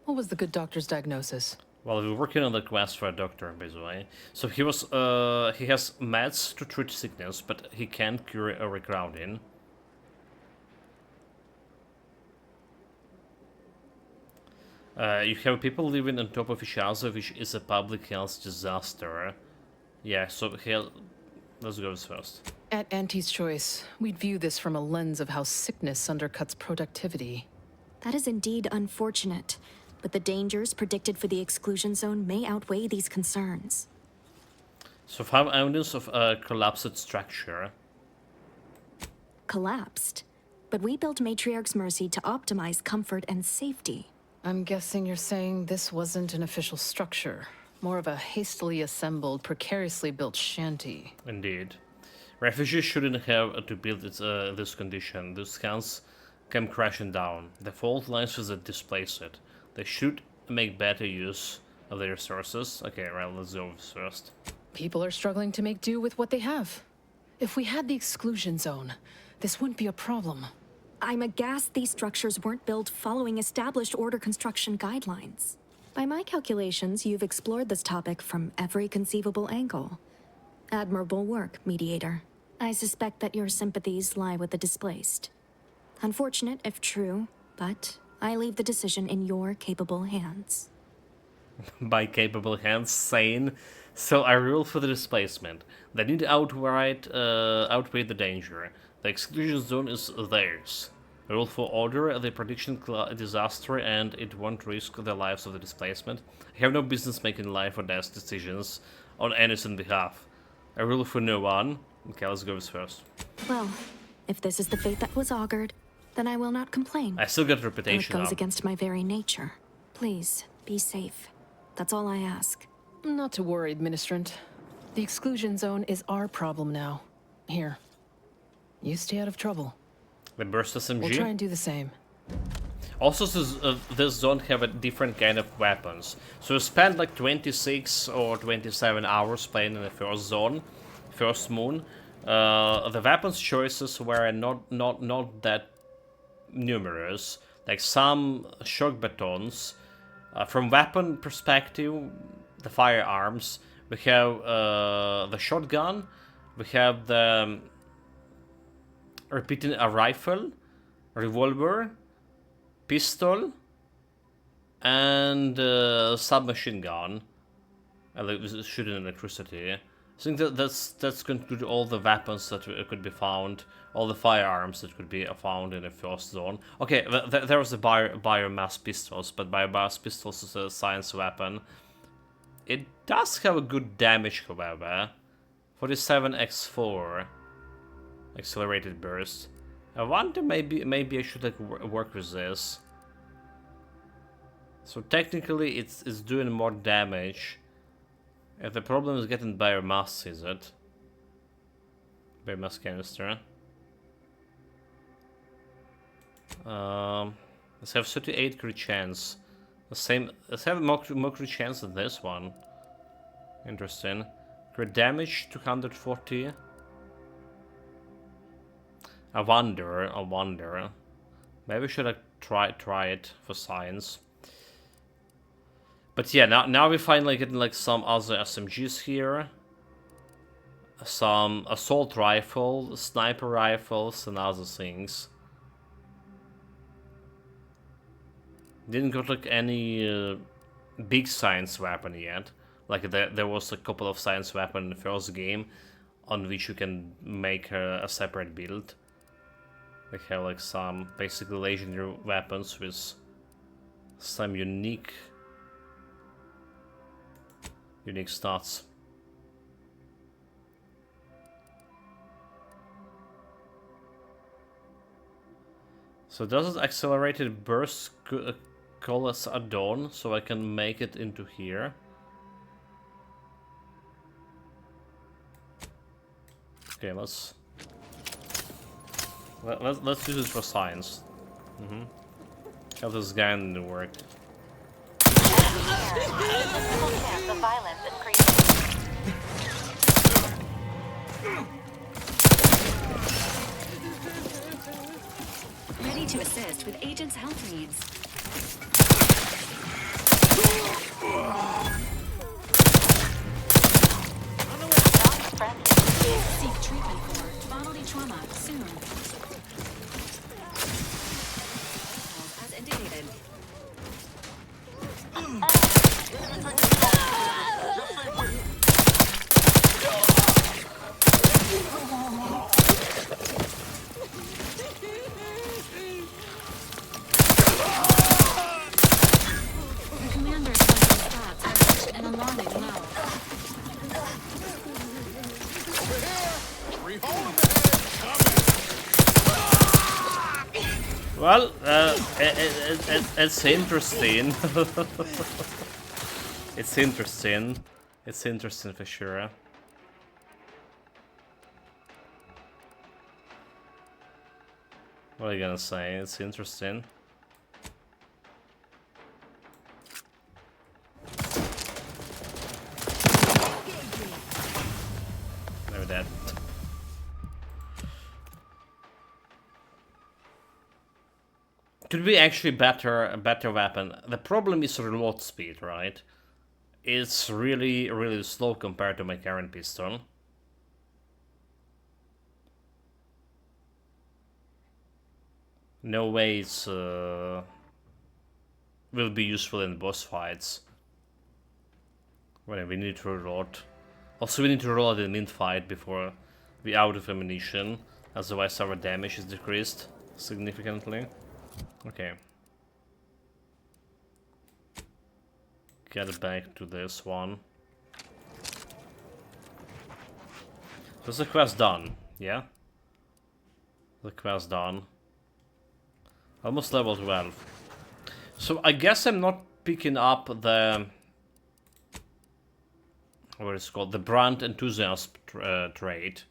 G: what was the good doctor's diagnosis?
A: Well, we're working on the quest for a doctor, by the way. So he has meds to treat sickness, but he can't cure overcrowding. You have people living on top of each other, which is a public health disaster. Yeah, so let's go first.
G: At Auntie's Choice, we'd view this from a lens of how sickness undercuts productivity.
K: That is indeed unfortunate, but the dangers predicted for the exclusion zone may outweigh these concerns.
A: So found evidence of a collapsed structure.
K: Collapsed? but we built Matriarch's Mercy to optimize comfort and safety.
G: I'm guessing you're saying this wasn't an official structure. More of a hastily assembled, precariously built shanty.
A: Indeed. Refugees shouldn't have to build it this condition. Those scans came crashing down. The fault lines that displace it. They should make better use of their resources. Okay, right, let's go first.
G: People are struggling to make do with what they have. If we had the exclusion zone, this wouldn't be a problem.
K: I'm aghast these structures weren't built following established order construction guidelines. By my calculations, you've explored this topic from every conceivable angle. Admirable work, Mediator. I suspect that your sympathies lie with the displaced. Unfortunate if true, but I leave the decision in your capable hands.
A: By capable hands, sane. So I rule for the displacement. They need to outweigh the danger. The exclusion zone is theirs. I rule for order, the prediction disaster, and it won't risk the lives of the displacement. I have no business making life or death decisions on innocent behalf. I rule for no one. Okay, let's go first.
K: Well, if this is the fate that was augured, then I will not complain.
A: I still got reputation
K: It goes
A: up.
K: against my very nature. Please, be safe. That's all I ask.
G: Not to worry, Ministrant. The exclusion zone is our problem now. Here. You stay out of trouble.
A: The burst SMG?
G: We'll try and do the same.
A: Also, this zone have a different kind of weapons. So you spend like 26 or 27 hours playing in the first zone, first moon. The weapons choices were not that numerous. Like some shock batons. From weapon perspective, the firearms, we have the shotgun, we have the repeating a rifle, revolver, pistol, and submachine gun, shooting electricity. I think that's going to include all the weapons that could be found, all the firearms that could be found in the first zone. Okay, there was the biomass pistols, but biomass pistols is a science weapon. It does have a good damage, however. 47x4 accelerated burst. I wonder maybe I should like work with this. So technically it's doing more damage. If the problem is getting biomass, is it? Biomass canister. Let's have 38 crit chance. The same. Let's have more crit chance than this one. Interesting. Crit damage 240. I wonder. Maybe we should try it for science. But yeah, now we finally getting like some other SMGs here. Some assault rifle, sniper rifles, and other things. Didn't got like any big science weapon yet. Like there was a couple of science weapons in the first game, on which you can make a separate build. They have like some basically legendary weapons with some unique stats. So does it accelerated burst call us a dawn, so I can make it into here? Okay, let's do this for science. Have this guy in the work.
H: The violence
P: Ready to assist with agents' health needs. Seek treatment for bodily trauma soon. As indicated.
A: Well, it's interesting. It's interesting. It's interesting for sure. What are you gonna say? It's interesting. Maybe that. Could be actually a better weapon. The problem is reload speed, right? It's really slow compared to my current pistol. No way it's will be useful in boss fights. Well, we need to reload. Also, we need to reload in mid-fight before we out of ammunition. Otherwise, our damage is decreased significantly. Okay. Get back to this one. So is the quest done? Yeah? The quest done. Almost level 12. So I guess I'm not picking up the... what is it called? The brand enthusiast trait.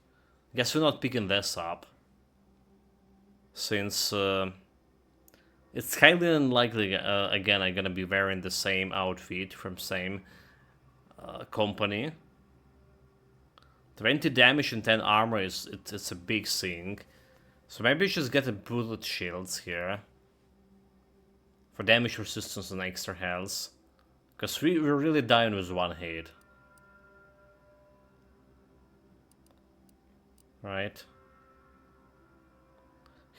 A: Guess we're not picking this up. Since... it's highly unlikely, again, I'm gonna be wearing the same outfit from same company. 20 damage and 10 armor it's a big thing. So maybe just get a bullet shields here. For damage resistance and extra health. Because we're really dying with one hit. Right.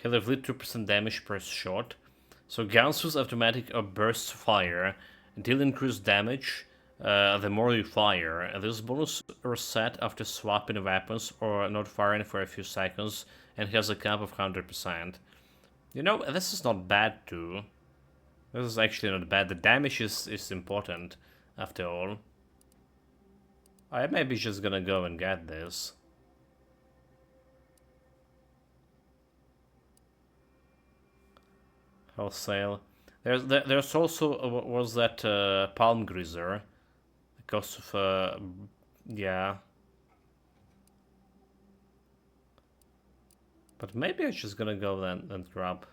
A: He'll inflict 2% damage per shot. So guns with automatic or burst fire deal increased damage the more you fire. This bonus is set after swapping weapons or not firing for a few seconds and has a cap of 100%. You know, this is not bad too. This is actually not bad. The damage is important after all. I may be just gonna go and get this. Wholesale. There's also was that palm greaser, because of yeah. But maybe I'm just gonna go then and grab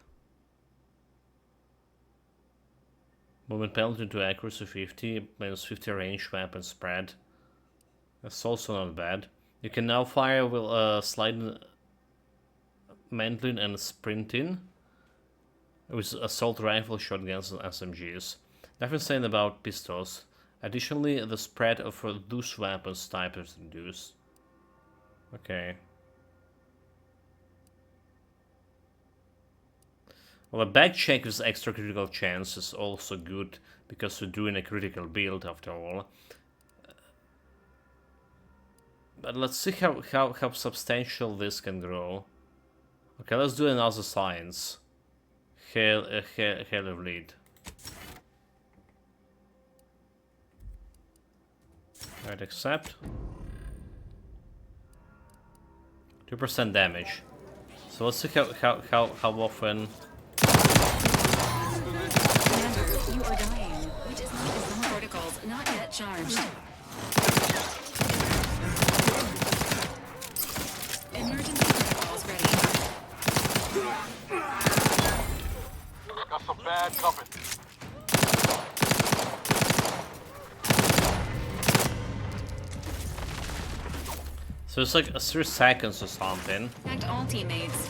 A: movement penalty to accuracy 50, minus 50 range weapon spread. That's also not bad. You can now fire with sliding, mantling, and sprinting. With assault rifle, shotguns, and SMGs. Nothing saying about pistols. Additionally, the spread of loose weapons type is reduced. Okay. Well, a back check with extra critical chance is also good because we're doing a critical build after all. But let's see how substantial this can grow. Okay, let's do another science. Hail of lead. Right, accept. 2% damage. So let's see how often.
E: Commander, you are dying. Which is not as protocols, not yet charged. Emergency protocols ready.
B: Got some bad coming.
A: So it's like 3 seconds or something.
E: Act all teammates.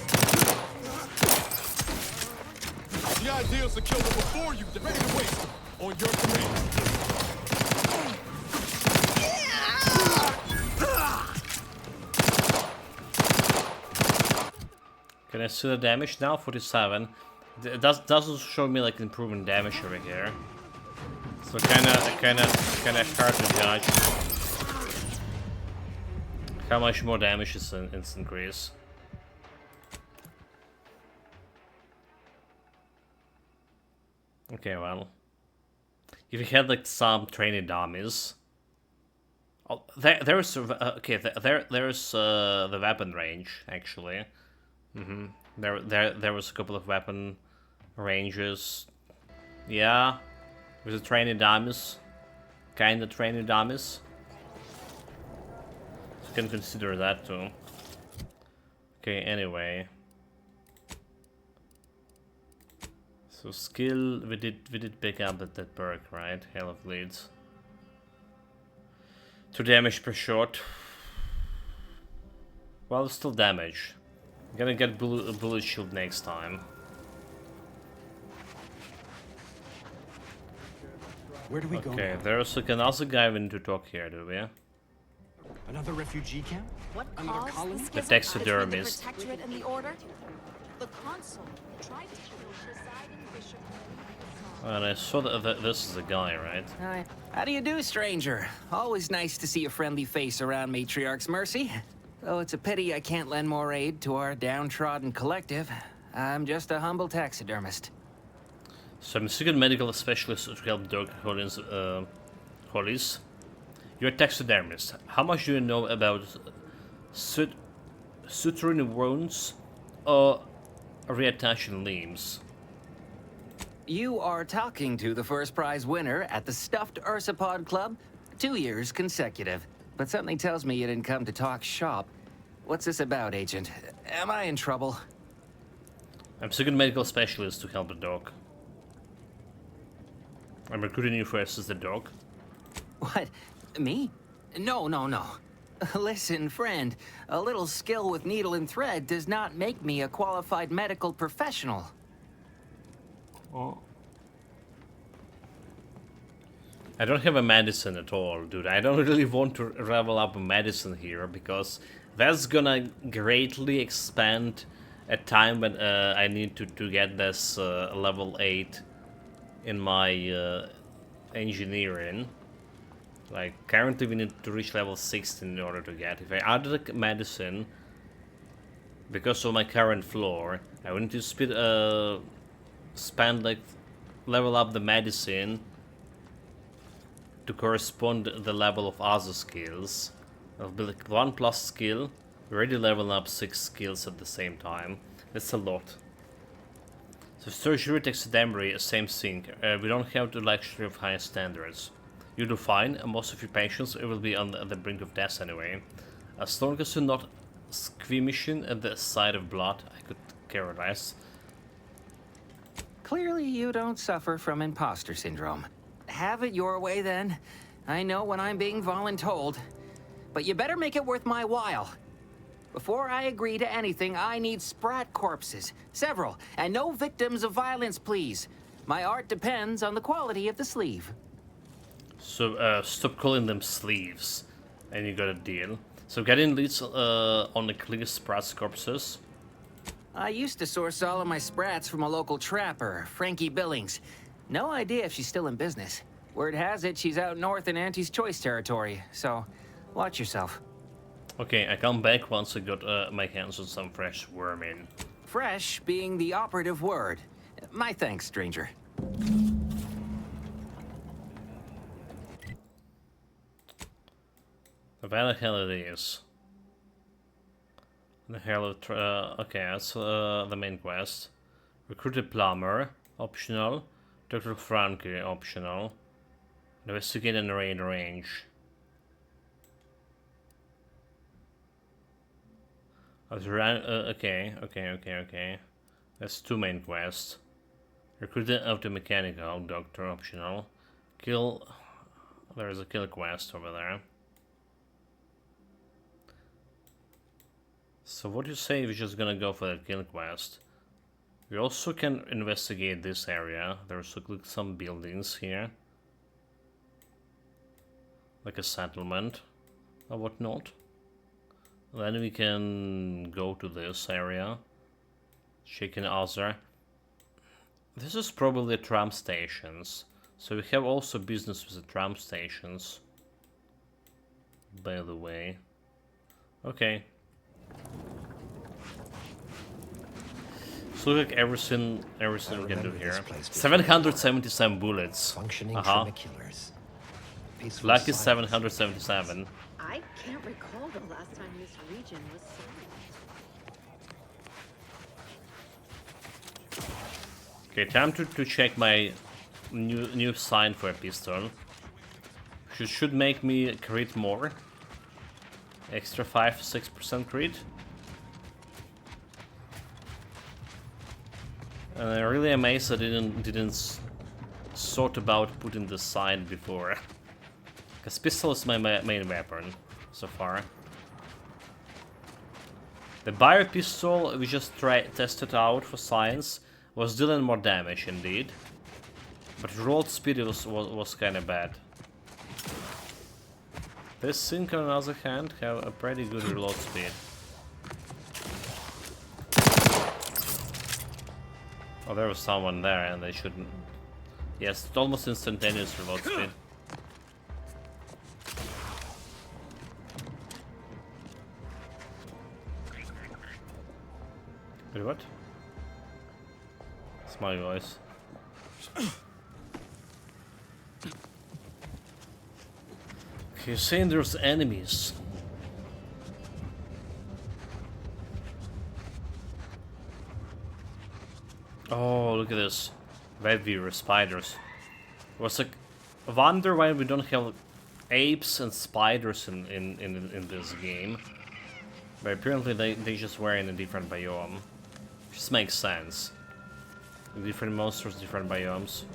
B: The idea is to kill them before you. They're ready to waste on your command.
A: Can I see the damage now? 47. It doesn't show me like improving damage over here. So kinda hard to judge how much more damage is an instant increase. Okay, well, if you had like some training dummies, oh, there's okay, there's the weapon range actually. There was a couple of weapon Ranges. Yeah. With the training dummies. Kinda training dummies. So you can consider that too. Okay, anyway. So skill, we did pick up that perk, right? Hail of Leads. 2 damage per shot. Well, still damage. I'm gonna get bullet shield next time.
S: Where do we go?
A: Okay, there's another guy we need to talk here, do we?
S: Another refugee camp?
E: What
S: Another
E: caused
S: colony?
E: the
A: The
E: schism
A: taxidermist.
E: between the Protectorate and the Order? The consul tried to kill Poseidon Bishop.
A: And I saw that this is a guy, right?
T: Hi. How do you do, stranger? Always nice to see a friendly face around Matriarch's Mercy. Though it's a pity I can't lend more aid to our downtrodden collective. I'm just a humble taxidermist.
A: So I'm a second medical specialist to help Doc Hollis. You're a taxidermist. How much do you know about suturing wounds or reattaching limbs?
T: You are talking to the first prize winner at the Stuffed Ursapod Club, 2 years consecutive. But something tells me you didn't come to talk shop. What's this about, Agent? Am I in trouble?
A: I'm second medical specialist to help the dog. I'm recruiting you for assist the dog.
T: What? Me? No. Listen, friend. A little skill with needle and thread does not make me a qualified medical professional.
A: Oh. I don't have a medicine at all, dude. I don't really want to level up a medicine here because that's gonna greatly expand a time when I need to get this level 8 in my engineering. Like, currently we need to reach level 16 in order to get. If I add the medicine, because of my current floor, I would need to spend like level up the medicine to correspond the level of other skills. It'll be like 1+ skill, already leveling up 6 skills at the same time. That's a lot. So surgery, taxidermy, same thing. We don't have the luxury of high standards. You do fine, and most of your patients will be on the brink of death anyway. As long as you're not squeamishing at the sight of blood, I could care less.
T: Clearly you don't suffer from imposter syndrome. Have it your way then. I know when I'm being voluntold. But you better make it worth my while. Before I agree to anything, I need sprat corpses. Several. And no victims of violence, please. My art depends on the quality of the sleeve.
A: So, stop calling them sleeves. And you got a deal. So getting leads on the clear sprat corpses.
T: I used to source all of my sprats from a local trapper, Frankie Billings. No idea if she's still in business. Word has it she's out north in Auntie's Choice territory, so watch yourself.
A: Okay, I come back once I got my hands on some fresh vermin.
T: Fresh being the operative word. My thanks, stranger.
A: Where the hell it is? The hell of okay, that's the main quest. Recruit a plumber, optional. Dr. Frankie, optional. Investigate and raid range. Okay. That's 2 main quests. Recruit the auto-mechanical, doctor, optional. Kill... There's a kill quest over there. So what do you say if we're just gonna go for the kill quest? We also can investigate this area. There's like some buildings here. Like a settlement or whatnot. Then we can go to this area. Chicken Other. This is probably tram stations. So we have also business with the tram stations. By the way. Okay. So look like everything we can do here. 777 bullets.
U: Functioning tramiculars.
A: Lucky 777.
P: I can't recall the last time this region was so...
A: Okay, time to check my new sign for a pistol. Should make me crit more. Extra 5-6% crit. And I'm really amazed I didn't sort about putting the sign before. Because pistol is my main weapon so far. The bio pistol we just tested out for science was dealing more damage indeed, but reload speed was kind of bad. This Sync on the other hand have a pretty good reload speed. Oh, there was someone there and they shouldn't. Yes, it's almost instantaneous reload speed. Wait, what? It's my voice. You're saying there's enemies. Oh, look at this. Web viewer spiders. It was like, I wonder why we don't have apes and spiders in this game. But apparently they just were in a different biome. Just makes sense. Different monsters, different biomes.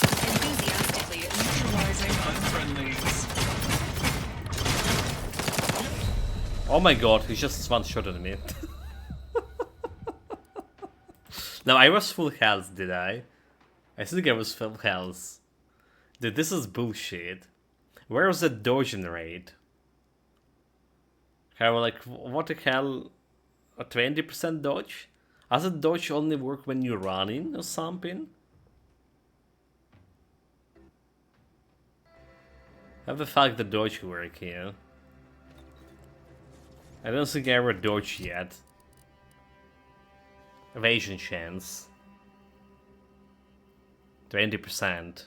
E: Enthusiastically utilizing unfriendlies.
A: Oh my god, he just one-shotted me. Now, I was full health, did I? I think I was full health. Dude, this is bullshit. Where was the dodge rate? How, like, what the hell? A 20% dodge? Doesn't dodge only work when you're running or something? How the fuck the dodge work here? I don't think I ever dodged yet. Evasion chance. 20%.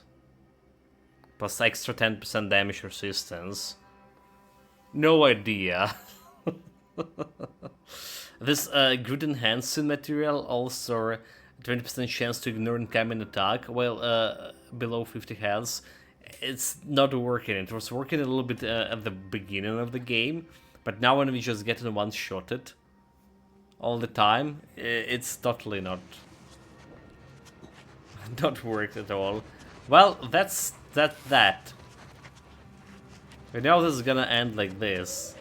A: Plus extra 10% damage resistance. No idea. This good enhancing material also 20% chance to ignore incoming attack while below 50 health. It's not working. It was working a little bit at the beginning of the game, but now when we just get in one-shotted all the time, it's totally not worked at all. Well, that's that. We know this is gonna end like this.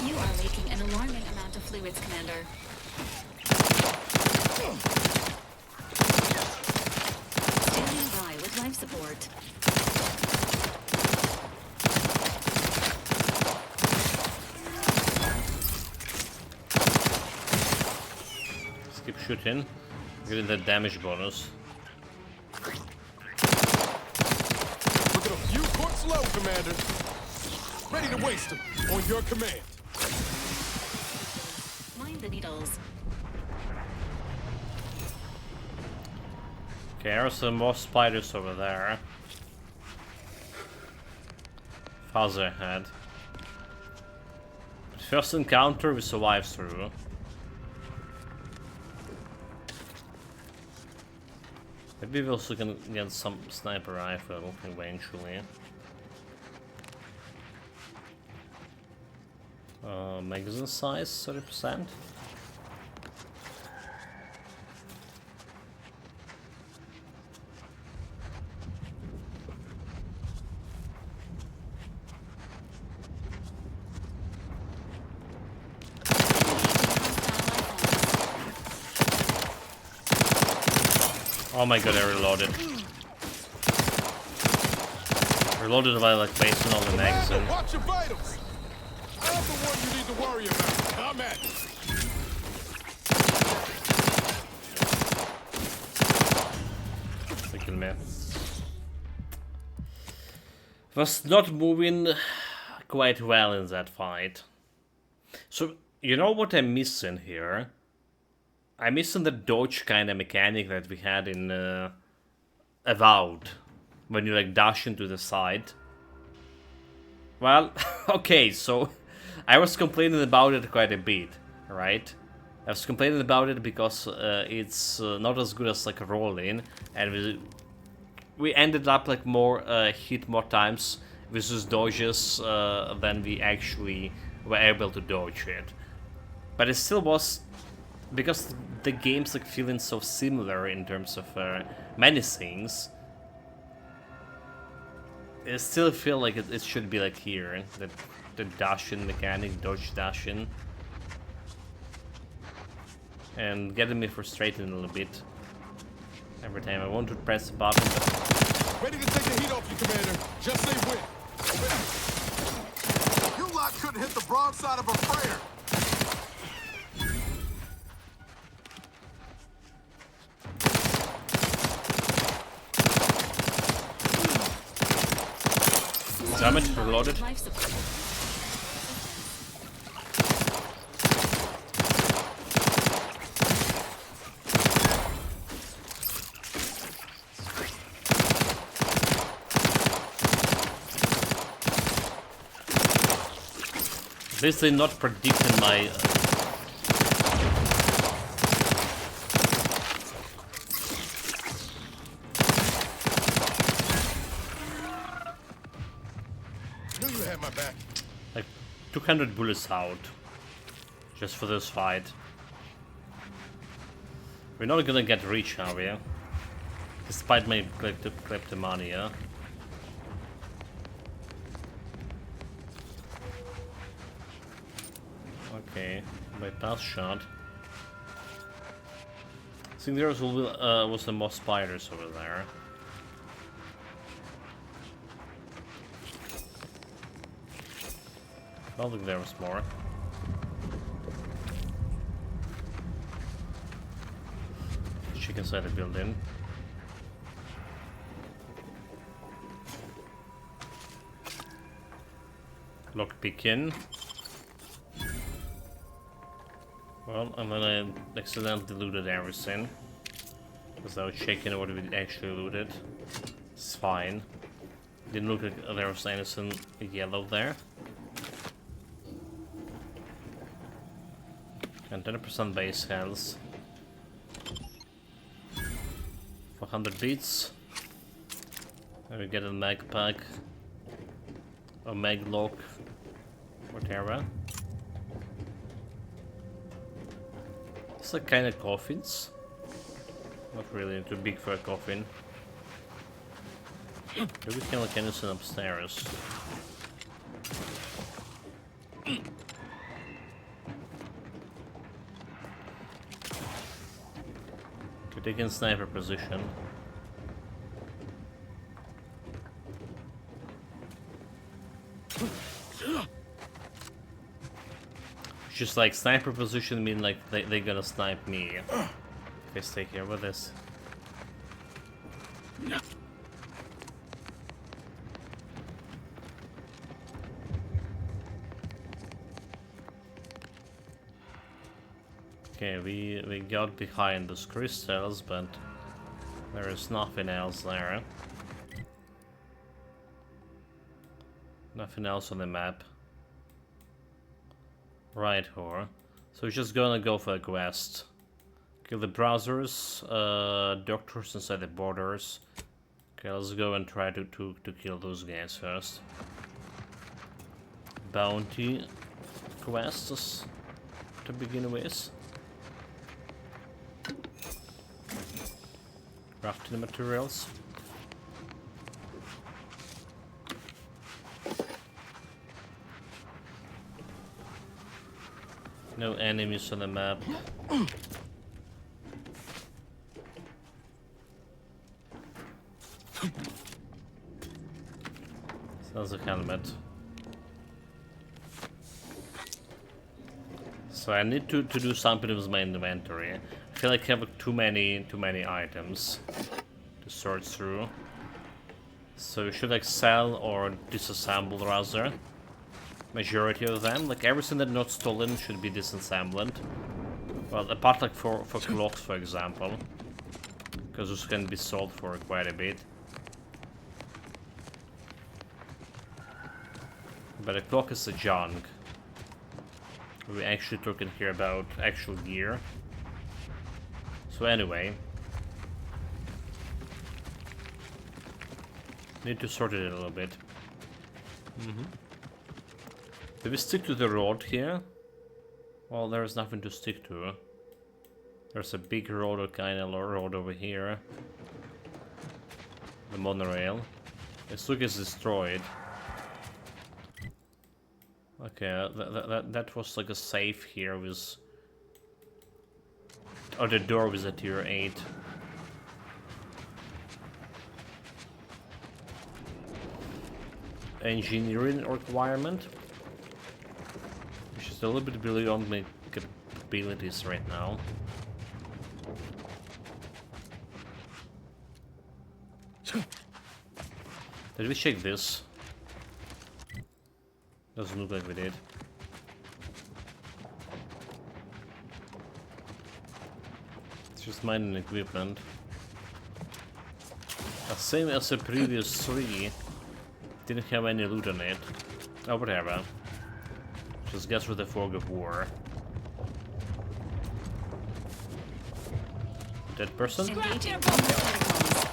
E: You are leaking an alarming amount of fluids, Commander. Standing by with life support.
A: Let's keep shooting. Getting the damage bonus.
B: Look at a few corks low, Commander. Ready to waste them on your command.
E: Mind the needles.
A: Okay, there are some more spiders over there. Farther ahead. First encounter we survived through. Maybe we also can get some sniper rifle eventually. Magazine size 30%. Oh my god, I reloaded. Reloaded by like wasting all the magazine.
B: Watch your vitals. I'm the one you need to worry about. I'm at it.
A: Freaking man. Was not moving quite well in that fight. So, you know what I'm missing here? I'm missing the dodge kind of mechanic that we had in Avowed. When you like dash into the side. Well, okay, so I was complaining about it quite a bit, right? I was complaining about it because it's not as good as like rolling, and we ended up like hit more times with those dodges than we actually were able to dodge it. But it still was, because the game's like feeling so similar in terms of many things. I still feel like it should be like here, the dashing mechanic, dodge dashing. And getting me frustrated a little bit every time I want to press the button.
B: Ready to take the heat off you, Commander. Just say when.
U: You lot couldn't hit the broadside of a prayer.
A: Damn it, reloaded. Basically not predicting my...
B: Knew you had my back.
A: Like 200 bullets out just for this fight. We're not gonna get rich, are we? Despite my kleptomania. Okay, bypass shot. I think there was the more spiders over there. I don't think there was more. Check inside the building. Lockpick in. Well, and then I accidentally looted everything. Because I was checking what we actually looted. It's fine. Didn't look like there was anything yellow there. And 10% base health. 400 beats. And we get a mag pack. A mag lock. Whatever. It's like kind of coffins. Not really too big for a coffin. Maybe we can like anything upstairs. We're taking sniper position. Just like sniper position mean like they're gonna snipe me. Okay, stay here with this. Okay, we got behind those crystals, but there is nothing else there. Nothing else on the map. Right, whore. So we're just gonna go for a quest. Kill the browsers, doctors inside the borders. Okay, let's go and try to kill those guys first. Bounty quests to begin with. Crafting materials. No enemies on the map. Sounds like a helmet. So I need to do something with my inventory. I feel like I have too many items to sort through. So you should like sell or disassemble rather. Majority of them, like everything that's not stolen should be disassembled. Well, apart like for clocks, for example, because those can be sold for quite a bit. But a clock is a junk. We're actually talking here about actual gear. So anyway, need to sort it a little bit. Do we stick to the road here? Well, there's nothing to stick to. There's a big road, or kind of road over here. The monorail. This look is destroyed. Okay, that was like a safe here with... Oh, the door was a tier 8. Engineering requirement. Which is a little bit beyond my capabilities right now. Did we check this? Doesn't look like we did. It's just mining equipment. Same as the previous 3. Didn't have any loot on it. Oh, whatever. Just guess with the fog of war. Dead person?
E: Engaging all protocols.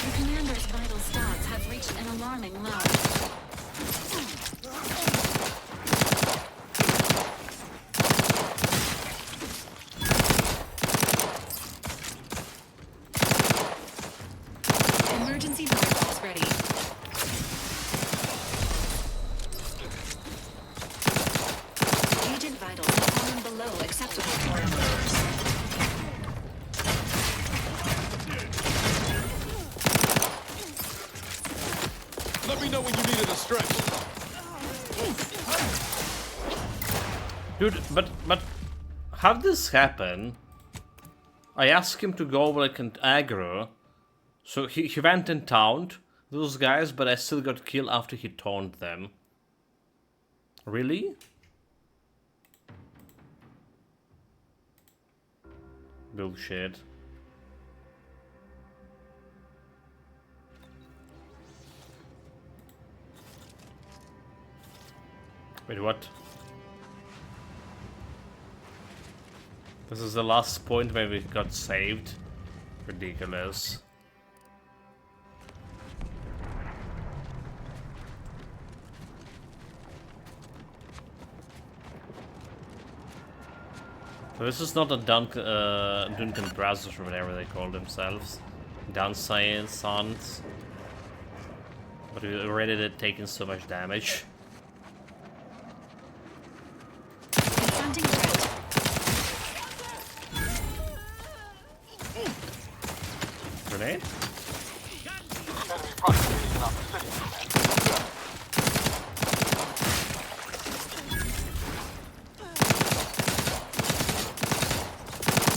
E: The commander's vital stats have reached an alarming low. Emergency protocols ready. Agent vitals have fallen below acceptable parameters.
B: Let me know when you needed a stretch.
A: Dude, but how did this happen? I asked him to go like an aggro, so he went and taunted those guys, but I still got killed after he taunted them. Really? Bullshit. Wait, what? This is the last point where we got saved. Ridiculous. So this is not a Duncan Brazos or whatever they call themselves. Downside sons. But we already did taken so much damage.
E: Confronting threat.
A: Grenade?
U: Enemy proximity in our vicinity.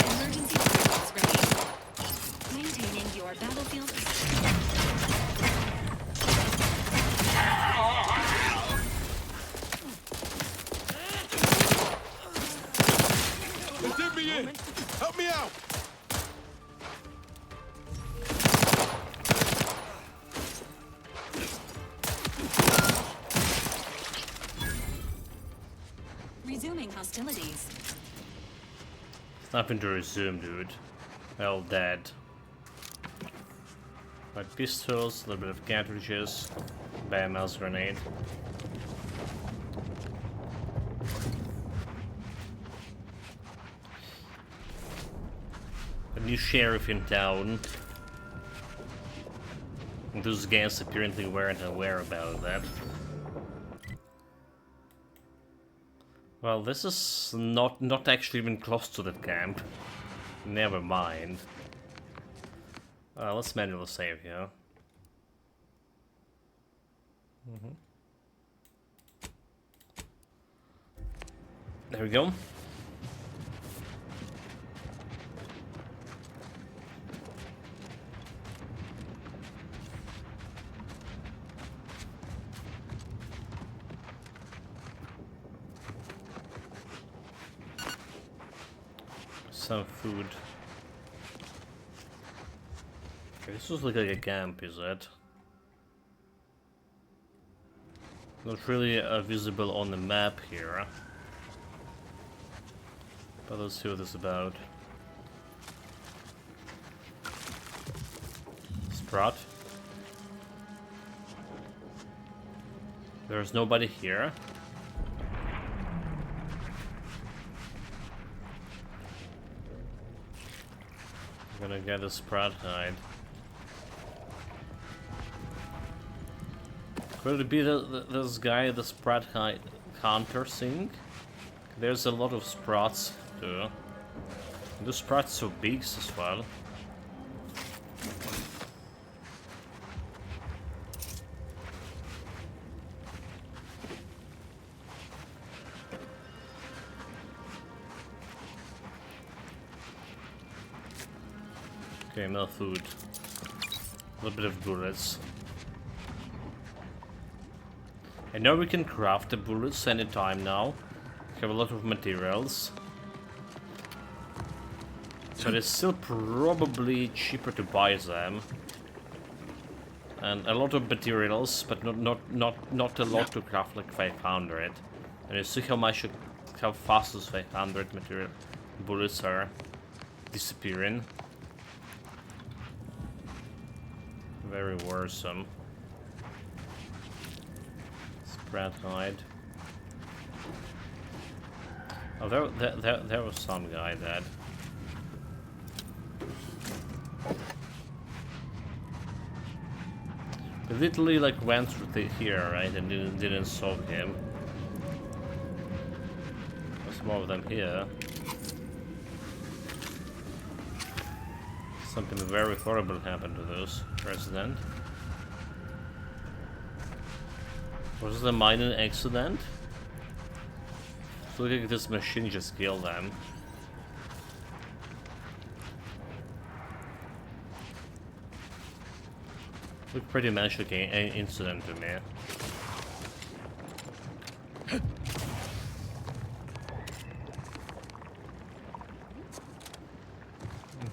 E: Emergency protocols ready. Maintaining your battlefield position.
B: They did me in. Help me out.
E: Resuming hostilities.
A: It's nothing to resume, dude. They're all dead. My pistols, a little bit of cartridges, bam, mouse grenade. A new sheriff in town. And those guys apparently weren't aware about that. Well, this is not actually even close to that camp. Never mind. Let's manually save here. There we go. Some food. Okay, this looks like a camp, is it? Not really visible on the map here. But let's see what this is about. Sprott. There's nobody here. I'm gonna get a Sprott hide. Could it be this guy, the Sprott hide hunter thing? There's a lot of Sprats too. The Sprats so big as well. Okay, no food. A little bit of bullets. I know we can craft the bullets anytime now. We have a lot of materials. So it's still probably cheaper to buy them. And a lot of materials, but not a lot to craft like 500. And you see how fast those 500 material bullets are disappearing. Very worrisome. Spread hide. Oh, there was some guy dead. We literally like went through here, right, and didn't solve him. There's more of them here. Something very horrible happened to this resident. Was it a mining accident? Look like this machine just killed them. Looked pretty much like an incident to me.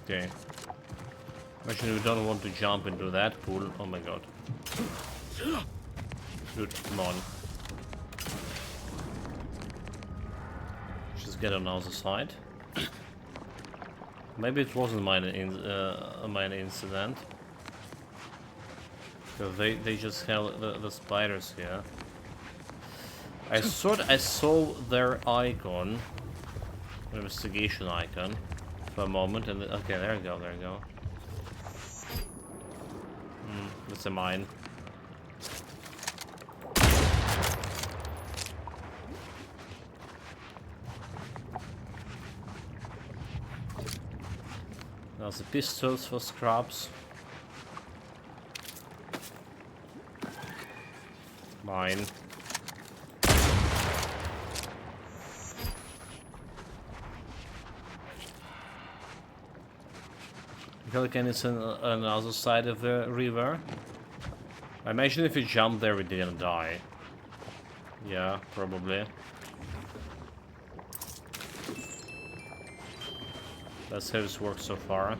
A: Okay. Imagine we don't want to jump into that pool. Oh my god. Dude, come on. Just get on the other side. Maybe it wasn't a minor incident. Because they just held the spiders here. I thought I saw their icon, investigation icon, for a moment, and okay, there you go, there you go. That's a mine. There's the pistols for scraps. Mine. Pelican is on the other side of the river. I imagine if you jump there, we didn't die. Yeah, probably. That's how this works so far.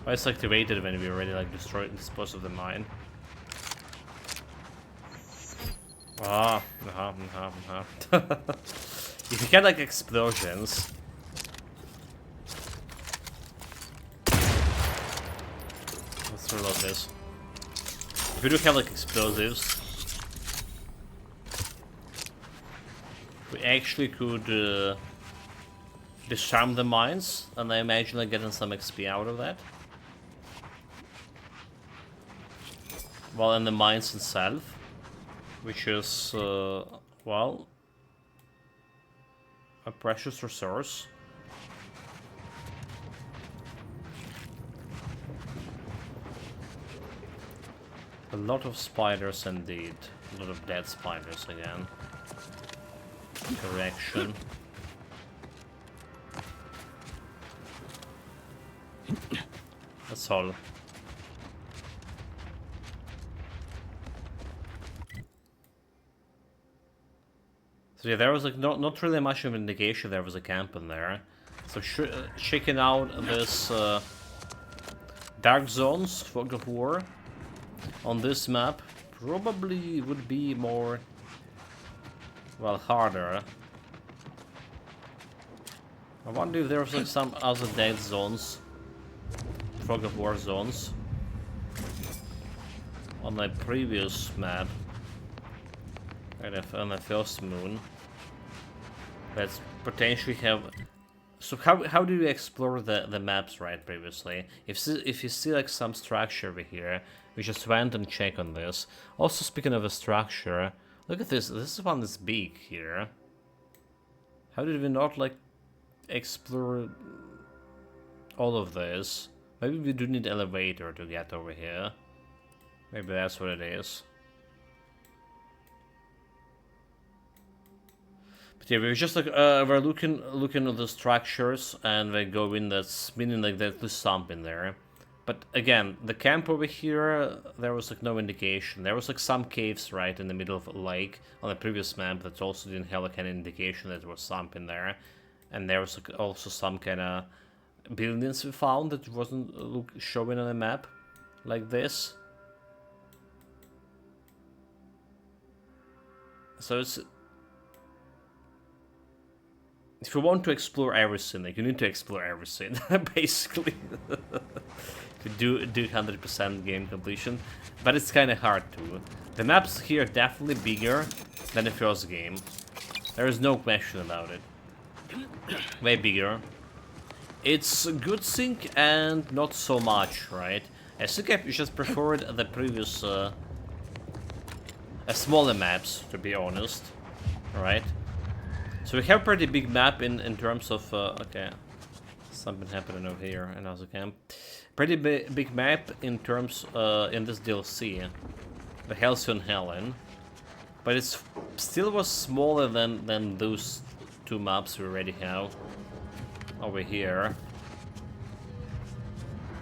A: Oh, it's activated when we already like destroyed and disposed of the mine. Ah, if you get like explosions. Let's reload this. If we do have like explosives, we actually could disarm the mines, and I imagine like getting some XP out of that. Well, in the mines itself, which is, well, a precious resource. A lot of spiders indeed. A lot of dead spiders again. Correction. That's all. So yeah, there was like not really much of an indication there was a camp in there. So checking out this Dark Zones, Fog of War, on this map probably would be more, well, harder. I wonder if there's like some other dead zones, Fog of War zones, on my previous map, on the first moon, that potentially have. So how do you explore the maps right previously? If you see like some structure over here, we just went and check on this. Also, speaking of a structure, look at this. This is one that's big here. How did we not like explore all of this? Maybe we do need elevator to get over here. Maybe that's what it is. But yeah, we're just like we're looking at the structures, and we go in. That's meaning like there's something there. But again, the camp over here, there was like no indication. There was like some caves right in the middle of a lake on the previous map that also didn't have like any indication that there was something there. And there was like also some kind of buildings we found that wasn't showing on the map like this. So it's, if you want to explore everything, like you need to explore everything, basically. To do 100% game completion, but it's kind of hard to. The maps here are definitely bigger than the first game. There is no question about it. Way bigger. It's a good thing and not so much, right? I think I just preferred the previous smaller maps, to be honest. Right? So we have a pretty big map in terms of okay, something happening over here, another camp. Pretty big map in terms in this DLC, the Halcyon Helen, but it still was smaller than those two maps we already have over here.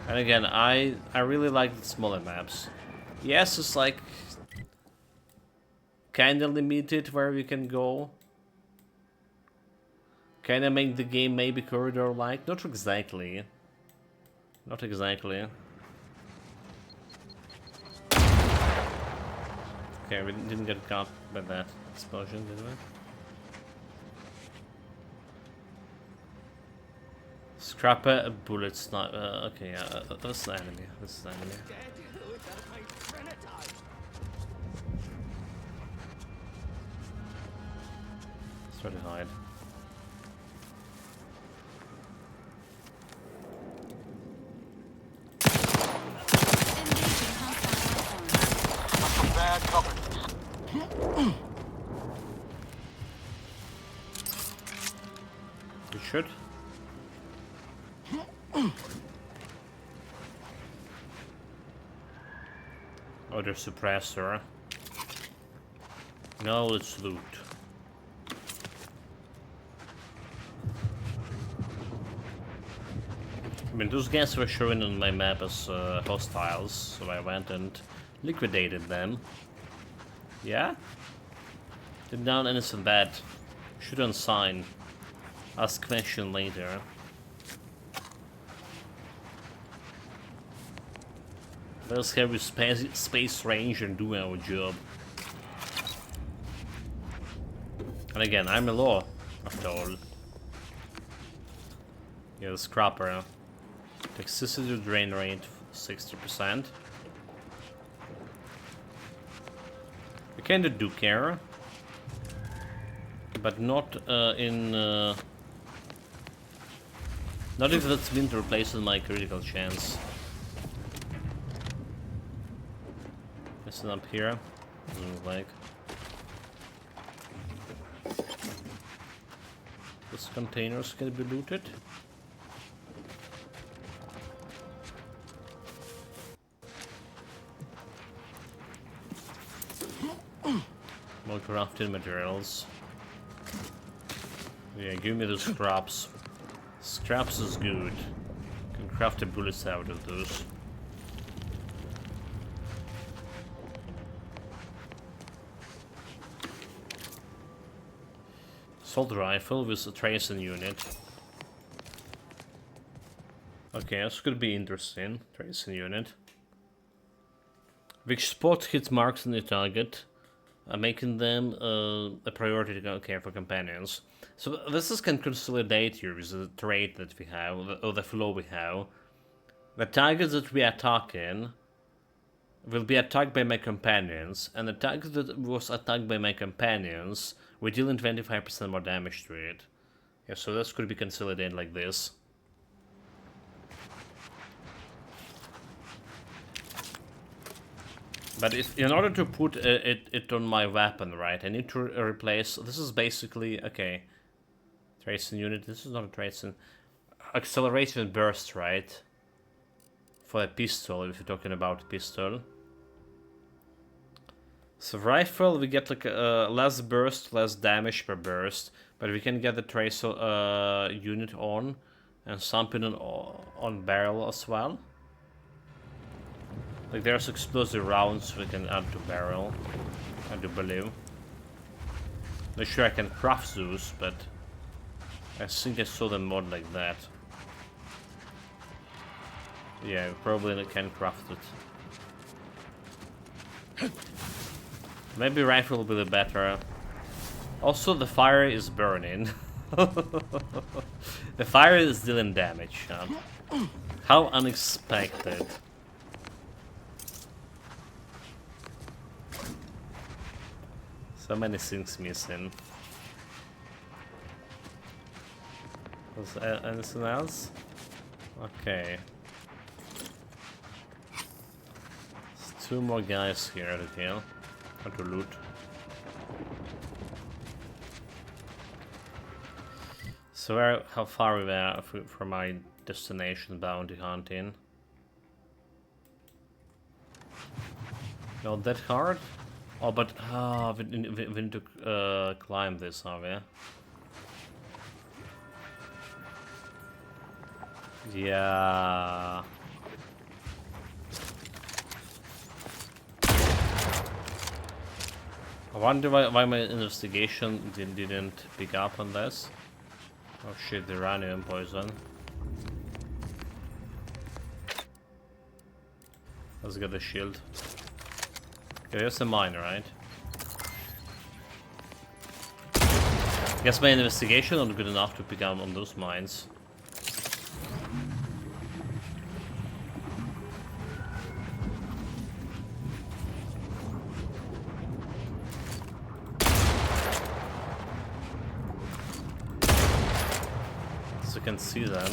A: And again, I really like the smaller maps. Yes, it's like kinda limited where we can go. Kinda make the game maybe corridor-like, not exactly. Not exactly. Okay, we didn't get caught by that explosion, did we? Scrapper, bullets, not. Okay, yeah, that's the enemy. This is the enemy. Let's try to hide.
U: Bad cover.
A: You should. Oh, there's suppressor. Now let's loot. I mean, those guys were showing on my map as hostiles, so I went and liquidated them. Yeah? Did down innocent bad. Shouldn't sign. Ask question later. Let's have a space range and do our job. And again, I'm a law, after all. Yeah, the scrapper. Toxicity drain rate 60%. We kinda do care, but not in not if that's been replaced with my critical chance. Listen up here. Doesn't look like. These containers can be looted. More crafted materials. Yeah, give me the scraps. Scraps is good. Can craft the bullets out of those. Assault rifle with a tracing unit. Okay, this could be interesting. Tracing unit. Which spot hits marks on the target, making them a priority to care for companions. So this can consolidate here with the trait that we have, or the flow we have. The targets that we are attacking will be attacked by my companions, and the target that was attacked by my companions, we're dealing 25% more damage to it. Yeah, so this could be consolidated like this. But in order to put it on my weapon, right, I need to replace... This is basically... Okay. Tracing unit. This is not a tracing... Acceleration burst, right? For a pistol, if you're talking about pistol. So rifle, we get like less burst, less damage per burst. But we can get the tracer unit on. And something on barrel as well. Like there's explosive rounds we can add to barrel, I do believe. Not sure I can craft those, but I think I saw them mod like that. Yeah, probably can craft it. Maybe rifle will be the better. Also, the fire is burning. The fire is dealing damage. How unexpected. So many things missing. Was there anything else? Okay. There's 2 more guys here to kill. Or to loot. So how far we were from my destination bounty hunting? Not that hard? Oh, but we need to climb this, are we? Yeah. I wonder why my investigation didn't pick up on this. Oh shit, the uranium poison. Let's get the shield. Okay, there's a mine, right? Guess my investigation not good enough to pick up on those mines. So you can see them.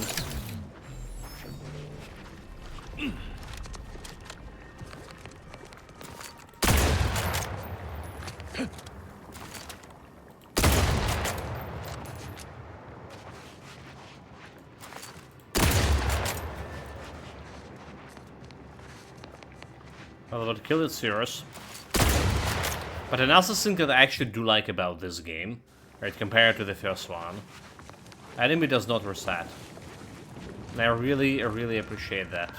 A: Well, the kill is yours. But another thing that I actually do like about this game, right, compared to the first one, enemy does not reset. And I really appreciate that.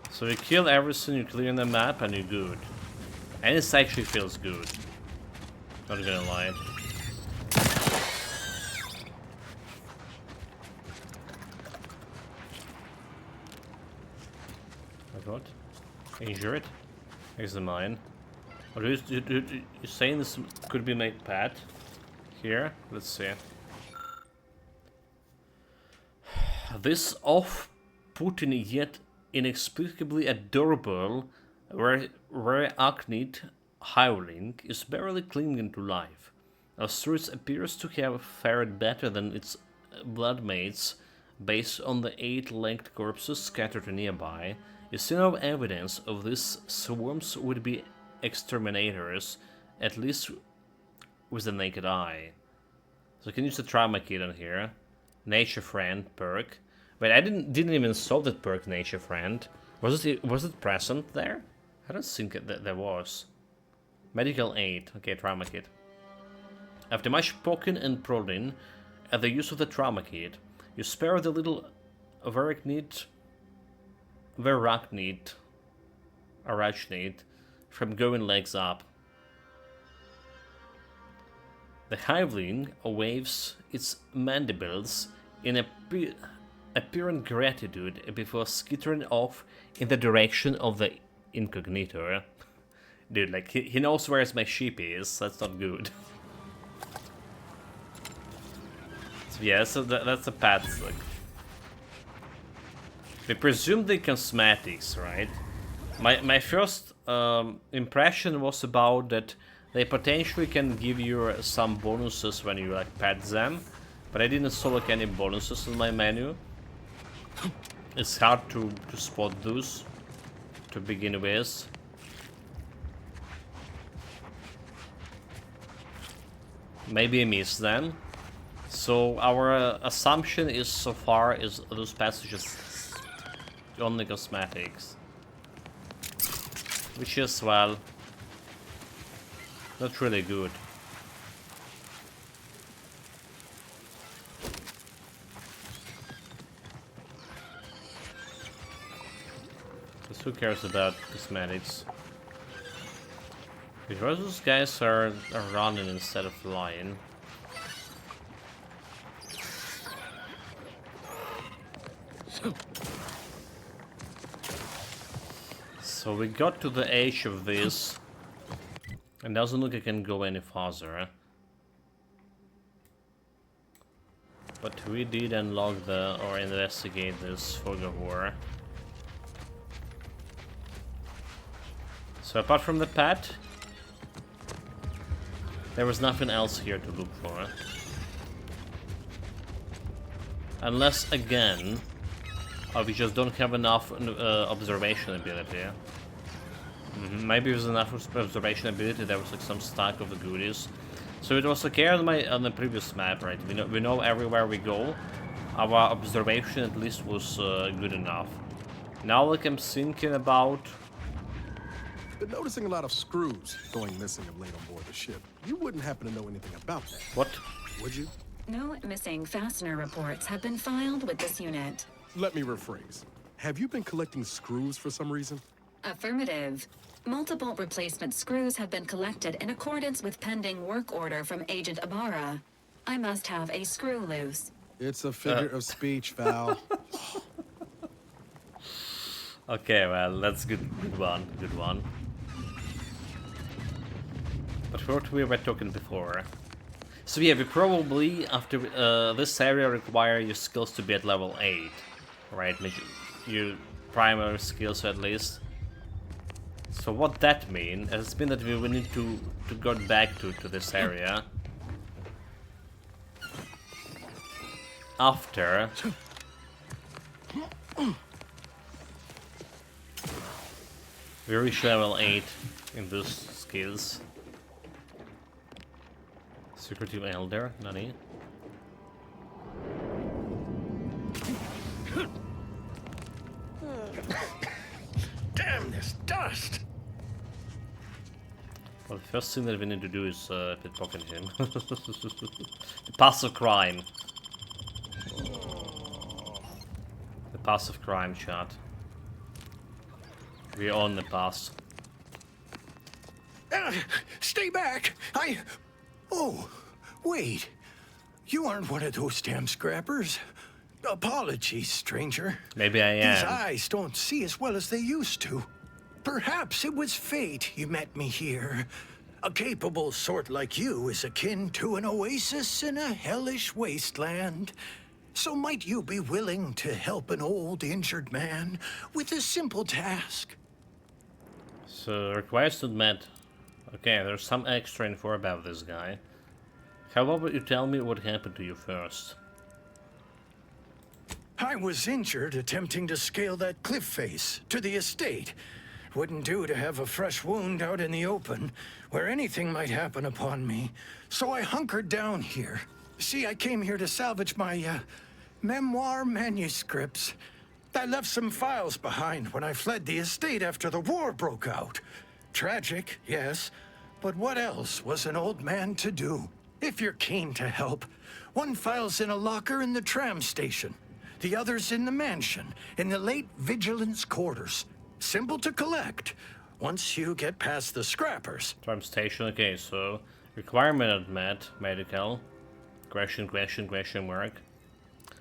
A: So you kill everything, you clear the map, and you're good. And it actually feels good. Not gonna lie. What? Injure it? Here's the mine. Or you're saying this could be made pad? Here? Let's see. This off-putting yet inexplicably adorable rare arachnid howling is barely clinging to life. Astrus appears to have fared better than its bloodmates based on the 8 linked corpses scattered nearby. You see no evidence of these swarms would be exterminators, at least with the naked eye. So I can use the trauma kit on here. Nature Friend perk. Wait, I didn't even solve that perk, Nature Friend. Was it present there? I don't think that there was. Medical aid. Okay, trauma kit. After much poking and prodding at the use of the trauma kit, you spare the little arachnid from going legs up. The hiveling waves its mandibles in apparent gratitude before skittering off in the direction of the incognito. Dude, like, he knows where my sheep is. That's not good. So yeah, so that's the path. Like, we presume the cosmetics, right? My first impression was about that they potentially can give you some bonuses when you like pet them, but I didn't saw like any bonuses in my menu. It's hard to spot those to begin with. Maybe I missed them. So our assumption is so far is those passages only cosmetics, which is, well, not really good. Because who cares about cosmetics? Because those guys are running instead of flying. So we got to the edge of this, and doesn't look like I can go any farther. But we did unlock or investigate this fog of war. So apart from the pet, there was nothing else here to look for. Unless, again, we just don't have enough observation ability. Maybe there's enough observation ability, there was like some stack of the goodies. So it was okay on the previous map, right? We know everywhere we go, our observation at least was good enough. Now, like, I'm thinking about...
B: Been noticing a lot of screws going missing of late on board the ship. You wouldn't happen to know anything about that.
A: What?
B: Would you?
F: No missing fastener reports have been filed with this unit.
B: Let me rephrase. Have you been collecting screws for some reason?
F: Affirmative. Multiple replacement screws have been collected in accordance with pending work order from Agent Ibarra. I must have a screw loose.
B: It's a figure of speech, Val.
A: Okay, well, that's good one. But what we were talking before. So yeah, we probably, after this area, require your skills to be at level 8. Right, your primary skills at least. So what that means has been that we will need to go back to this area after we reach level 8 in those skills. Secretive Elder, Nani?
R: Damn this dust!
A: Well, the first thing that we need to do is pickpocket him. The pass of crime. The pass of crime, chat. We're on the pass.
R: Stay back! Oh, wait. You aren't one of those damn scrappers. Apologies, stranger.
A: Maybe I am.
R: These eyes don't see as well as they used to. Perhaps it was fate you met me here. A capable sort like you is akin to an oasis in a hellish wasteland. So might you be willing to help an old injured man with a simple task?
A: So, request met. Okay, there's some extra info about this guy. How about you tell me what happened to you first?
R: I was injured attempting to scale that cliff face to the estate. Wouldn't do to have a fresh wound out in the open, where anything might happen upon me. So I hunkered down here. See, I came here to salvage my, memoir manuscripts. I left some files behind when I fled the estate after the war broke out. Tragic, yes, but what else was an old man to do? If you're keen to help, one file's in a locker in the tram station. The other's in the mansion, in the late vigilance quarters. Simple to collect. once you get past the scrappers.
A: Tram station, okay, so requirement met, medical. Question mark.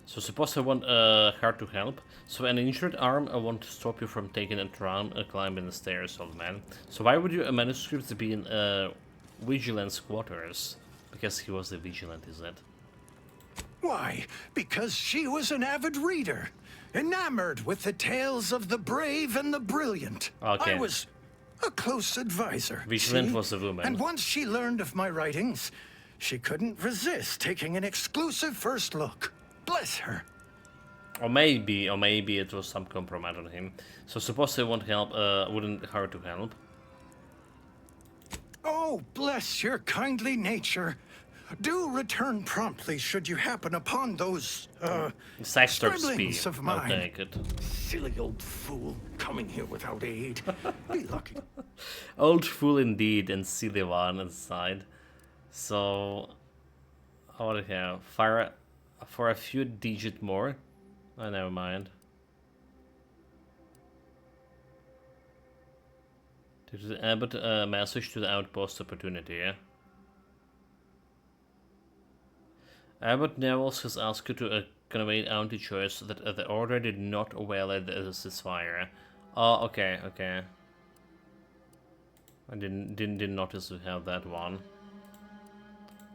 A: So suppose I want her to help. So an injured arm, I want to stop you from taking a tram and climbing the stairs, old man. So why would your manuscript be in Vigilant's quarters? Because he was the Vigilant, is it?
R: Why? Because she was an avid reader, enamored with the tales of the brave and the brilliant.
A: Okay.
R: I was a close advisor.
A: Vigilant
R: see?
A: was a woman.
R: And once she learned of my writings, she couldn't resist taking an exclusive first look. Bless her.
A: Or maybe it was some compromise on him. So suppose they won't help, wouldn't hurt to help.
R: Oh, bless your kindly nature. Do return promptly should you happen upon those, scribblings of
A: I'll
R: mine.
A: take it.
R: Silly old fool, coming here without aid. Be lucky.
A: Old fool indeed, and silly one inside. So, what do we have? Fire for a few digit more. Oh, never mind. Due to the Abbott message to the outpost opportunity. Yeah? Abbott Nevels has asked you to convey anti-choice that the order did not violate the ceasefire. Oh, okay. I didn't notice we have that one.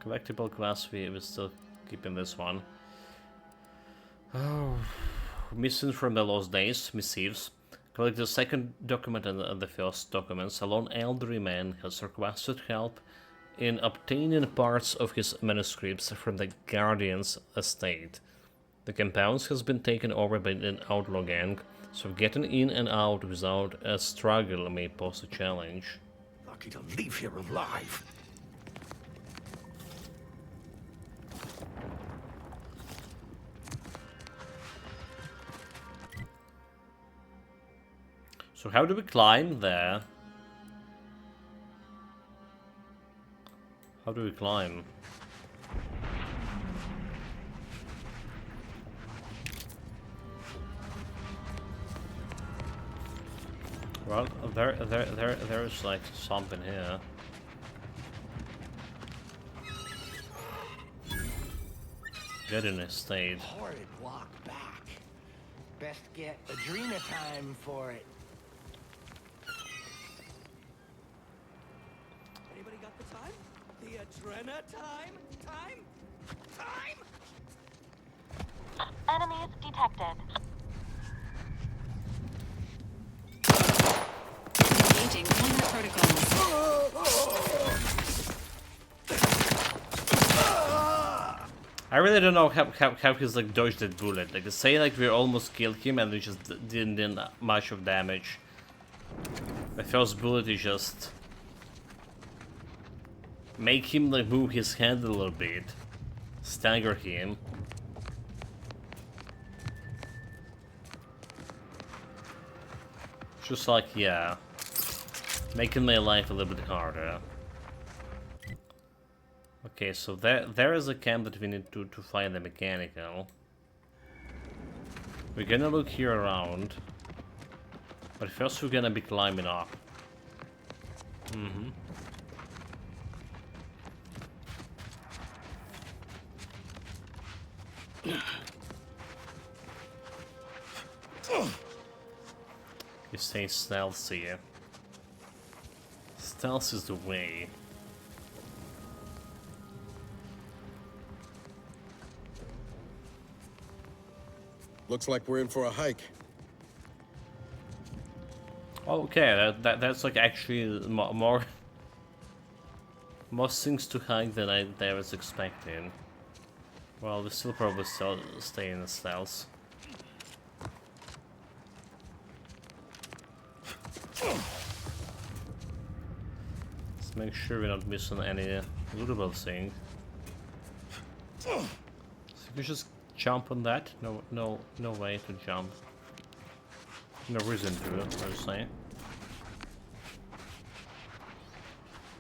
A: Collectible class, we still keeping this one. Oh, missing from the lost days, missives. Collect the second document and the first documents. A lone elderly man has requested help in obtaining parts of his manuscripts from the Guardian's estate. The compound has been taken over by an outlaw gang, so getting in and out without a struggle may pose a challenge.
R: Lucky to leave here alive.
A: So how do we climb there? How do we climb? Well, there's like something here. Get in a state.
C: Horrid walk back. Best get Adrena time for it.
V: Anybody got the time? The Adrena time?
W: Enemies detected.
F: Engaging climate protocols.
A: I really don't know how he's like dodged that bullet. Like, say like we almost killed him and we just didn't much of damage. The first bullet is just make him like move his head a little bit, stagger him. Just like, yeah, making my life a little bit harder. Okay, so there is a camp that we need to find the mechanical. We're gonna look here around, but first we're gonna be climbing up. You say stealthy. Stealth is the way.
B: Looks like we're in for a hike.
A: Okay, that's like actually more things to hike than I was expecting. Well, we still probably still stay in the stealth. Let's make sure we're not missing any lootable thing. So we just jump on that? No way to jump. No reason to, I would say.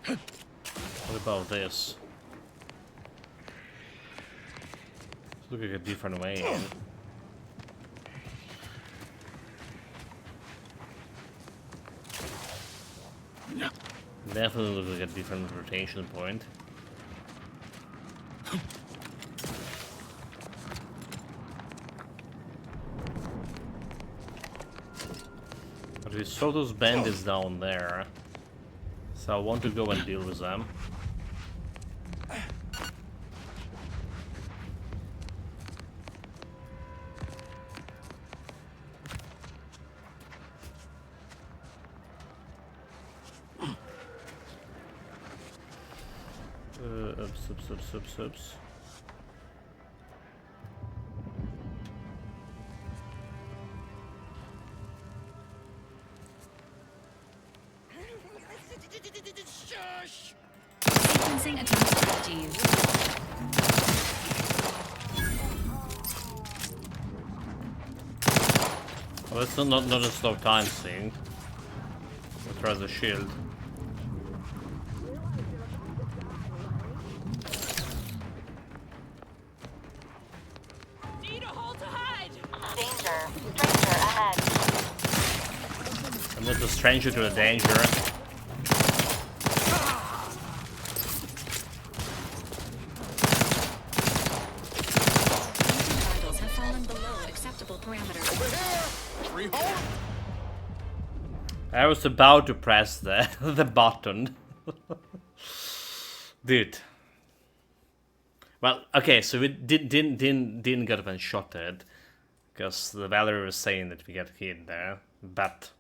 A: What about this? Look like a different way in. Definitely looks like a different rotation point. But we saw those bandits down there, so I want to go and deal with them. Oops.
F: Sequencing attack strategies.
A: Well, it's not a slow time thing. We'll try the shield.
V: Need a hole to hide.
I: Stranger ahead.
A: I'm not a stranger to the danger. I was about to press the button. Dude. Well, okay, so we didn't get one-shotted because the Valerie was saying that we got hit there, but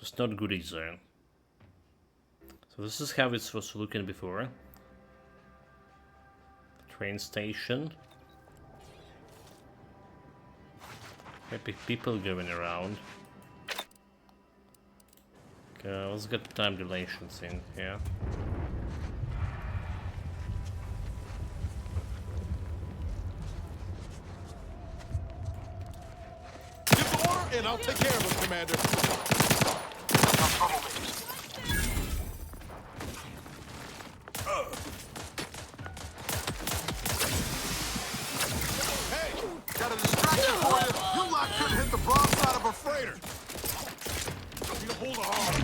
A: it's not good either. So this is how it was looking before. Train station. Maybe people going around. Okay, let's get time dilations in here.
B: Give the order and I'll take care of it, Commander. Hey, got a distraction for you. You lot couldn't hit the broadside of a freighter. Need a hold of hard.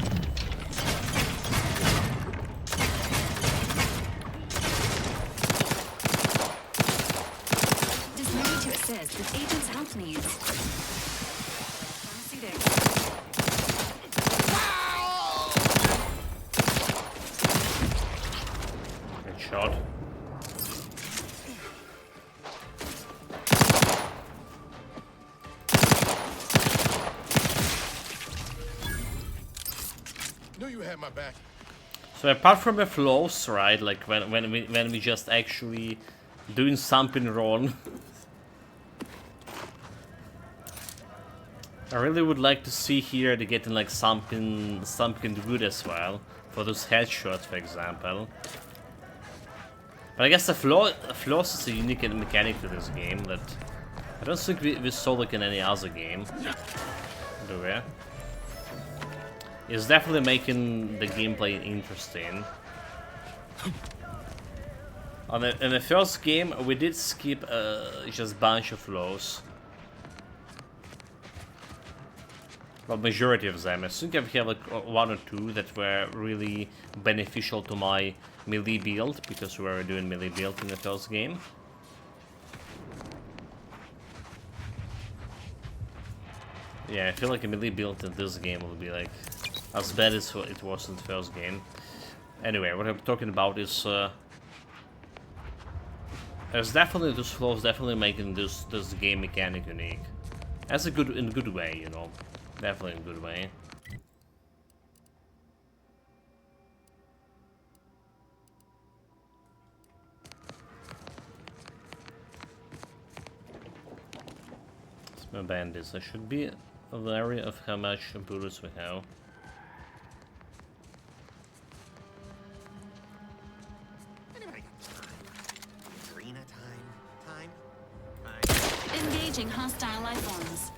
F: Just ready to assist with agent's health needs. Proceeding.
A: Good shot.
B: Knew you had my back.
A: So apart from the flaws, right, like when we just actually doing something wrong, I really would like to see here to getting like something good as well for those headshots, for example. But I guess the flaws is a unique mechanic to this game that I don't think we saw like in any other game. Do we? It's definitely making the gameplay interesting. In the first game, we did skip just a bunch of flaws. Well, majority of them. I think I have like one or two that were really beneficial to my melee build, because we were doing melee build in the first game. Yeah, I feel like a melee build in this game will be like as bad as it was in the first game. Anyway, what I'm talking about is there's definitely those flaws definitely making this game mechanic unique. That's in a good way, you know. Definitely in a good way. Let's move bandits. I should be wary of how much bullets we have.
F: Engaging hostile life forms.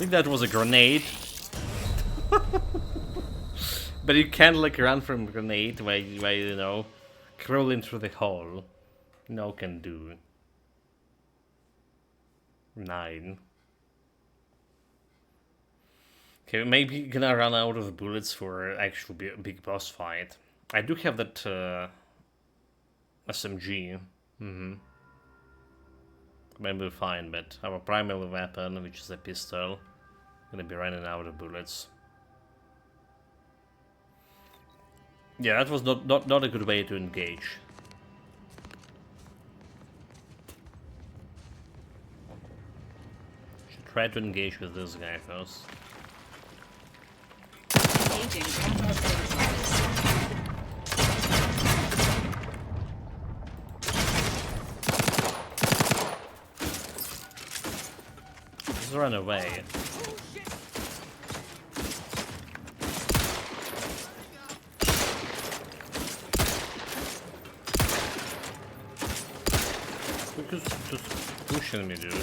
A: think that was a grenade. But you can't like run from a grenade while you know, crawling through the hole. No can do. 9. Okay, maybe gonna run out of bullets for actual big boss fight. I do have that SMG. Maybe we'll find, but our primary weapon, which is a pistol, gonna be running out of bullets. Yeah, that was not a good way to engage. Should try to engage with this guy first. Just run away. Just pushing me, dude.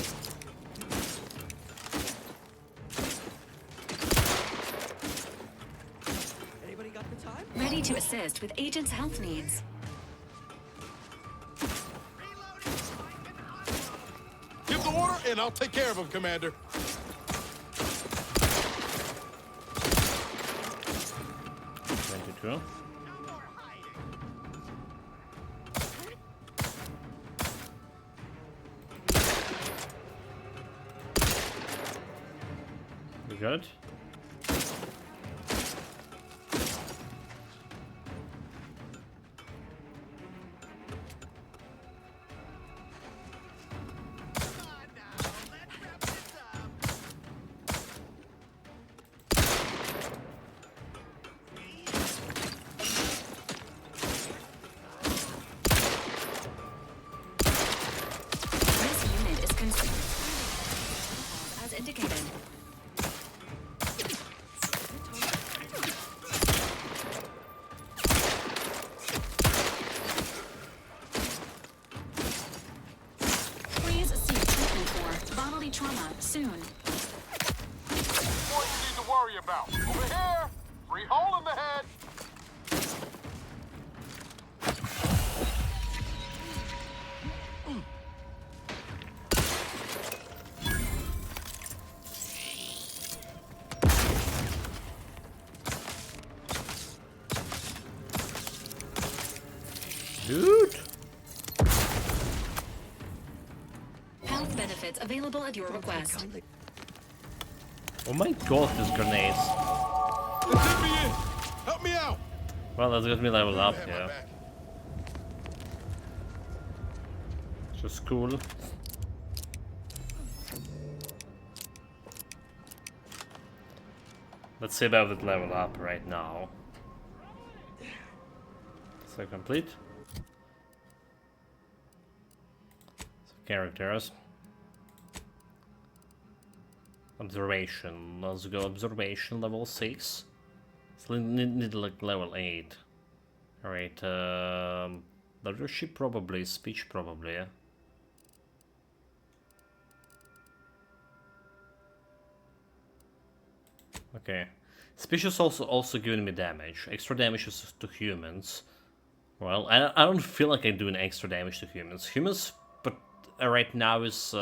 V: Anybody got the time?
F: Ready to assist with Agent's health needs.
B: Give the order, and I'll take care of him, Commander.
A: Cool. We good?
F: As indicated. Please seek treatment for bodily trauma soon.
U: What you need to worry about? Over here! Free hole in the head!
A: Dude!
F: Health benefits available at your request.
A: Oh my god, these grenades.
B: Let me in! Help me out!
A: Well, that's got me leveled up, yeah. Just cool. Let's see about that level up right now. So complete. So characters. Observation. Let's go observation level 6. So need like level 8. Alright, leadership probably, speech probably. Okay. Speech is also giving me damage. Extra damage is to humans. Well, I don't feel like I'm doing extra damage to humans. Humans, but right now is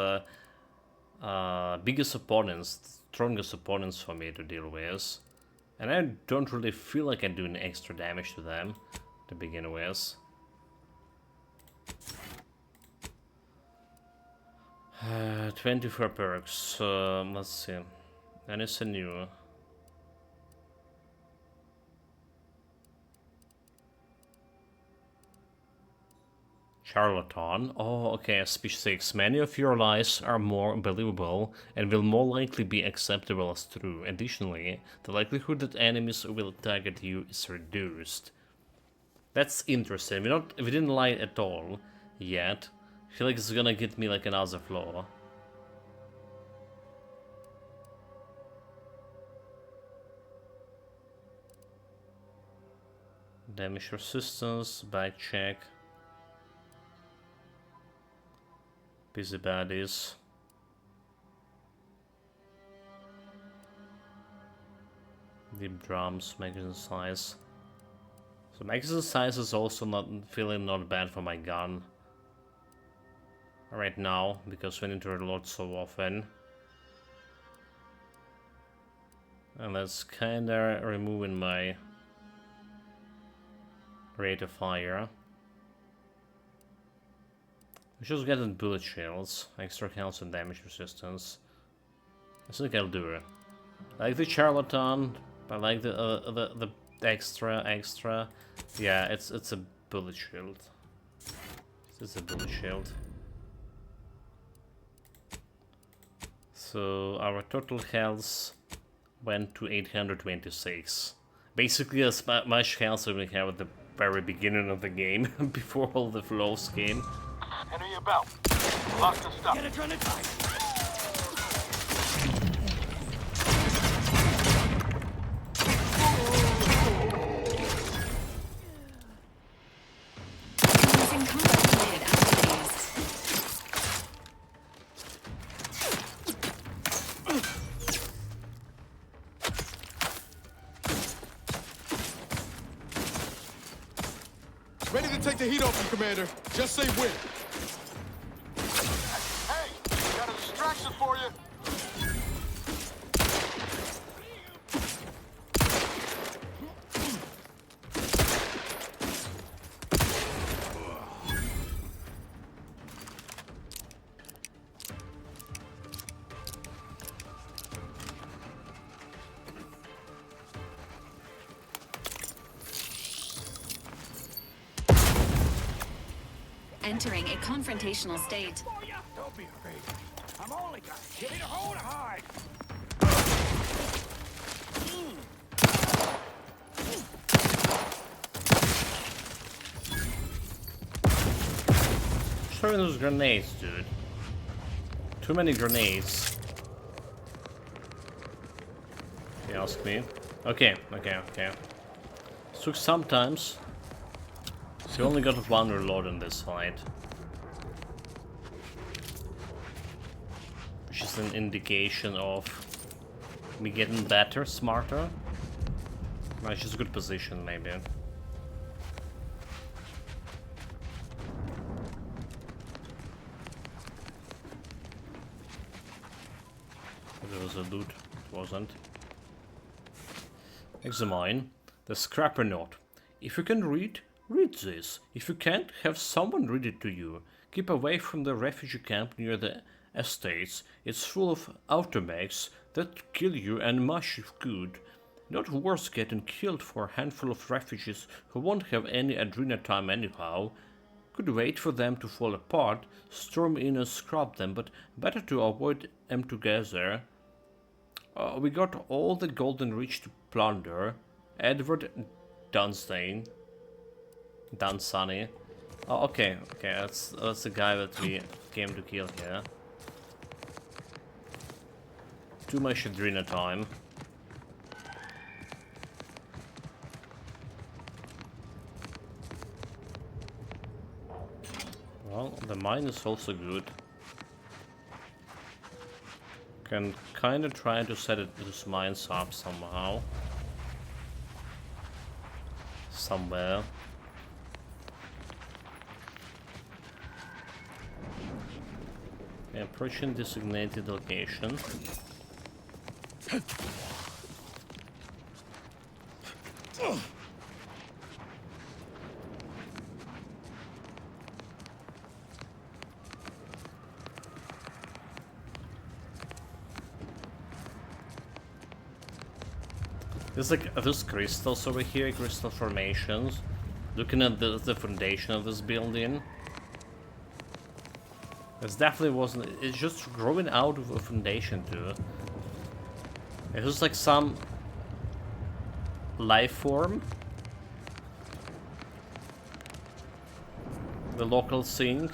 A: biggest opponents, strongest opponents for me to deal with. And I don't really feel like I'm doing extra damage to them to begin with. 24 perks. Let's see. Anything new? Charlatan. Oh, okay, speech 6. Many of your lies are more believable and will more likely be acceptable as true. Additionally, the likelihood that enemies will target you is reduced. That's interesting. We didn't lie at all yet. I feel like it's gonna get me like another flaw. Damage resistance, back check. Busybodies. Deep drums, magazine size. So magazine size is also not bad for my gun. Right now, because we need to reload so often. And that's kinda removing my rate of fire. We should get in bullet shells, extra health and damage resistance. I think I'll do it. I like the charlatan, I like the extra. Yeah, it's a bullet shield. It's a bullet shield. So our total health went to 826. Basically as much health as we have at the very beginning of the game, before all the flows came.
U: Enemy about. Lock the stuff.
V: Get adrenaline time.
F: Using combat-related activities.
B: Ready to take the heat off you, Commander. Just say when.
U: Hey, got a distraction for you.
F: Entering a confrontational state.
V: Don't be afraid. I'm only got a kitty to hold a hide.
A: Throwing those grenades, dude. Too many grenades. You ask me. Okay. So sometimes you only got one reload in this fight, which is an indication of me getting better, smarter. It's just a good position, maybe. There was a loot, it wasn't. Examine the scrapper note. If you can read this. If you can't, have someone read it to you. Keep away from the refugee camp near the estates. It's full of automags that kill you and much if good. Not worth getting killed for a handful of refugees who won't have any adrenal time anyhow. Could wait for them to fall apart, storm in and scrub them, but better to avoid them together. We got all the Golden Reach to plunder. Edward Dunsany. Dunsany. Oh, okay, that's the guy that we came to kill here. Too much adrenal time. Well, the mine is also good. Can kinda try to set this mines up somehow. Somewhere. Approaching designated location. There's like those crystals over here, crystal formations. Looking at the foundation of this building. It definitely wasn't. It's just growing out of a foundation too. It's just like some life form. The local thing.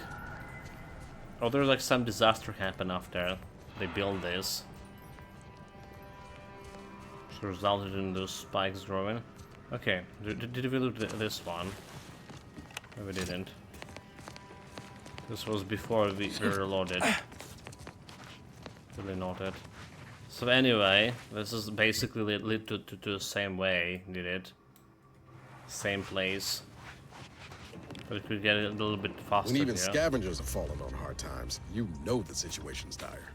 A: Or there's like some disaster happened after they built this. Which resulted in those spikes growing. Okay, did we loot this one? No, we didn't. This was before we reloaded. Really not it. So anyway, this is basically lead to the same way, did it? Same place. But it could get a little bit faster.
B: When even
A: here.
B: scavengers are falling on hard times, you know the situation's dire.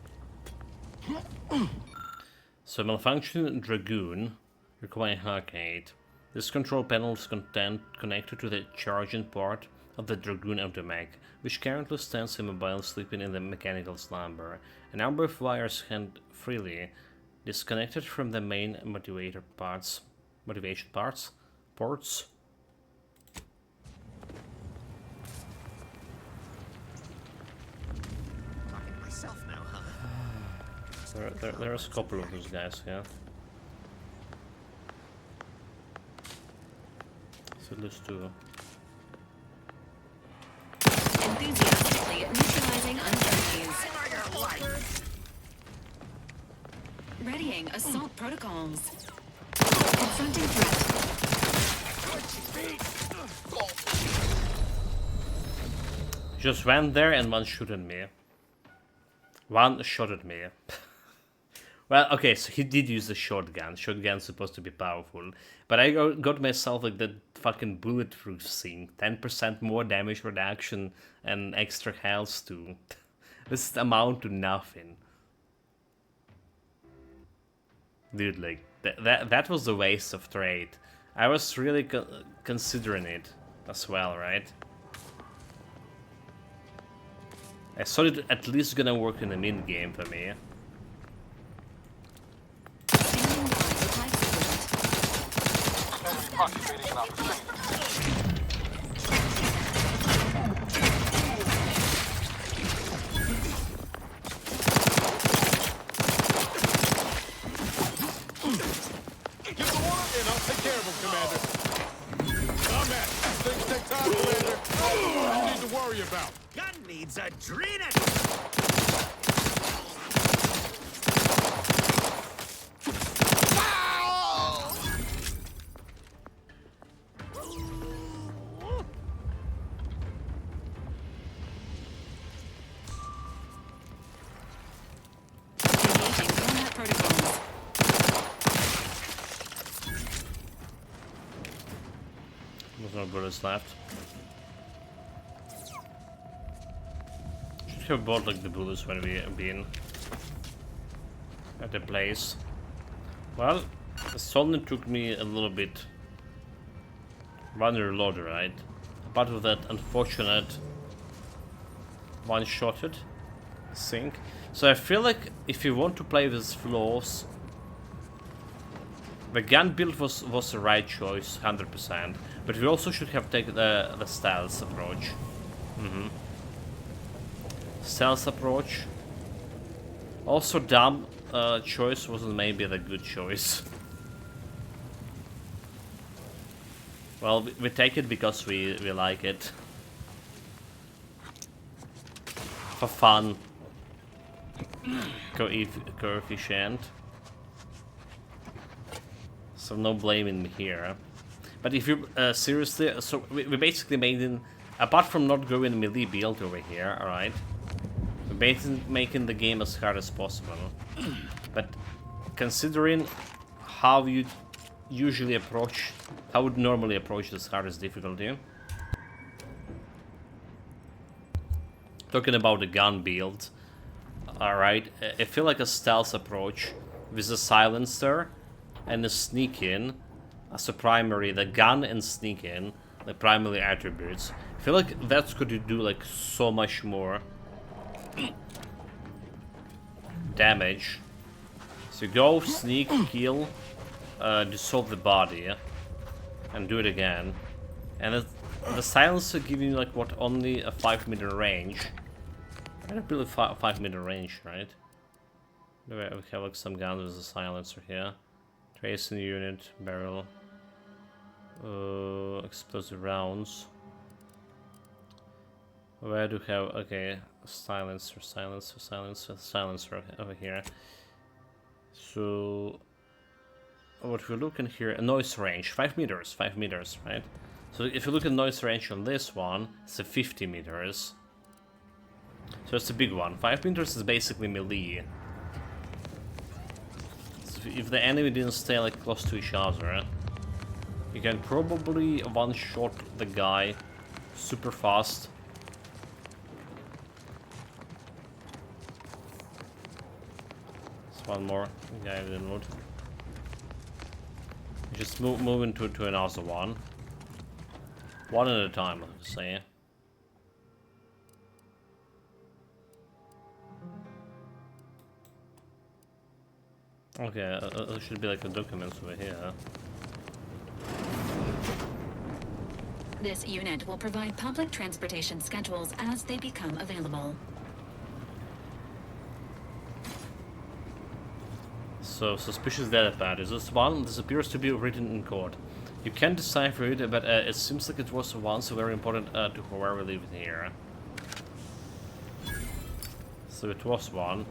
A: So malfunction Dragoon requiring arcade. This control panel is connected to the charging part of the Dragoon of the mech, which currently stands immobile, sleeping in the mechanical slumber. A number of wires hand freely disconnected from the main motivation parts. Ports.
Q: Talking to myself now, huh?
A: There's a couple of those guys, yeah. So let's do.
F: Enthusiastically neutralizing uncertainties. Readying assault protocols. Confronting threat.
A: Just went there and one shot at me. One shot at me. Well, okay, so he did use the shotgun. Shotgun's supposed to be powerful. But I got myself like the fucking bulletproof thing. 10% more damage reduction and extra health too. This amount to nothing. Dude, like, that was a waste of trade. I was really considering it as well, right? I thought it at least gonna work in the mid game for me.
U: Concentrating on the
B: Give the order and I'll take care of him, Commander. Combat! Things take time, Commander. What do you need to worry about?
C: Gun needs adrenaline!
A: There's no bullets left. Should have bought like the bullets when we been at the place. Well, it only took me a little bit run reload, right? Apart of that unfortunate one-shotted thing. So I feel like if you want to play with flaws, the gun build was the right choice, 100%. But we also should have taken the stealth approach. Stealth approach. Also, dumb choice wasn't maybe the good choice. Well, we take it because we like it. For fun. Coefficient. So no blaming me here. But if you seriously, so we basically made in, apart from not going melee build over here, alright? We're basically making the game as hard as possible. But considering how you usually approach, how would normally approach this hardest difficulty. Talking about the gun build, alright, I feel like a stealth approach with a silencer and a sneak in as a primary, the gun and sneak in, the primary attributes. I feel like that's going to do like so much more damage. So go, sneak, kill, dissolve the body, and do it again. And the silencer giving you like what, only a 5-meter range. I don't believe 5-meter range, right? We have like some guns with a silencer here. Tracing unit, barrel, explosive rounds. Where do we have, okay, silencer over here. So what we're looking here, a noise range, 5 meters, right? So if you look at noise range on this one, it's a 50 meters. So it's a big one. 5 meters is basically melee. if the enemy didn't stay like close to each other, you can probably one-shot the guy super fast. There's one more guy I didn't loot. Just move into another one. One at a time, let's say. Okay, there should be like a document over here.
F: This unit will provide public transportation schedules as they become available.
A: So, suspicious data pad. Is this one? This appears to be written in code. You can't decipher it, but it seems like it was once very important to whoever lived here. So it was one.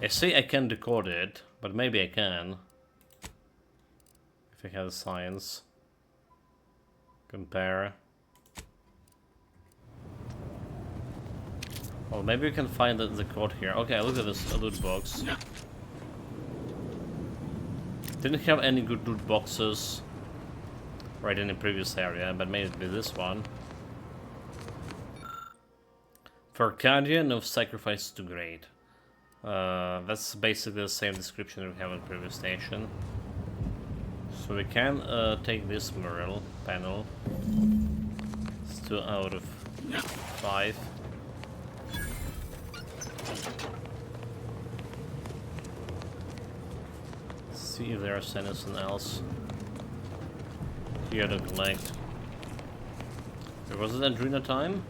A: I say I can decode it, but maybe I can. If I have the science. Compare. Well, maybe we can find the code here. Okay, look at this loot box. Didn't have any good loot boxes right in the previous area, but maybe it'll be this one. For Guardian of Sacrifice to Great. That's basically the same description we have in previous station. So we can take this mural panel. It's 2 out of 5. See if there's anything else here to collect. Was it Adrena time?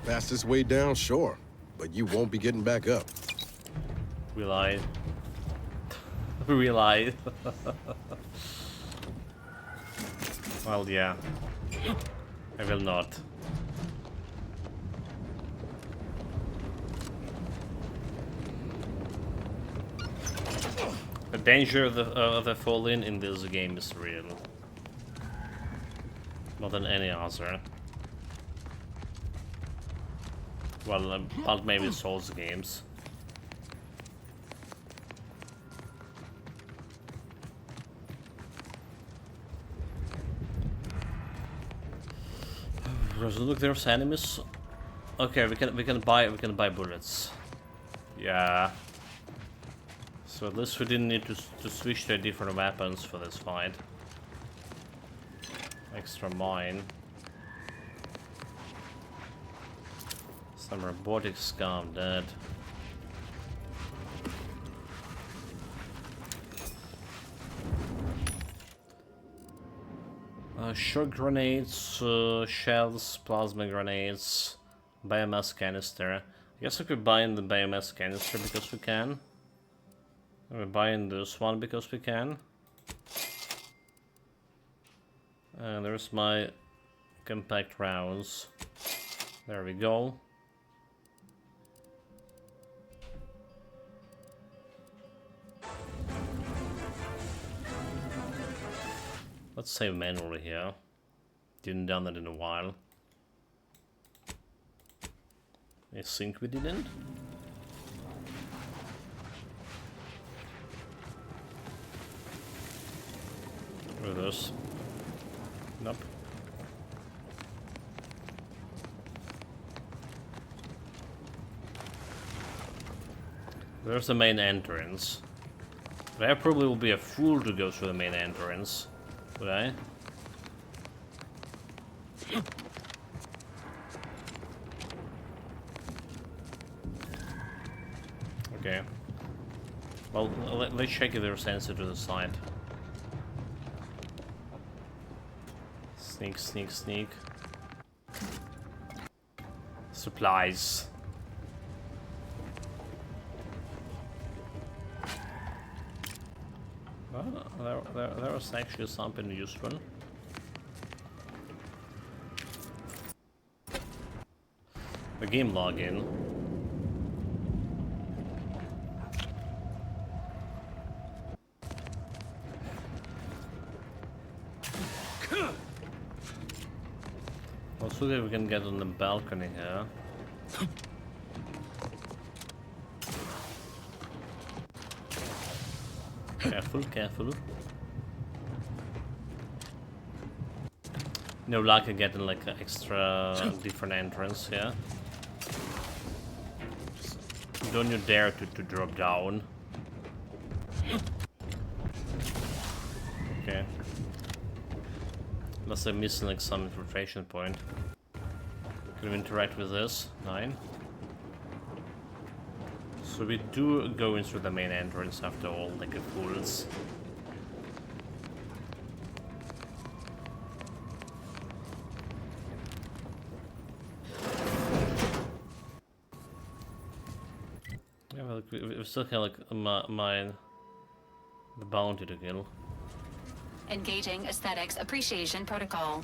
B: Fastest way down, sure, but you won't be getting back up.
A: We lied. We lied. Well, yeah. I will not. The danger of the falling in this game is real. More than any other. Well, but maybe Souls games. Look, there's enemies. Okay, we can buy bullets. Yeah. So at least we didn't need to switch to different weapons for this fight. Extra mine. Some robotic scum dead. Shock grenades, shells, plasma grenades, biomass canister. I guess we could buy in the biomass canister because we can. We're buying this one because we can. And there's my compact rounds. There we go. Let's save manually here. Didn't done that in a while. I think we didn't. Reverse. Nope. There's the main entrance. But I probably will be a fool to go through the main entrance. Would I? Okay. Well, let's check if there's sensor to the side. Sneak, sneak, sneak. Supplies. Well, there was actually something useful. The game login. Also, if we can get on the balcony here. Careful, careful. No luck at getting like an extra different entrance, yeah. Don't you dare to drop down. Okay. Unless I'm missing like some infiltration point. Can we interact with this? 9. So we do go in through the main entrance after all, like a fools. Yeah, well, we still have like the bounty to kill.
F: Engaging Aesthetics Appreciation Protocol.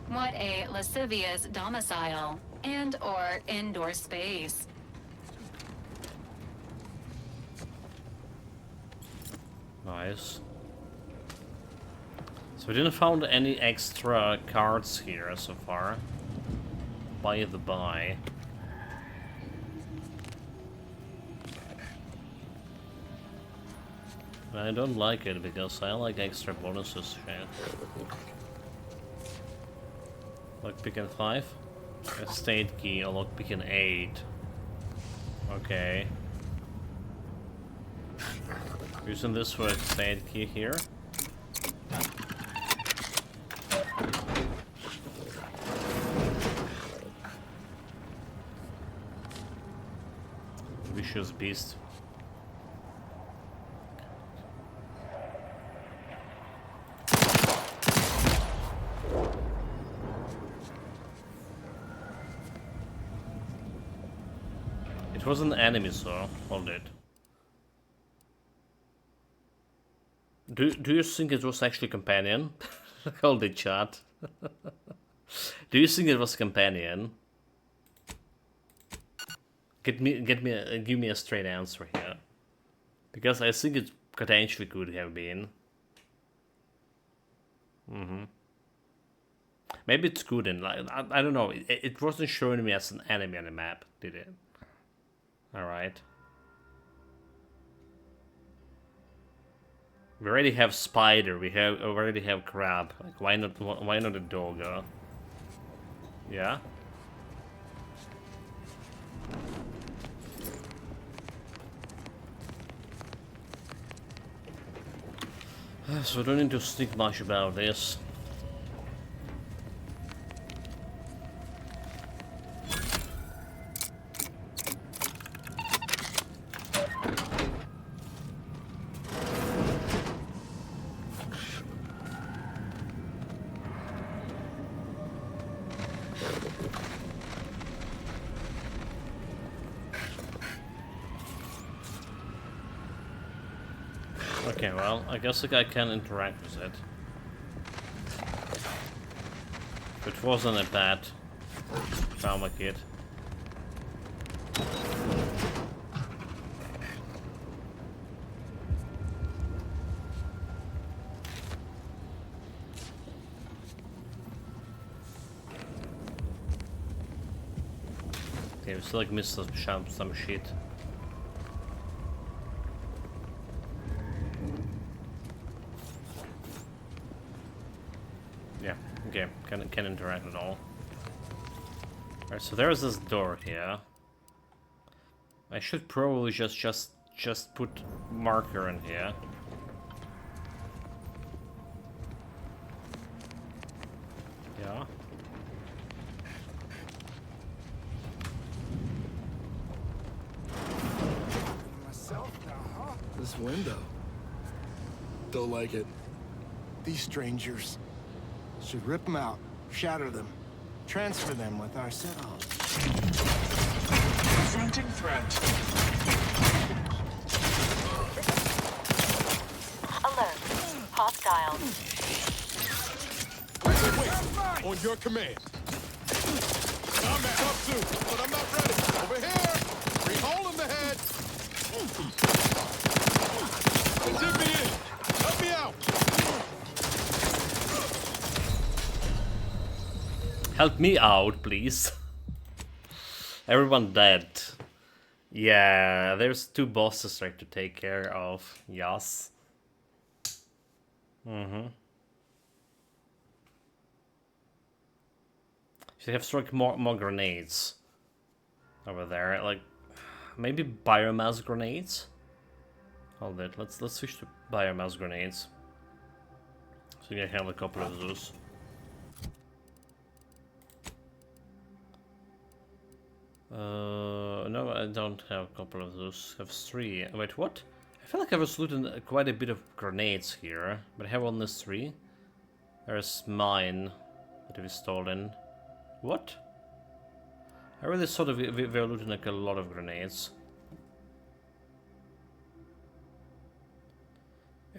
F: What a lascivious domicile and/or indoor space.
A: Nice. So we didn't found any extra cards here so far. By the by. I don't like it because I like extra bonuses. Lockpick in 5. Estate key, or lockpick in 8. Okay. Using this for estate key here. Vicious beast. It was an enemy, so hold it. Do you think it was actually companion? Hold it, chat. Do you think it was companion? Give me a straight answer here, because I think it potentially could have been. Maybe it's good and like I don't know. It wasn't showing me as an enemy on the map, did it? All right. We already have spider. We already have crab. Like why not a dog? Yeah. So we don't need to think much about this. Okay, well, I guess like I can interact with it. It wasn't a bad trauma kit. Okay, we still like missed some shit. Yeah, okay, can interact at all. Alright, so there's this door here. I should probably just put marker in here. Yeah.
B: This window. Don't like it. These strangers. Should rip them out, shatter them, transfer them with ourselves.
M: Confronting threat.
I: Alert. Hostile.
B: Wait, on your command. I'm up too, but I'm not ready. Over here. Free hole in the head. Dip me in. Help me out.
A: Help me out, please. Everyone dead. Yeah, there's 2 bosses right to take care of. Yes. Should have struck more grenades over there, like maybe biomass grenades. Hold it. Let's switch to biomass grenades. So you can have a couple of those. No, I don't have a couple of those. I have 3. Wait, what? I feel like I was looting quite a bit of grenades here, but I have only 3. There's mine that we stolen. What? I really thought we were looting like a lot of grenades.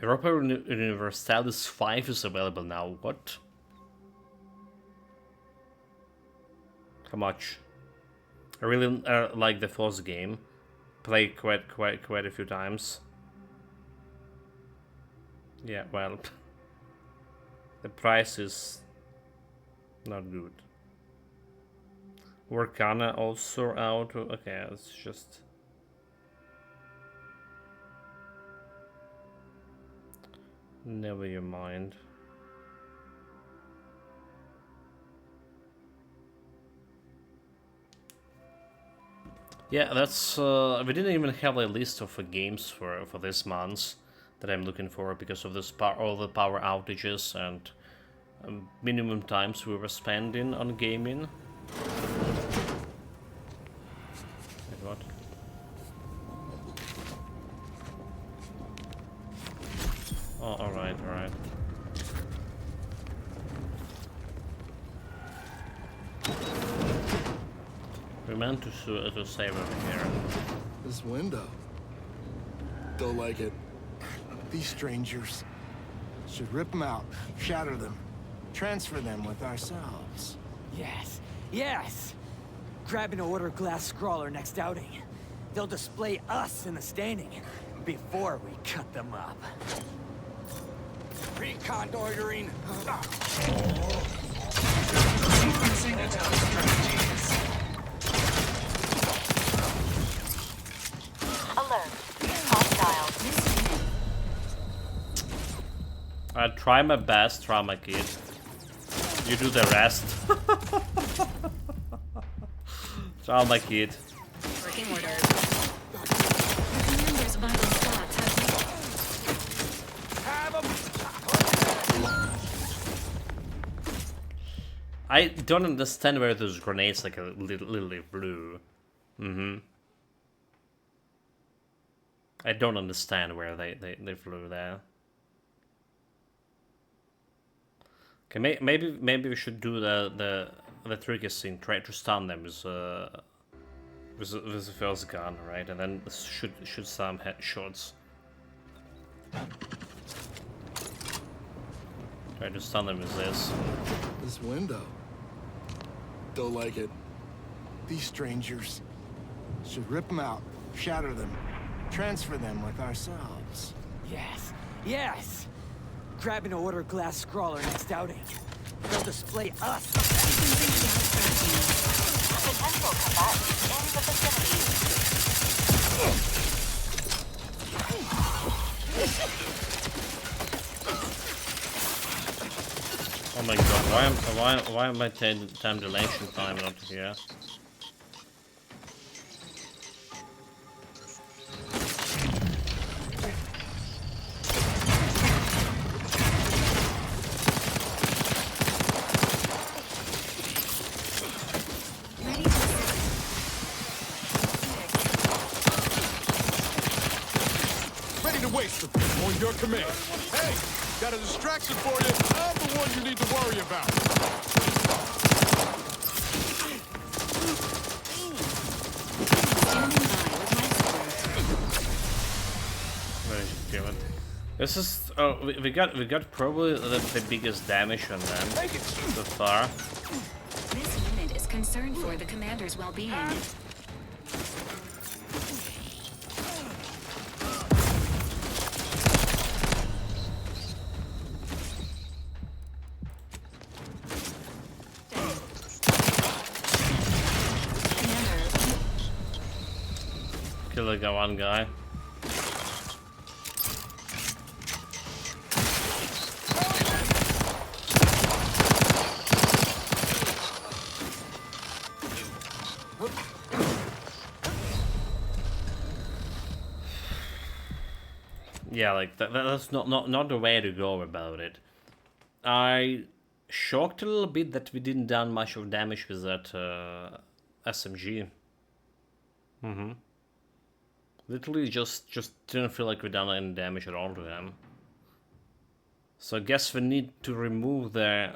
A: Europa Universalis 5 is available now. What? How much? I really like the first game. Played quite a few times. Yeah, well, the price is not good. Workana also out. Okay, it's just. Never you mind. Yeah, that's we didn't even have a list of games for this month that I'm looking for because of this all the power outages and minimum times we were spending on gaming. Wait, what? Oh, all right. We meant to save over here.
B: This window. Don't like it. These strangers. Should rip them out, shatter them, transfer them with ourselves.
V: Yes, yes! Grab an order glass scrawler next outing. They'll display us in the standing before we cut them up. Recon ordering.
M: Sequencing attack strategies.
I: Alert. Hostile.
A: I try my best, Trauma Kid. You do the rest. Trauma Kid.
F: Working order. The commander's vital spots
A: I don't understand where those grenades like a literally flew. I don't understand where they flew there. Okay, maybe we should do the tricky thing. Try to stun them with the first gun, right? And then shoot some headshots. Try to stun them with this.
B: This window. Don't like it. These strangers. Should rip them out, shatter them, transfer them with ourselves.
V: Yes, yes! Grab an order glass scrawler next outing. They'll display us.
I: Potential combatants in the vicinity.
A: Oh my god, why am I time dilation time not here?
N: Ready to waste them on your command. Hey, got a distraction for you. I'm the one you need to worry about.
A: This is we got probably the biggest damage on them so far.
F: This unit is concerned for the commander's well-being.
A: Kill like a one guy. Yeah, like that's not the way to go about it. I shocked a little bit that we didn't done much of damage with that SMG. Literally just didn't feel like we done any damage at all to him. So I guess we need to remove the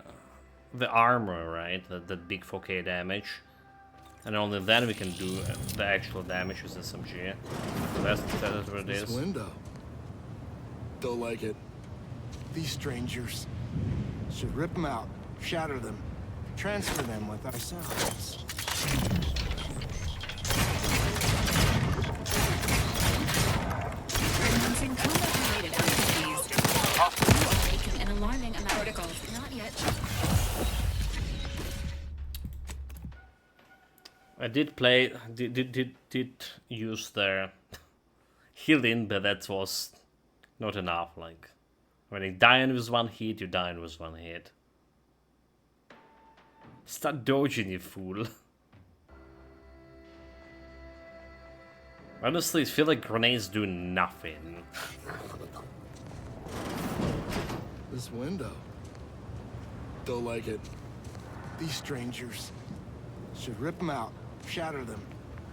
A: armor, right? That big 4K damage. And only then we can do the actual damage with SMG. That's what it is.
B: This window. Don't like it. These strangers. Should rip them out, shatter them, transfer them with ourselves.
F: Announcing combat-related activities. You are making an alarming amount of protocols. Not yet.
A: I did use their healing, but that was not enough. Like when you die with one hit, you die with one hit. Start dodging, you fool. Honestly, I feel like grenades do nothing.
B: This window. Don't like it. These strangers. Should rip them out, shatter them,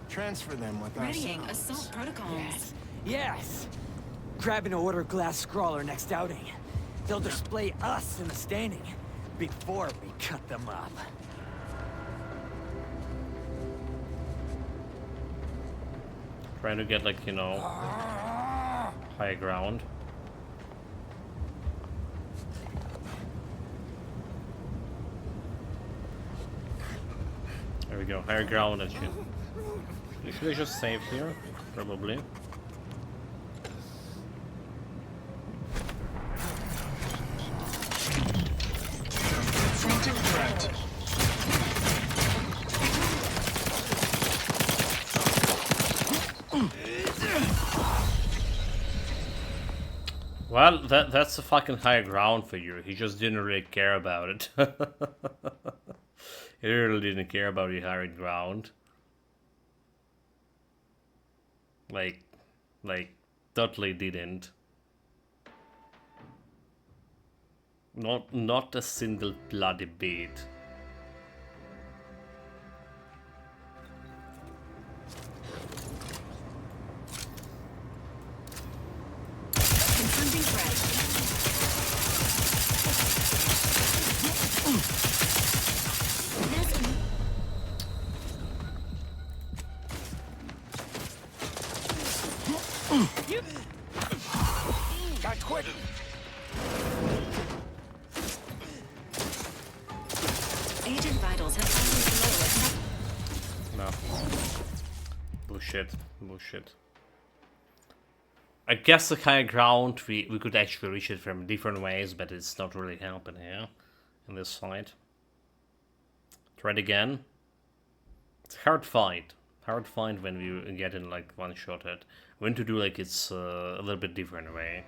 B: transfer them with
F: Readying
B: ourselves.
F: assault protocols.
V: Yes! Grab an order glass scrawler next outing. They'll display us in the standing before we cut them up.
A: Trying to get, like, you know, high ground. There we go, higher ground and shit. You should have just saved here, probably.
M: Confronting threat.
A: Well, that's a fucking high ground for you. He just didn't really care about it. He really didn't care about the higher ground. Like, totally didn't. Not a single bloody bit.
F: Confronting threat.
B: Got quit.
F: Agent vitals have fallen below.
A: No. Bullshit. I guess the high ground, we could actually reach it from different ways, but it's not really helping here in this fight. Try it again. It's a hard fight. Hard fight when you get in like one shot at. When to do like it's a little bit different way.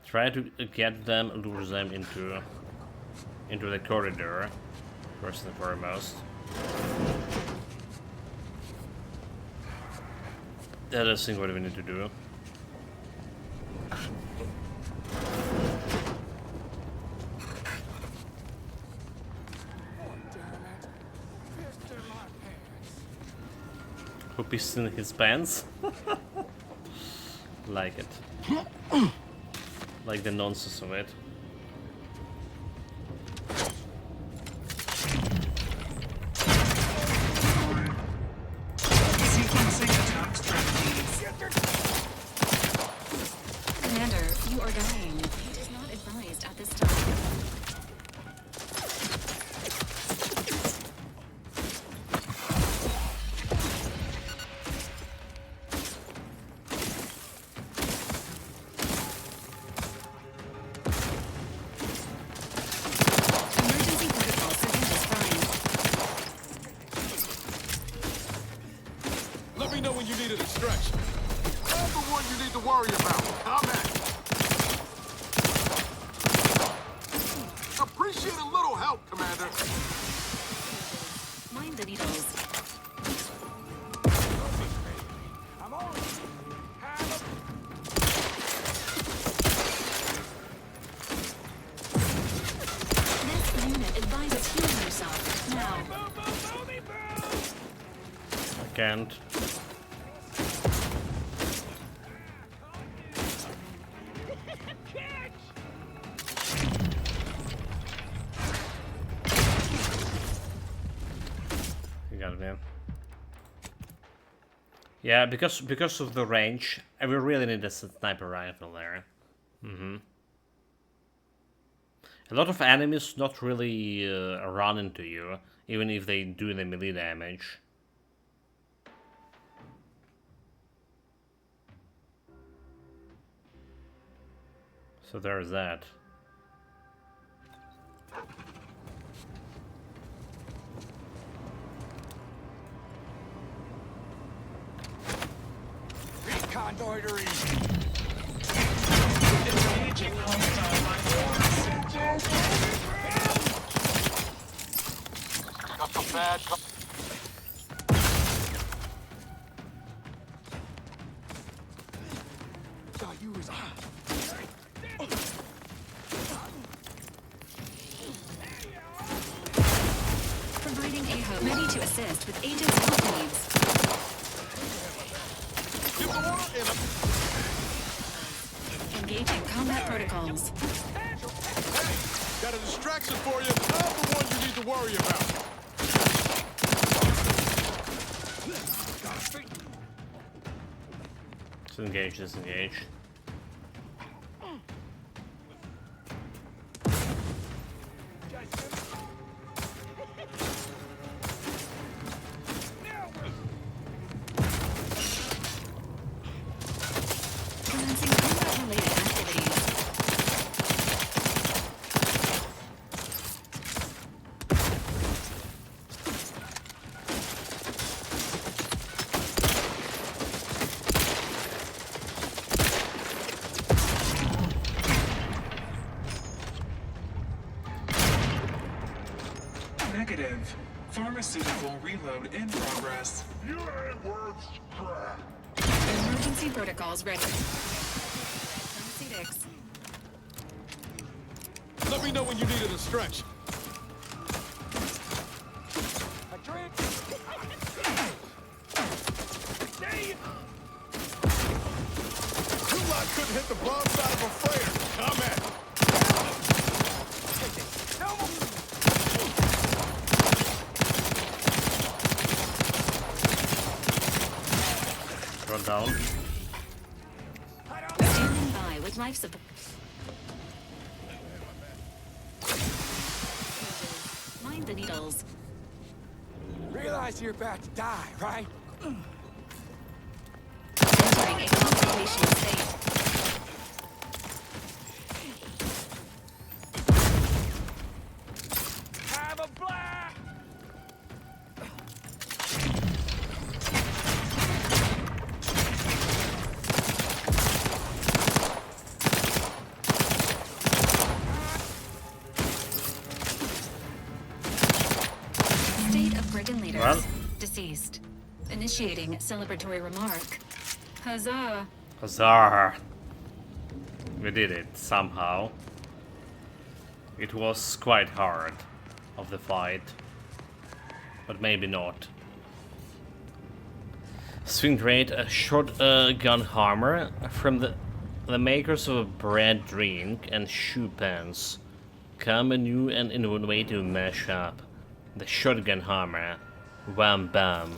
A: Try to get them, lure them into the corridor, first and foremost. That is I think what we need to do. Who pissed in his pants? Like it. Like the nonsense of it.
M: Sequencing attack strategies.
F: Commander, you are dying. It is not advised at this time.
N: worry about. Combat. Appreciate a little help, Commander.
F: Mind the needles. This unit advises healing yourself now.
A: I can't. Yeah, because of the range, we really need a sniper rifle there. A lot of enemies not really run into you, even if they do the melee damage. So there's that.
N: Reconnoitering.
M: Engaging hostile life force.
U: Got some bad.
F: Providing AHO ready to assist with agent's help needs. Engaging combat protocols.
N: Got a distraction for you. I'm the one you need to worry about.
A: Disengage, disengage.
F: Commencing combat-related activities.
M: Negative. Pharmaceutical reload in progress.
N: You ain't worth crap.
F: Emergency protocols ready. Pharmaceutics.
N: Let me know when you need a distraction.
C: A drink.
N: You lot couldn't hit the bomb side of a freighter. Come at me.
A: Run down.
F: Standing by with life support. Mind the needles.
C: Realize you're about to die, right?
F: Entering a consultation state.
C: Have a blast!
F: State of Britain leaders.
A: Well.
F: Deceased. Initiating celebratory remark. Huzzah!
A: Huzzah! We did it, somehow. It was quite hard of the fight. But maybe not. Swing Trade, a short gun hammer from the makers of a bread drink and shoe pants. Come a new and innovative mashup. The shotgun hammer. Wham bam.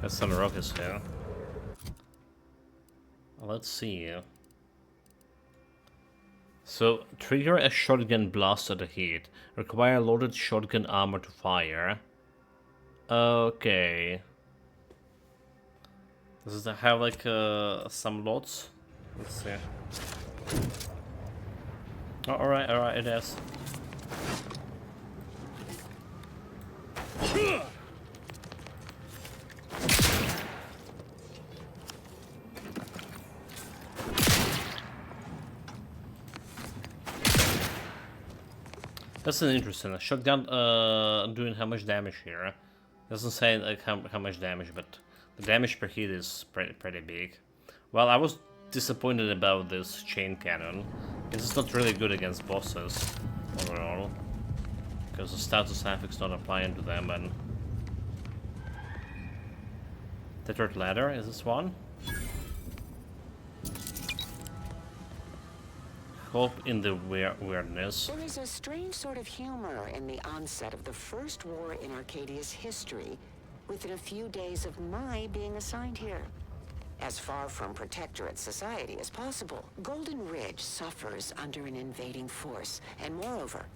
A: That's some rockets here. Let's see. So, trigger a shotgun blast at a hit. Require loaded shotgun armor to fire. Okay. Does it have like some loads? Let's see. Oh, alright, it is. That's an interesting. Shotgun doing how much damage here? Doesn't say like how much damage, but the damage per hit is pretty big. Well, I was disappointed about this chain cannon. It's not really good against bosses overall, because the status affix not applying to them. And the third ladder is this one. Hope in the weirdness.
L: There is a strange sort of humor in the onset of the first war in Arcadia's history, within a few days of my being assigned here. As far from Protectorate society as possible, Golden Ridge suffers under an invading force, and moreover,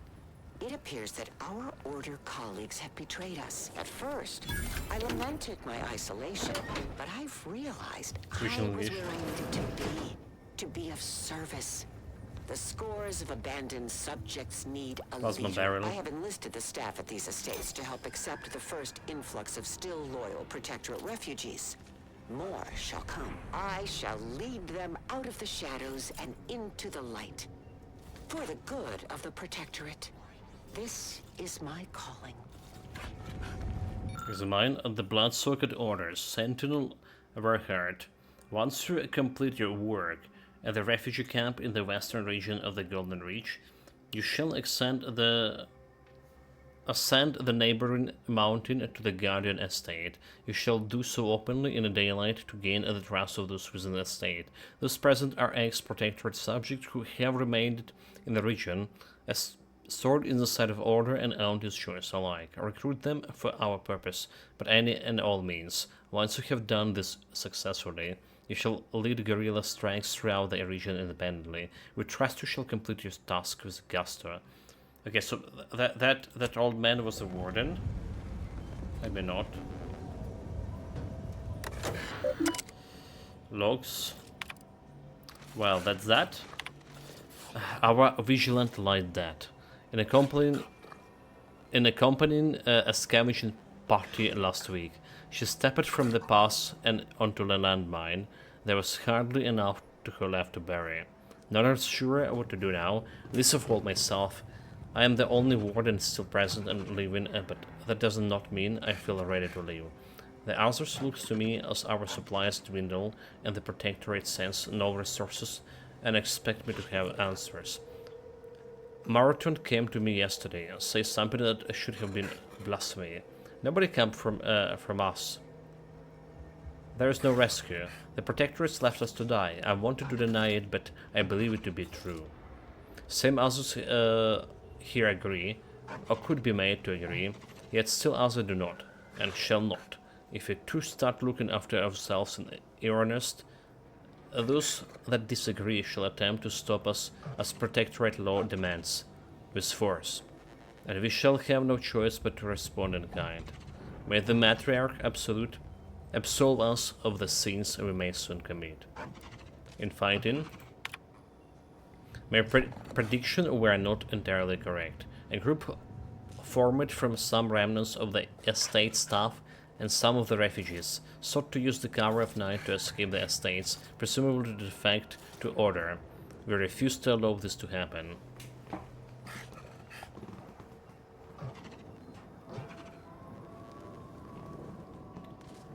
L: it appears that our Order colleagues have betrayed us. At first, I lamented my isolation, but I've realized I was where I needed to be of service. The scores of abandoned subjects need a leader. I have enlisted the staff at these estates to help accept the first influx of still loyal Protectorate refugees. More shall come. I shall lead them out of the shadows and into the light. For the good of the Protectorate. This is my calling.
A: Examine the Blood-Soaked Orders. Sentinel Werhard. Once you complete your work at the refugee camp in the western region of the Golden Reach, you shall ascend the neighboring mountain to the Guardian Estate. You shall do so openly in the daylight to gain the trust of those within the estate. Those present are ex-Protectorate subjects who have remained in the region, as sword in the side of Order and Auntie's choice alike. Recruit them for our purpose, but any and all means. Once you have done this successfully, you shall lead guerrilla strikes throughout the region independently. We trust you shall complete your task with gusto. Okay, so that old man was a warden. Maybe not. Logs. Well, that's that. Our vigilant light that. In accompanying a scavenging party last week, she stepped from the pass and onto the landmine. There was hardly enough to her left to bury. Not sure what to do now. Least of all myself. I am the only warden still present and living, but that does not mean I feel ready to leave. The others look to me as our supplies dwindle and the Protectorate sends no resources and expect me to have answers. Marathon came to me yesterday and says something that should have been blasphemy. Nobody came from us. There is no rescue. The Protectorates left us to die. I wanted to deny it, but I believe it to be true. Same others here agree, or could be made to agree, yet still others do not, and shall not. If we too start looking after ourselves in earnest, those that disagree shall attempt to stop us as Protectorate law demands, with force, and we shall have no choice but to respond in kind. May the Matriarch absolve us of the sins we may soon commit. In fighting, my prediction were not entirely correct. A group formed from some remnants of the estate staff and some of the refugees sought to use the cover of night to escape the estates, presumably to defect to Order. We refused to allow this to happen.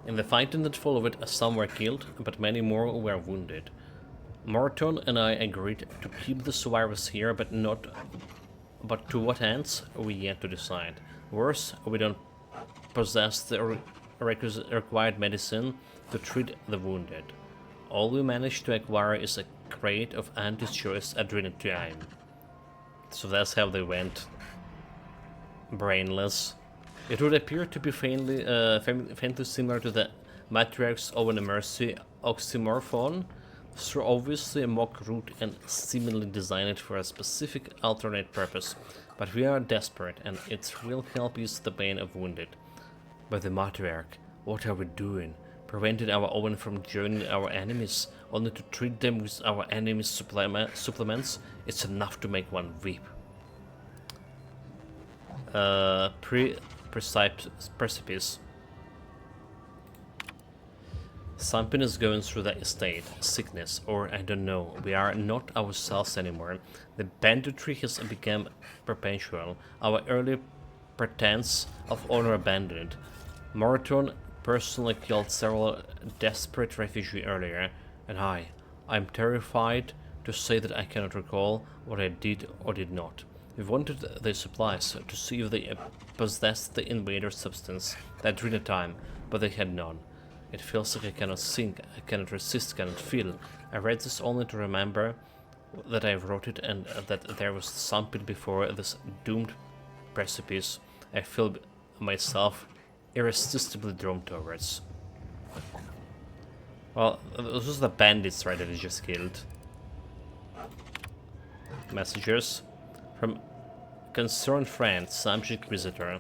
A: In the fighting that followed, some were killed, but many more were wounded. Morton and I agreed to keep the survivors here, but to what ends, we yet to decide. Worse, we don't possess the required medicine to treat the wounded. All we managed to acquire is a crate of anti-choice adrenochrome. So that's how they went brainless. It would appear to be faintly similar to the Matriarch's Owen Mercy oxymorphone, through obviously a mock route and seemingly designed for a specific alternate purpose, but we are desperate and its real help is the pain of wounded. But the Matriarch, what are we doing? Preventing our Owen from joining our enemies, only to treat them with our enemies' supplements? It's enough to make one weep. Precipice. Something is going through the estate, sickness, or I don't know. We are not ourselves anymore. The banditry has become perpetual. Our early pretense of honor abandoned. Moraton personally killed several desperate refugees earlier, and I'm terrified to say that I cannot recall what I did or did not. We wanted their supplies to see if they possessed the invader substance, the adrenatime, but they had none. It feels like I cannot think, I cannot resist, cannot feel. I read this only to remember that I wrote it and that there was something before this doomed precipice I feel myself irresistibly drawn towards. Well, this was the bandits, right, that he just killed. Messages from concerned friend, subject visitor.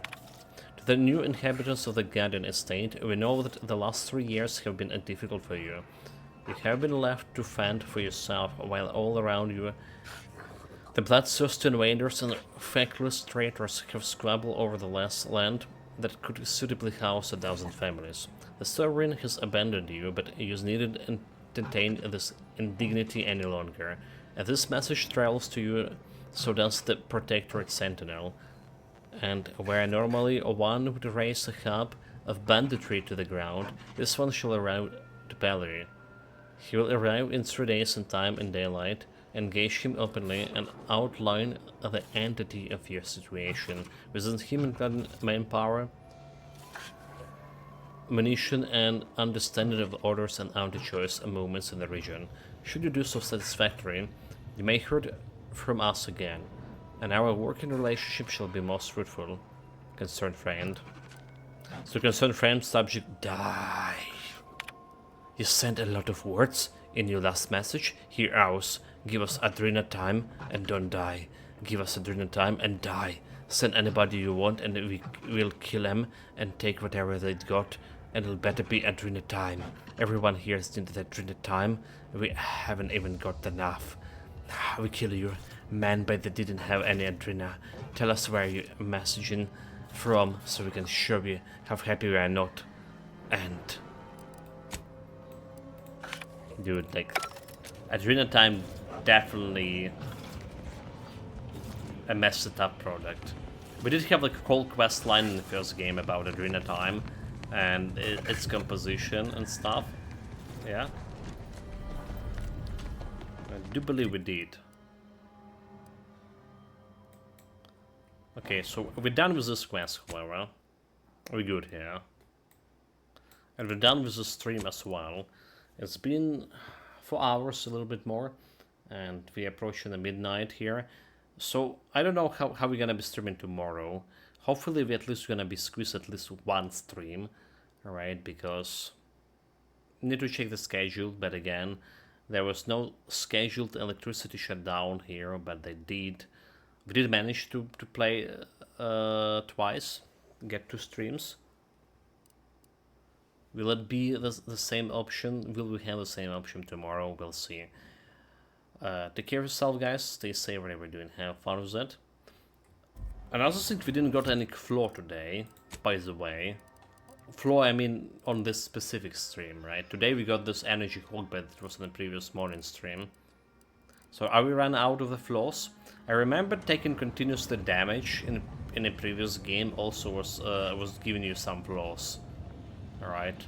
A: To the new inhabitants of the Guardian estate, we know that the last 3 years have been difficult for you. You have been left to fend for yourself, while all around you the bloodthirsty invaders and feckless traitors have squabbled over the last land that could suitably house 1,000 families. The sovereign has abandoned you, but you needn't entertain this indignity any longer. And this message travels to you, so does the Protectorate Sentinel. And where normally one would raise a hub of banditry to the ground, this one shall arrive to Pellery. He will arrive in 3 days in time and daylight, engage him openly, and outline the entity of your situation. Within him including manpower, munition, and understanding of the orders and anti-choice movements in the region. Should you do so satisfactorily, you may hear from us again, and our working relationship shall be most fruitful. Concerned friend. So concerned friend, subject, die. You sent a lot of words in your last message. Hear ours. Give us Adrena time and don't die. Give us Adrena time and die. Send anybody you want and we will kill them and take whatever they got, and it'll better be Adrena time. Everyone here is into the Adrena time. We haven't even got enough. We kill you, man, but they didn't have any Adrena. Tell us where you're messaging from so we can show you how happy we are not. And dude, like, Adrena time definitely a messed up product. We did have like a whole quest line in the first game about Adrena time and its composition and stuff. Yeah, I do believe we did. Okay, so we're done with this quest, however. We're good here. And we're done with the stream as well. It's been 4 hours, a little bit more, and we're approaching the midnight here. So I don't know how we're gonna be streaming tomorrow. Hopefully we at least gonna be squeezed at least one stream, alright, because I need to check the schedule, but again, there was no scheduled electricity shutdown here, but they did. We did manage to play twice, get 2 streams. Will it be the same option? Will we have the same option tomorrow? We'll see. Take care of yourself, guys. Stay safe whatever you're doing. Have fun with it. And I also think we didn't got any floor today, by the way. Floor, I mean, on this specific stream, right? Today we got this energy hog, but it was in the previous morning stream. So are we run out of the floors? I remember taking continuously damage in a previous game also was giving you some floors. Alright.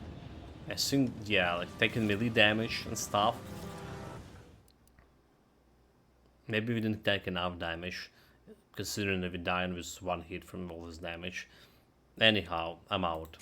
A: I think, yeah, like taking melee damage and stuff. Maybe we didn't take enough damage, considering that we died with 1 hit from all this damage. Anyhow, I'm out.